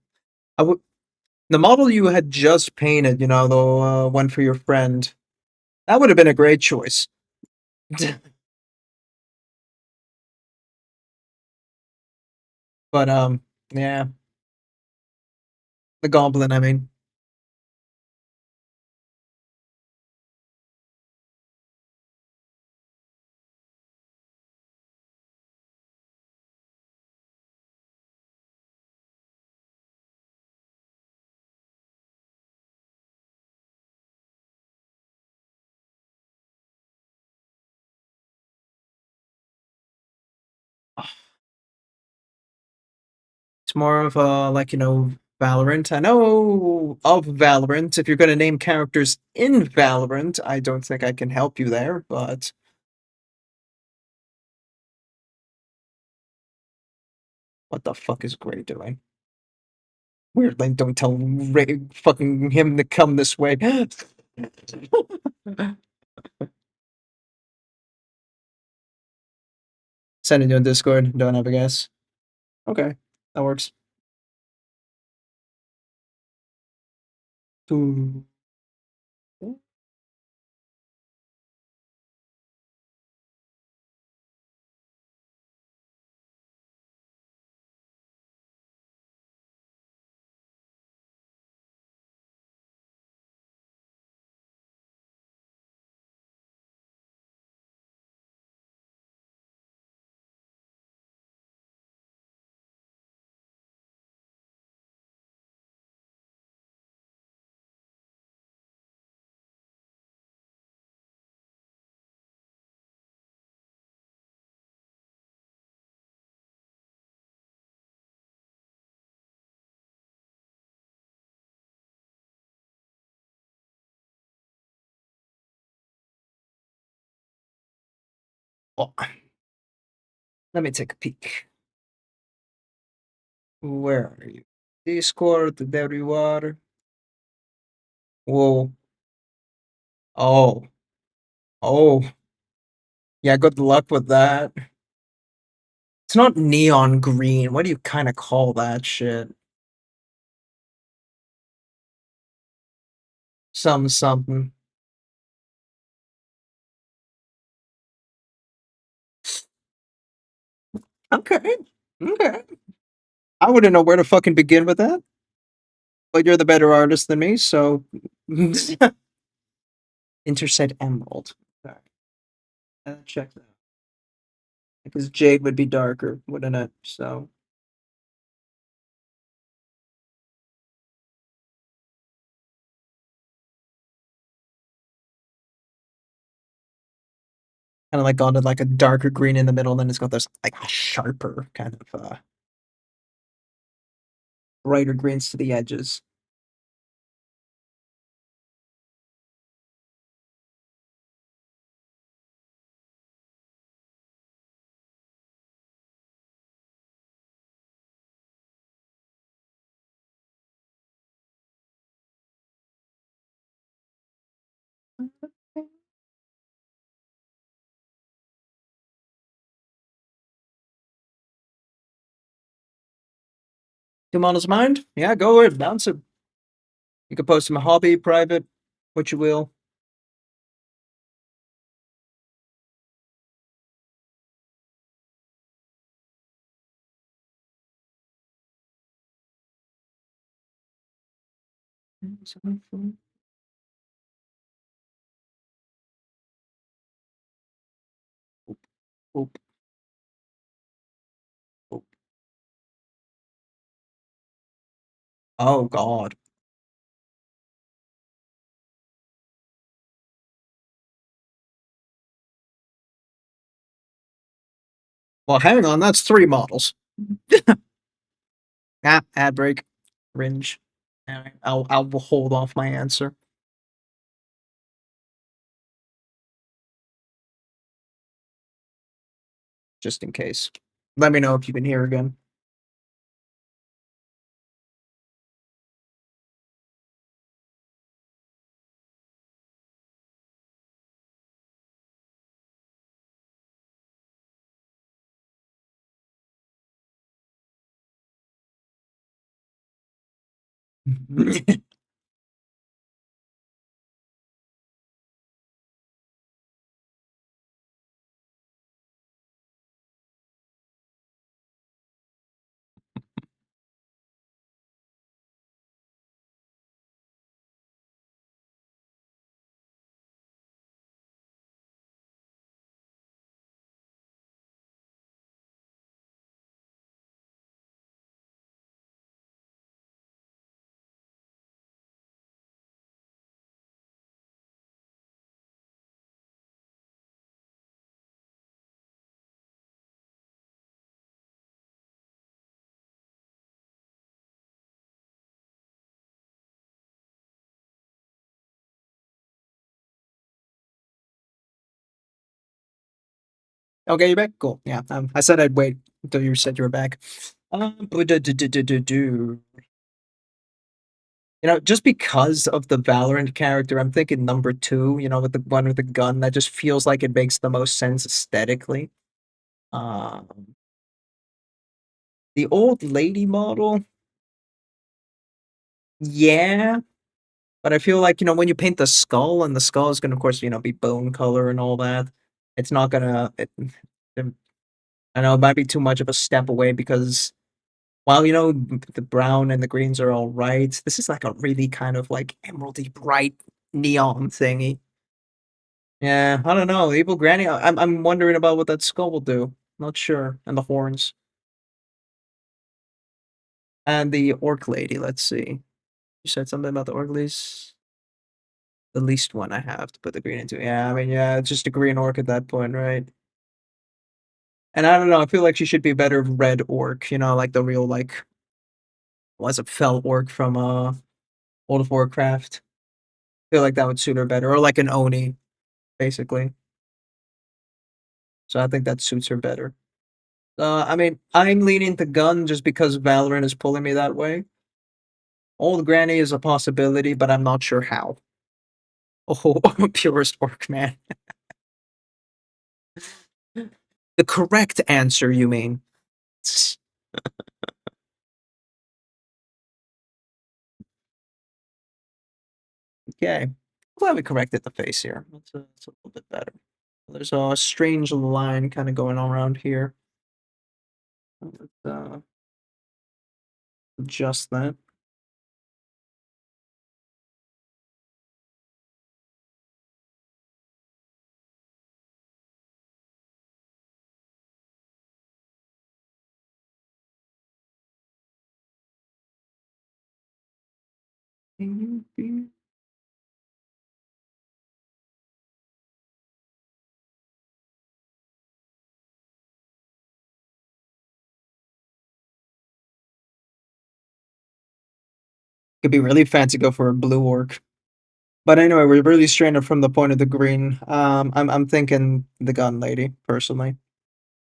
I would the model you had just painted, you know, the one for your friend. That would have been a great choice. But yeah, the goblin. I mean, it's more of a like Valorant. I know of Valorant. If you're going to name characters in Valorant, I don't think I can help you there. But what the fuck is Gray doing? Weird, like don't tell Ray, fucking him to come this way. Send it to a Discord. Don't have a guess. Okay, that works. Ooh. Oh, let me take a peek. Where are you? Discord, there you are. Whoa. Oh. Oh. Yeah, good luck with that. It's not neon green. What do you kind of call that shit? Something. Okay. Okay. I wouldn't know where to fucking begin with that, but you're the better artist than me, so Interset Emerald. Okay. Check that. Because jade would be darker, wouldn't it? So kind of like gone to like a darker green in the middle, and then it's got this like a sharper kind of brighter greens to the edges. Two models of mind? Yeah, go ahead, bounce it. You can post them a hobby, private, what you will. Oop, oop, oop. Oh God. Well, hang on, that's three models. Ah, ad break. Ringe. Alright, I'll hold off my answer. Just in case. Let me know if you can hear again. Okay, you're back? Cool. Yeah. I said I'd wait until you said you were back. Do. Just because of the Valorant character, I'm thinking number two, with the one with the gun, that just feels like it makes the most sense aesthetically. Um, the old lady model, yeah, but I feel like, when you paint the skull, and the skull is gonna, of course, be bone color and all that, it's not gonna, I know it might be too much of a step away because while, the brown and the greens are all right, this is like a really kind of like emeraldy bright neon thingy. Yeah, I don't know. Evil Granny, I'm wondering about what that skull will do. Not sure. And the horns. And the orc lady, let's see. You said something about the orc ladies? The least one I have to put the green into. Yeah, I mean, yeah, it's just a green orc at that point, right? And I don't know, I feel like she should be a better red orc, like the real, like, was it fell orc from World of Warcraft? I feel like that would suit her better. Or like an Oni, basically. So I think that suits her better. I mean, I'm leaning to gun just because Valorant is pulling me that way. Old Granny is a possibility, but I'm not sure how. Oh, purest orc man. The correct answer, you mean? Okay. Glad we corrected the face here. That's a little bit better. There's a strange line kind of going on around here. Let's adjust that. Could be really fancy, go for a blue orc. But anyway, we're really straying from the point of the green. I'm thinking the gun lady, personally.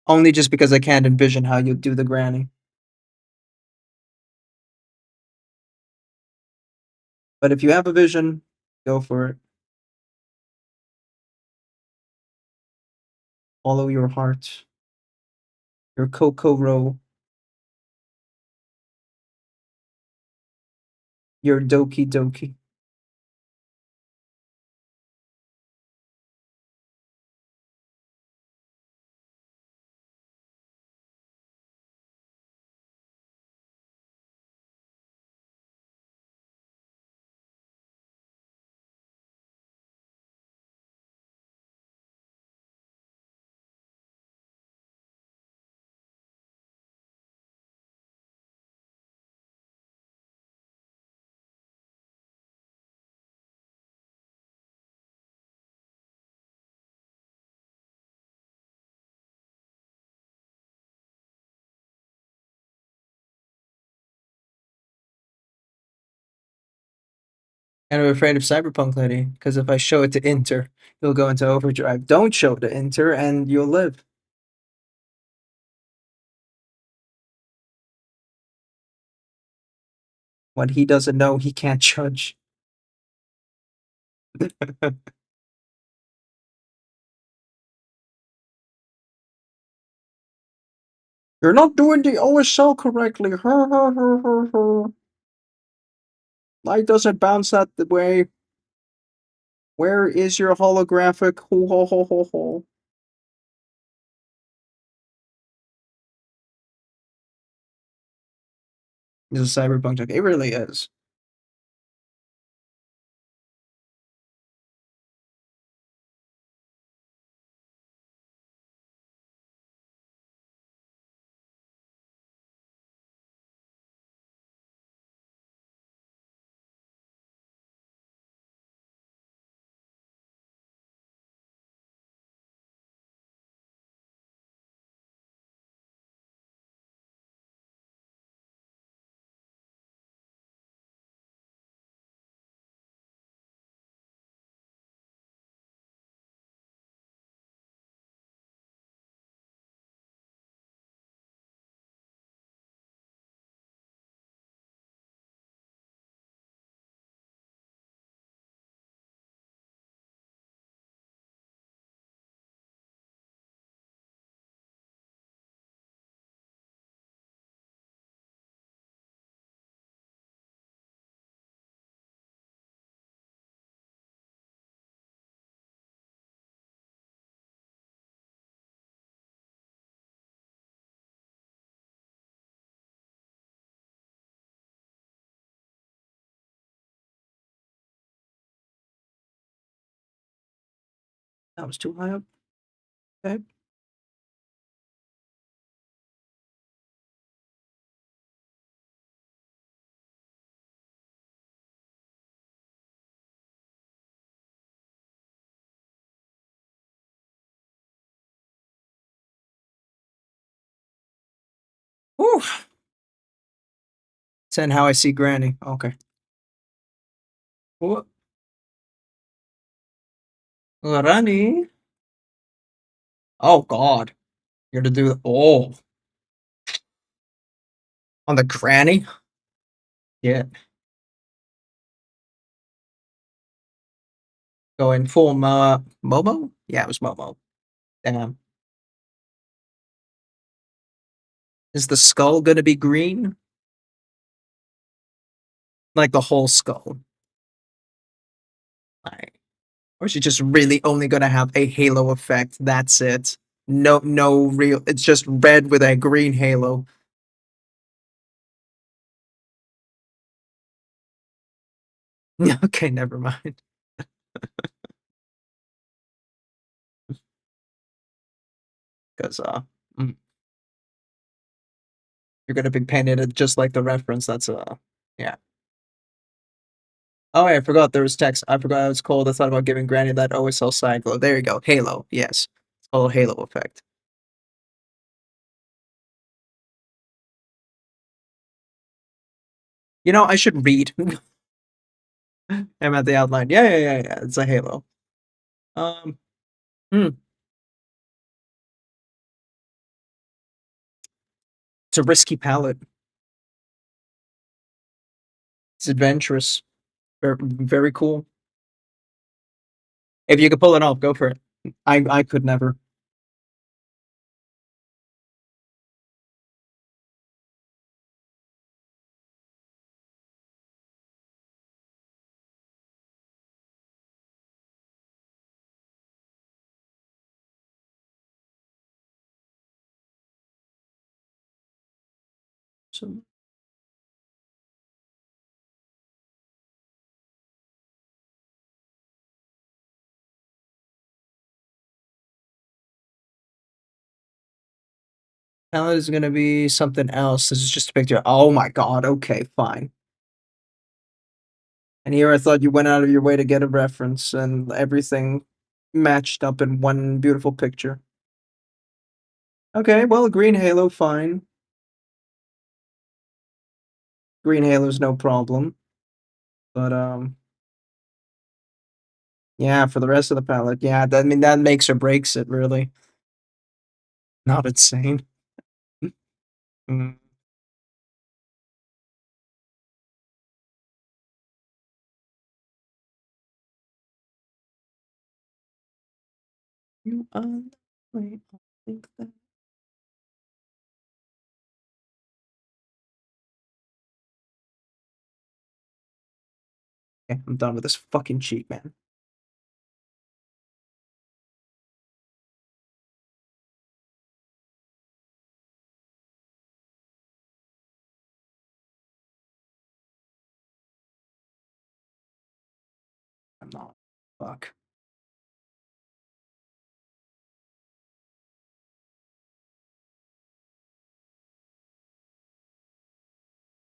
Only just because I can't envision how you do the granny. But if you have a vision, go for it. Follow your heart. Your Kokoro. Your Doki Doki. And I'm afraid of Cyberpunk Lady, because if I show it to Inter, you'll go into overdrive. Don't show it to Inter, and you'll live. What he doesn't know, he can't judge. You're not doing the OSL correctly. Light doesn't bounce that the way. Where is your holographic? Ho ho ho ho ho. It's a cyberpunk joke. It really is. That was too high up. Okay. Whew. 10 how I see Granny. Okay. What? Granny? Oh God, you're gonna do on the granny? Yeah, going full Momo? Yeah, it was Momo. Damn. Is the skull gonna be green? Like the whole skull? Right. Or is she just really only gonna have a halo effect? That's it. No real. It's just red with a green halo. Okay, never mind. Because mm, you're gonna be painting it just like the reference. That's yeah. Oh, I forgot there was text. I forgot it was called. I thought about giving Granny that OSL side glow. There you go. Halo. Yes. It's called Halo effect. You know, I should read. I'm at the outline. Yeah. It's a Halo. Um, hmm. It's a risky palette. It's adventurous. Very cool. If you could pull it off, go for it. I could never. So palette is gonna be something else. This is just a picture. Oh my god. Okay, fine. And here I thought you went out of your way to get a reference and everything matched up in one beautiful picture. Okay, well, a green halo, fine. Green halo's no problem. But yeah, for the rest of the palette, yeah, I mean that makes or breaks it really. Not insane. Mm. You wait, I think that okay, I'm done with this fucking cheat, man. I'm not. Fuck.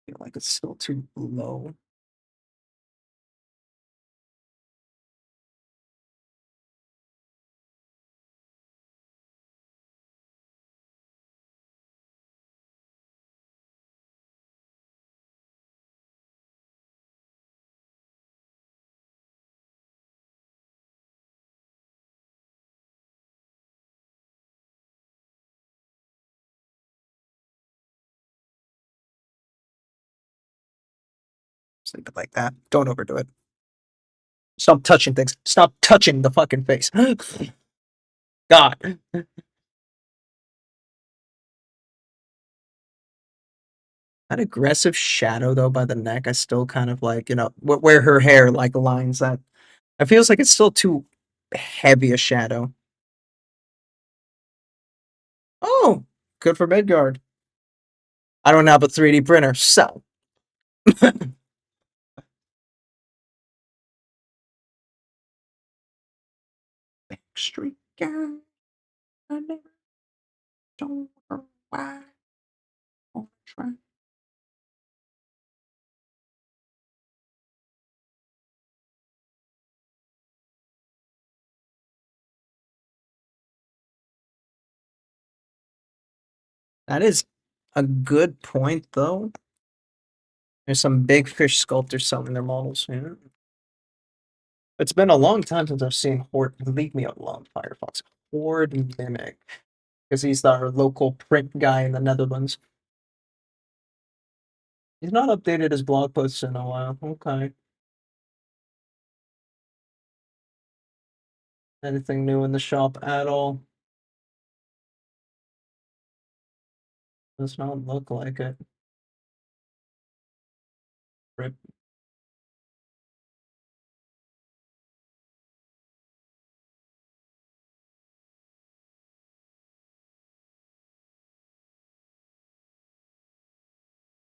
I feel like it's still too low. Just leave it like that. Don't overdo it. Stop touching things. Stop touching the fucking face. God. That aggressive shadow though by the neck, I still kind of like, where her hair like lines that. It feels like it's still too heavy a shadow. Oh, good for Midgard. I don't have a 3D printer, so. Backstreet Girl, I never told her why on the train. That is a good point, though. There's some big fish sculptors selling their models. Yeah. It's been a long time since I've seen Hort. Leave me alone, Firefox. Ward Mimic. Because he's our local print guy in the Netherlands. He's not updated his blog posts in a while. Okay. Anything new in the shop at all? Does not look like it. Rip.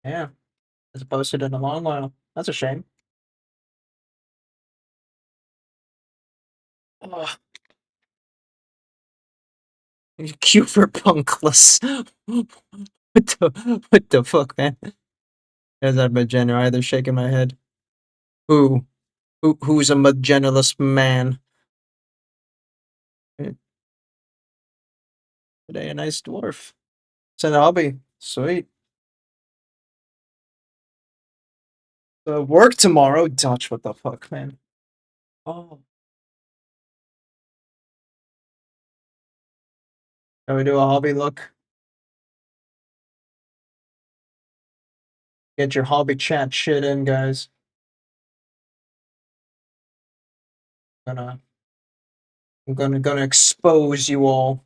Yeah. Hasn't posted in a long while. That's a shame. Ugh. Cuberpunkless. What the fuck, man? There's that Magenta either shaking my head. Who? Who's a Magentaless man? Today, a nice dwarf. It's an hobby. Sweet. Work tomorrow. Dutch, what the fuck, man? Oh. Can we do a hobby look? Get your hobby chat shit in, guys. Gonna, I'm gonna expose you all.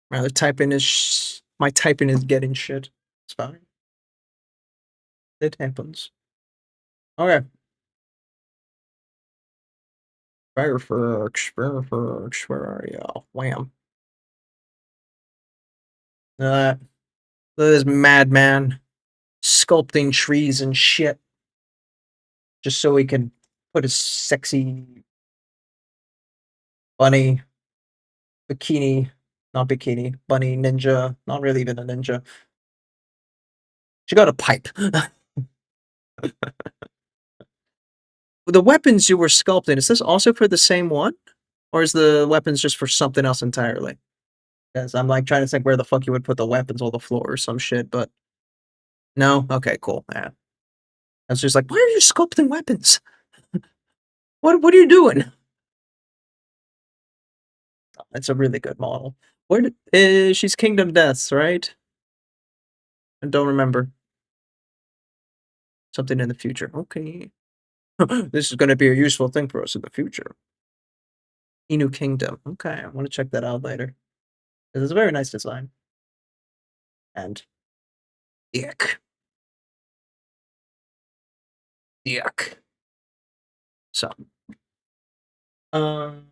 Rather typing is my typing is getting shit. It's fine. It happens. Okay. Firefox, where are you? Wham. Uh, this madman sculpting trees and shit just so he can put his sexy bunny bikini, not bikini, bunny ninja, not really even a ninja. She got a pipe. The weapons you were sculpting, is this also for the same one? Or is the weapons just for something else entirely? Because I'm like trying to think where the fuck you would put the weapons on the floor or some shit, but no? Okay, cool. Yeah. I was just like, why are you sculpting weapons? What are you doing? That's a really good model. She's Kingdom Deaths, right? I don't remember. Something in the future. Okay. This is going to be a useful thing for us in the future. Inu Kingdom. Okay, I want to check that out later. It's a very nice design. And yuck. Yuck. So, um,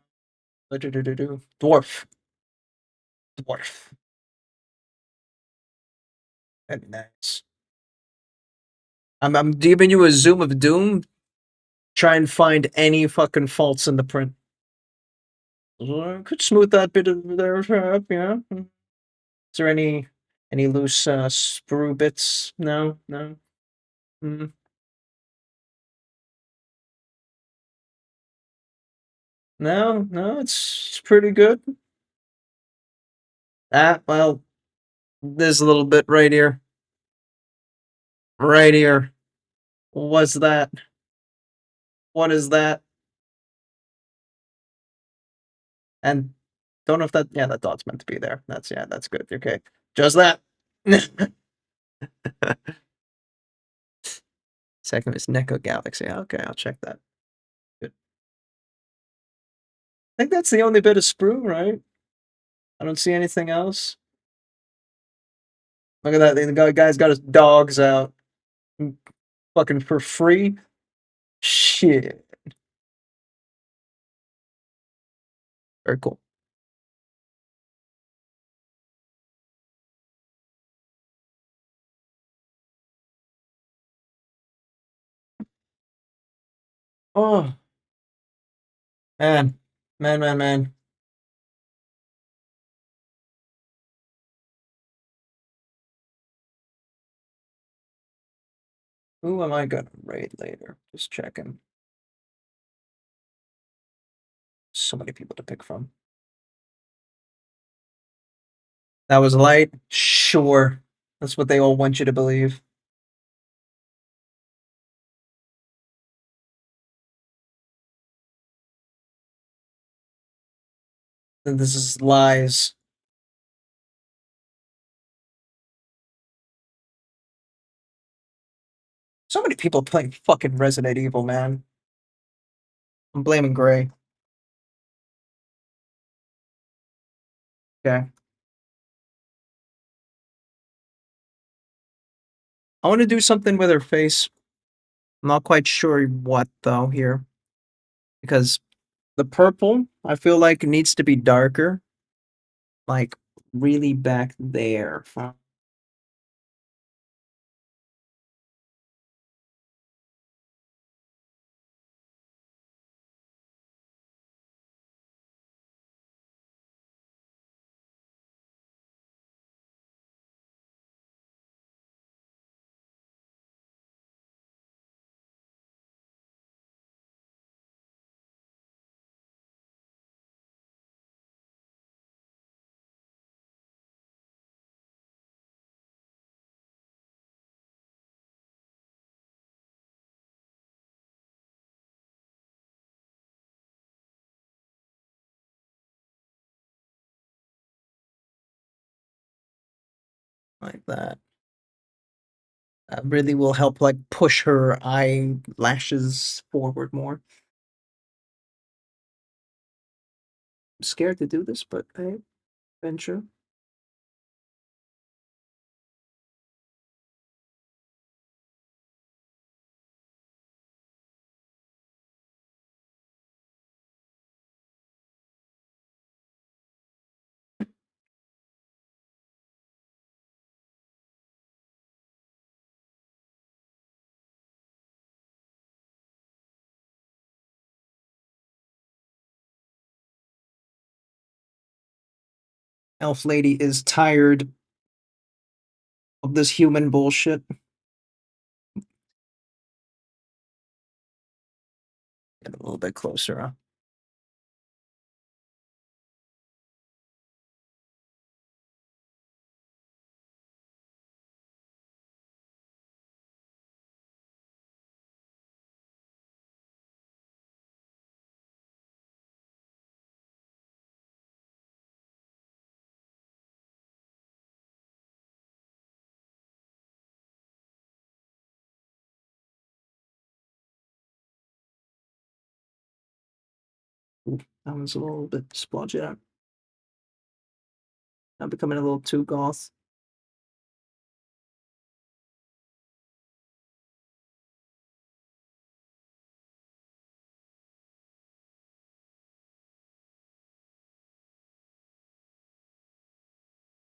dwarf. Dwarf. That'd be nice. I'm giving you a zoom of doom. Try and find any fucking faults in the print. Could smooth that bit of there, yeah. Is there any loose sprue bits? No, no. Mm. No, no, it's pretty good. Ah, well, there's a little bit right here. Right here. What's that? What is that? And don't know if that, yeah, that dot's meant to be there. That's, yeah, that's good. Okay. Just that. Second is Neko Galaxy. Okay, I'll check that. Good. I think that's the only bit of sprue, right? I don't see anything else. Look at that. The guy's got his dogs out. Fucking for free. Shit. Very cool. Oh, man. Man, man, man. Who am I gonna raid later? Just checking. So many people to pick from. That was light? Sure. That's what they all want you to believe. And this is lies. So many people playing fucking Resident Evil, man. I'm blaming Gray. Okay. I want to do something with her face. I'm not quite sure what though here. Because the purple, I feel like needs to be darker. Like really back there. Like that. That really will help like push her eyelashes forward more. I'm scared to do this, but hey, venture. Elf lady is tired of this human bullshit. Get a little bit closer, huh? Ooh, that one's a little bit splodgy out. I'm becoming a little too goth.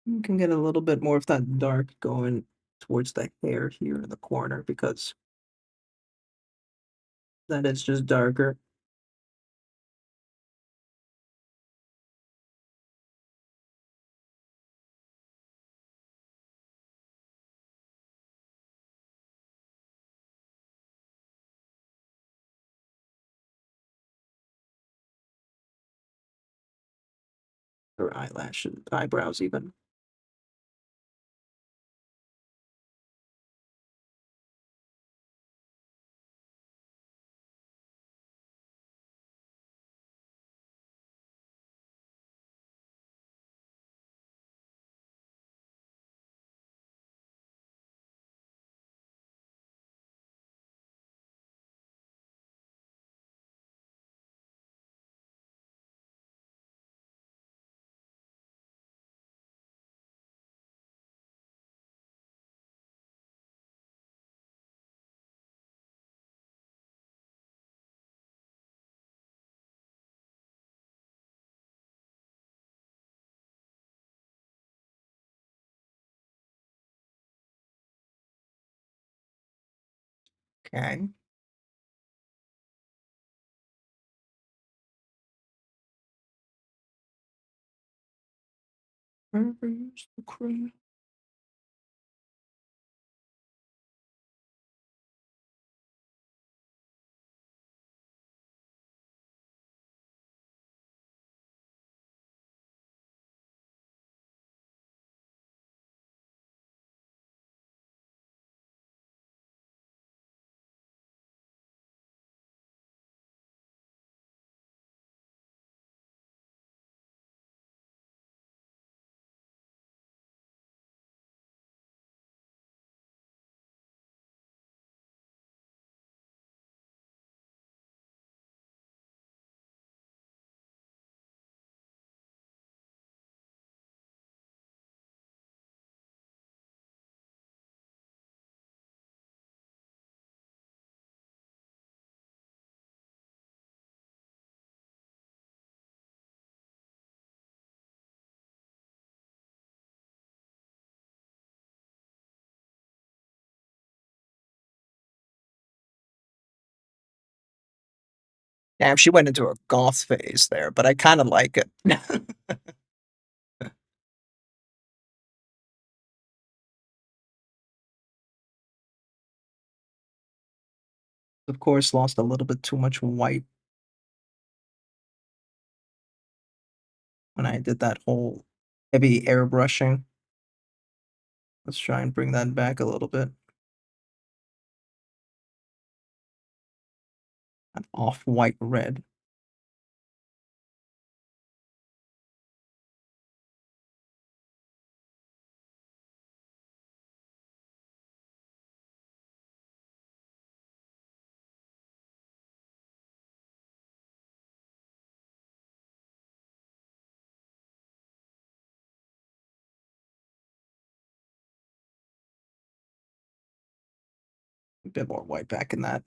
You can get a little bit more of that dark going towards the hair here in the corner because that is just darker. Her eyelashes, eyebrows even. Okay. Where's the cream? Damn, she went into a goth phase there, but I kind of like it. Of course, lost a little bit too much white when I did that whole heavy airbrushing. Let's try and bring that back a little bit. An off-white red. A bit more white back in that.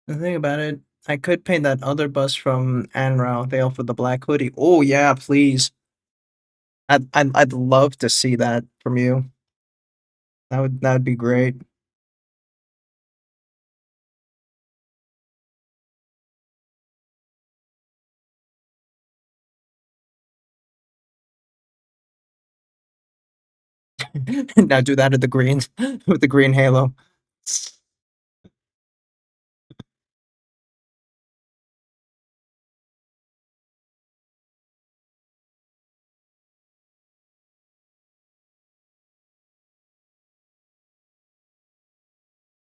The thing about it, I could paint that other bus from Arnau, the elf with the black hoodie. Oh yeah, please. I'd love to see that from you. That would be great. Now do that at the greens with the green halo.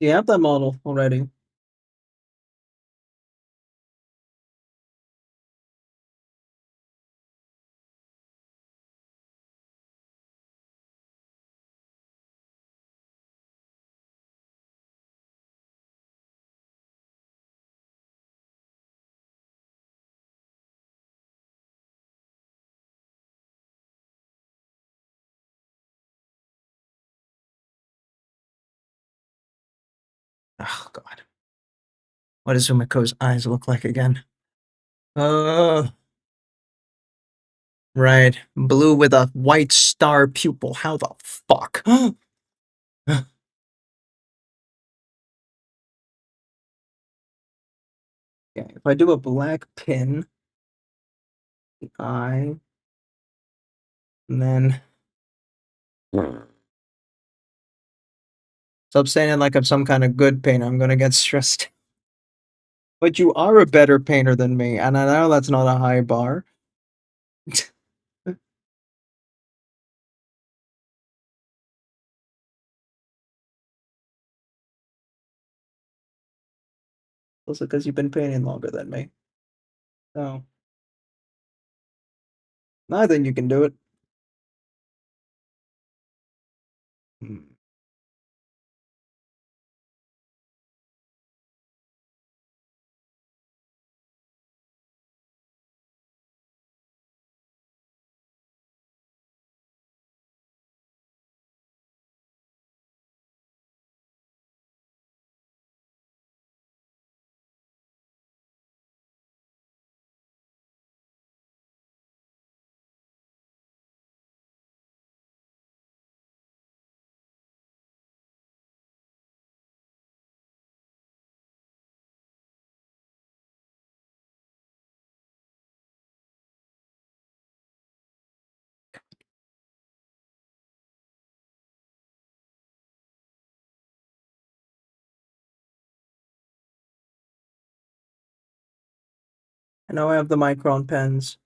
You have that model already. Oh god. What does Umako's eyes look like again? Uh, right. Blue with a white star pupil. How the fuck? Okay, if I do a black pin, the eye, and then stop saying it like I'm some kind of good painter. I'm gonna get stressed. But you are a better painter than me, and I know that's not a high bar. Also, because you've been painting longer than me. So, I think you can do it. Hmm. I know I have the micron pens,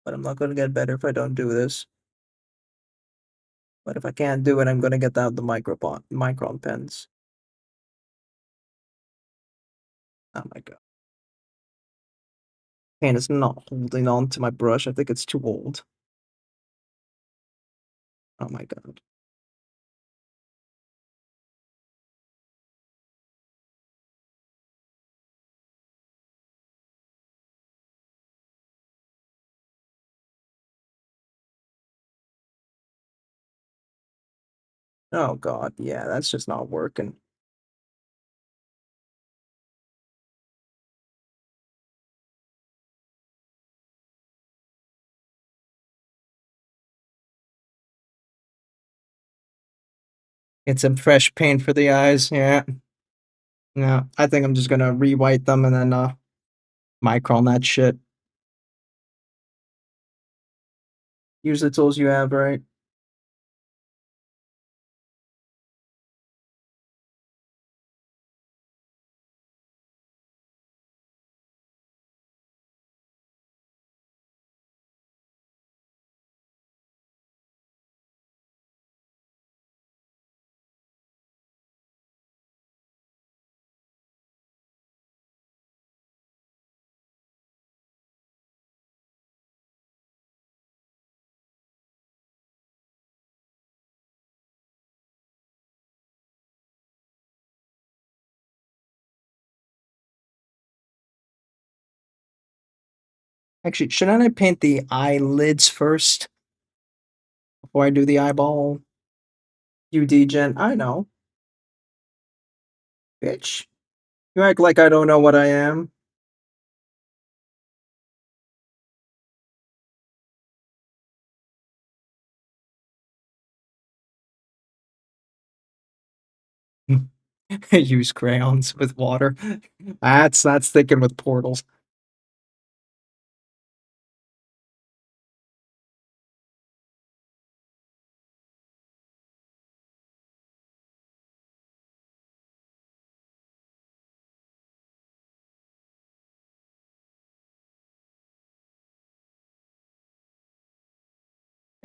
but I'm not gonna get better if I don't do this. But if I can't do it, I'm gonna get out the micron pens. Oh my god. Hand is not holding on to my brush. I think it's too old. Oh my god. Oh god, yeah, that's just not working. Get some fresh paint for the eyes, yeah. Yeah, I think I'm just gonna rewhite them and then micron that shit. Use the tools you have, right? Actually, shouldn't I paint the eyelids first before I do the eyeball? You degen, I know. Bitch. You act like I don't know what I am. Use crayons with water. That's thinking with portals.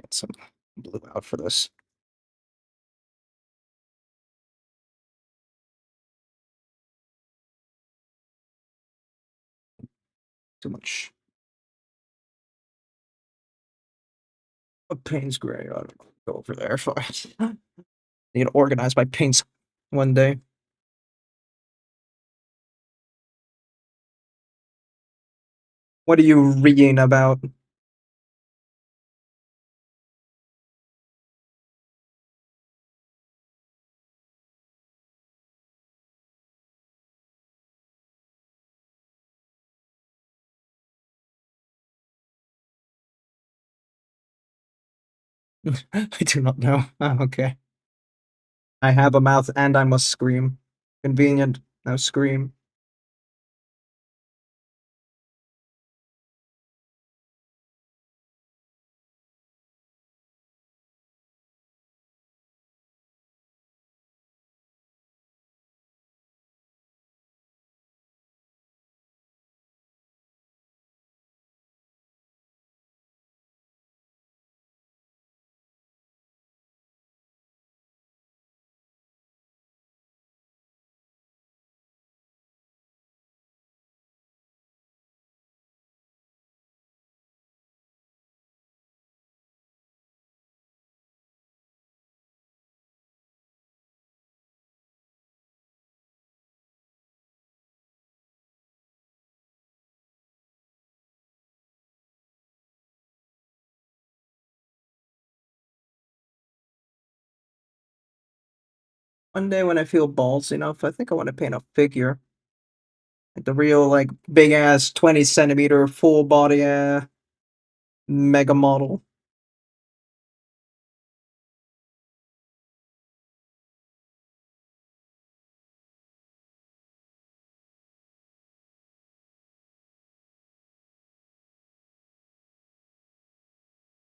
Get some blue out for this. Too much. A paints gray. I don't know. Go over there. Fine. Need to organize my paints one day. What are you reading about? I do not know. Oh, okay. I have a mouth and I must scream. Convenient. Now scream. One day when I feel balls enough, I think I want to paint a figure. Like the real, like, big ass 20 centimeter full body mega model.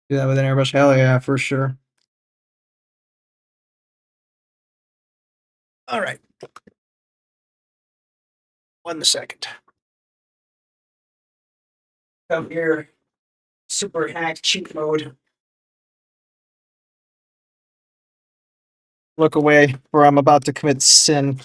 Do that with an airbrush. Hell yeah, for sure. All right. 1 second. Come here. Super hack cheat mode. Look away, or I'm about to commit sin.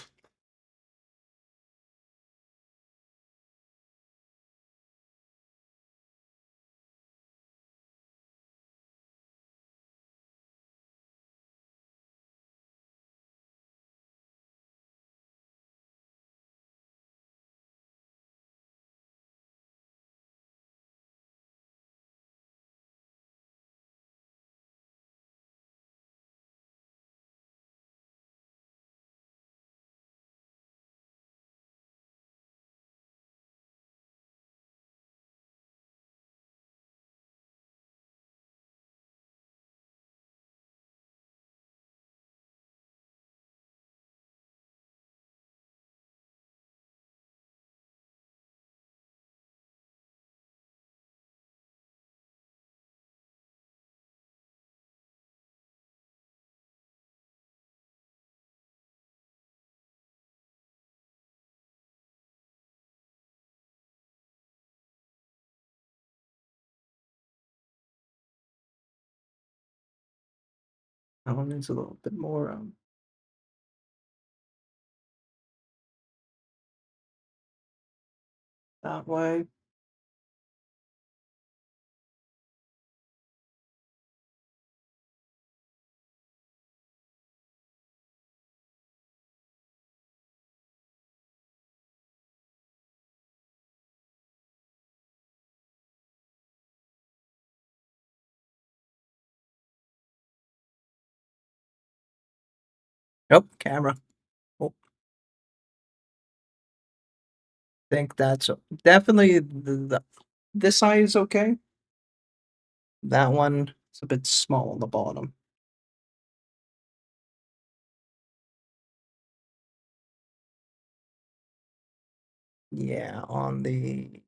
That one is a little bit more that way. Nope, camera. Oh, think that's definitely this eye is okay. That one is a bit small on the bottom. Yeah, on the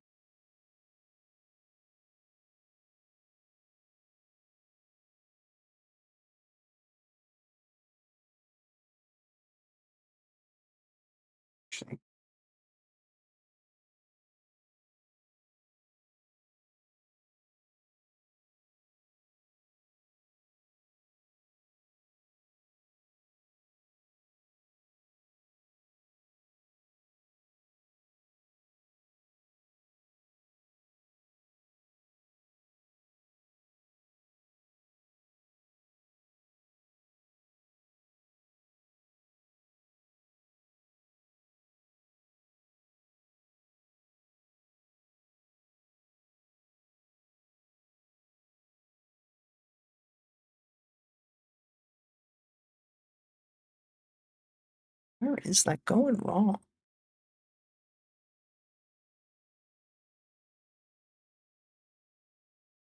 where is that going wrong?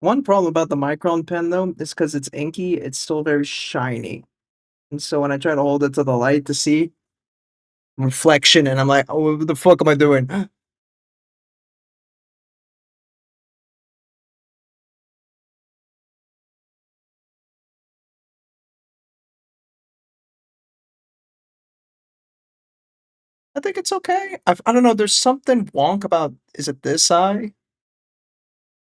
One problem about the Micron pen though is because it's inky, it's still very shiny. And so when I try to hold it to the light to see reflection, and I'm like, oh, what the fuck am I doing? I think it's okay. I don't know. There's something wonk about. Is it this eye?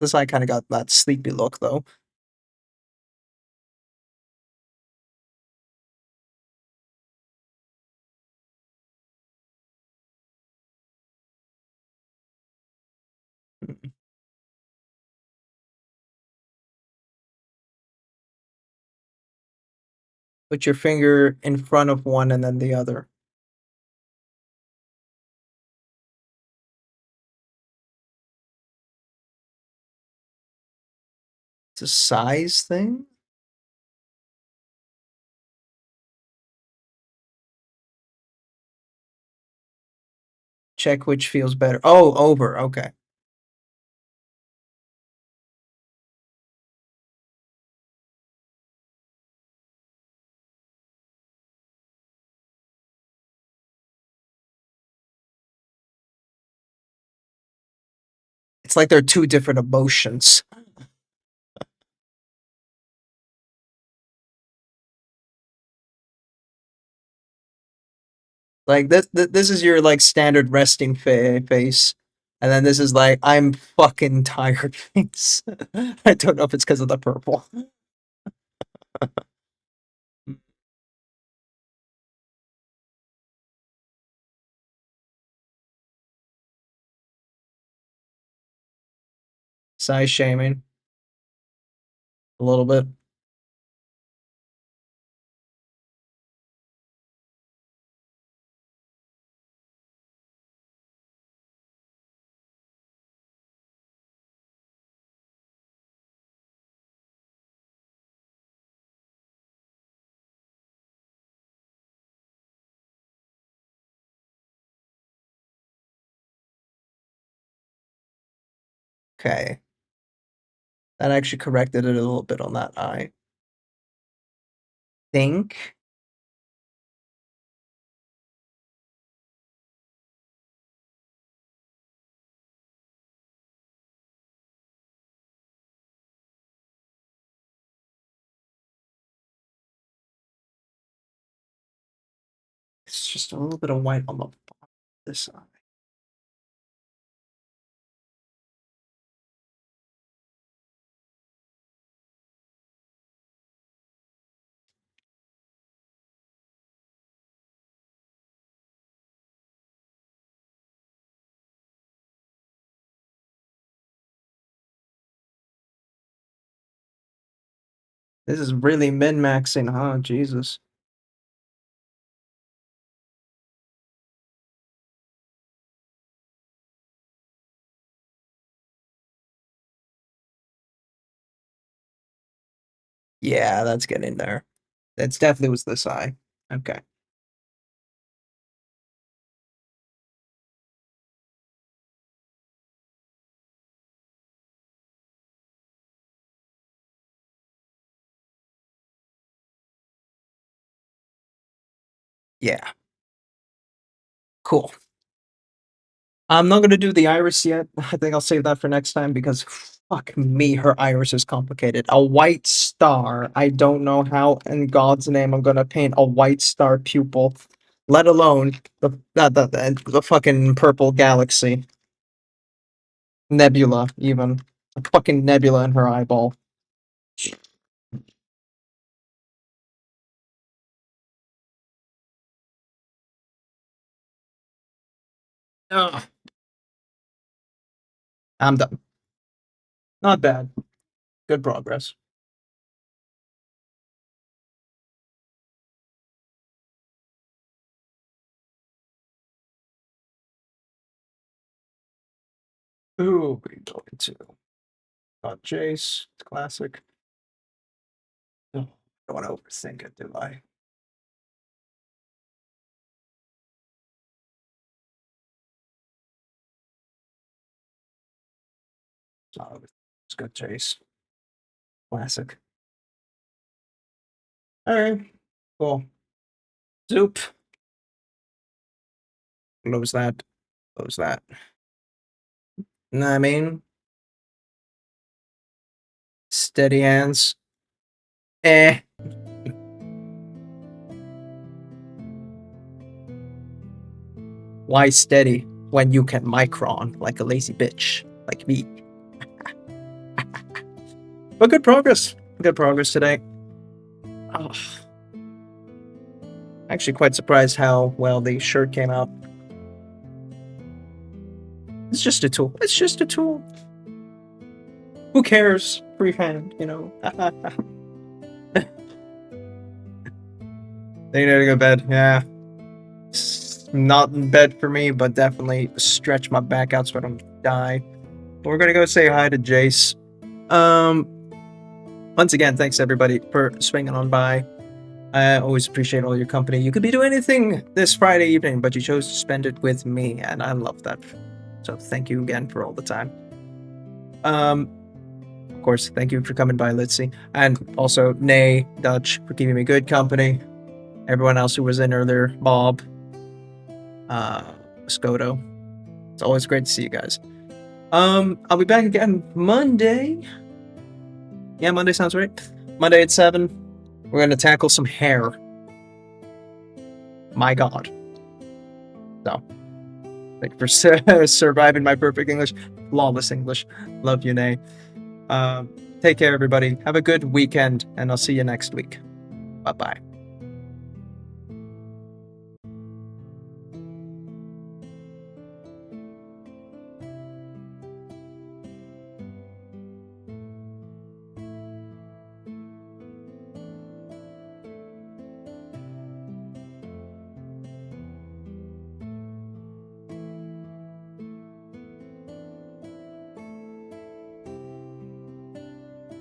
This eye kind of got that sleepy look though. Mm. Put your finger in front of one and then the other. It's a size thing. Check which feels better. Oh, over. Okay. It's like they're two different emotions. Like this is your like standard resting face, and then this is like I'm fucking tired face. I don't know if it's because of the purple. Size shaming a little bit. Okay, that actually corrected it a little bit on that eye. Think. It's just a little bit of white on the bottom of this eye. This is really min-maxing, huh? Jesus. Yeah, that's getting there. That's definitely was this eye. Okay. Yeah. Cool. I'm not gonna do the iris yet. I think I'll save that for next time because fuck me, her iris is complicated. A white star. I don't know how in God's name I'm gonna paint a white star pupil, let alone the fucking purple galaxy. Nebula, even. A fucking nebula in her eyeball. Ugh. I'm done. Not bad. Good progress. Ooh, we go into got Jace. It's classic. Oh, don't want to overthink it, do I? So it's got Jace. Classic. Alright. Cool. Zoop. Close that. Close that. Know what I mean? Steady hands. Eh. Why steady when you can micron like a lazy bitch like me? But good progress. Good progress today. Oh, actually quite surprised how well the shirt came out. It's just a tool. It's just a tool. Who cares? Freehand, you know. They need to go to bed. Yeah. It's not in bed for me, but definitely stretch my back out so I don't die. We're gonna go say hi to Jace. Um, once again, thanks everybody for swinging on by. I always appreciate all your company. You could be doing anything this Friday evening, but you chose to spend it with me, and I love that. So thank you again for all the time. Of course, thank you for coming by, Litzy, and also Nay, Dutch for keeping me good company. Everyone else who was in earlier, Bob, Scoto. It's always great to see you guys. I'll be back again Monday. Yeah, Monday sounds right. Monday at 7. We're gonna tackle some hair. My God. So, thank you for surviving my perfect English, flawless English. Love you, Nay. Take care, everybody. Have a good weekend, and I'll see you next week. Bye bye.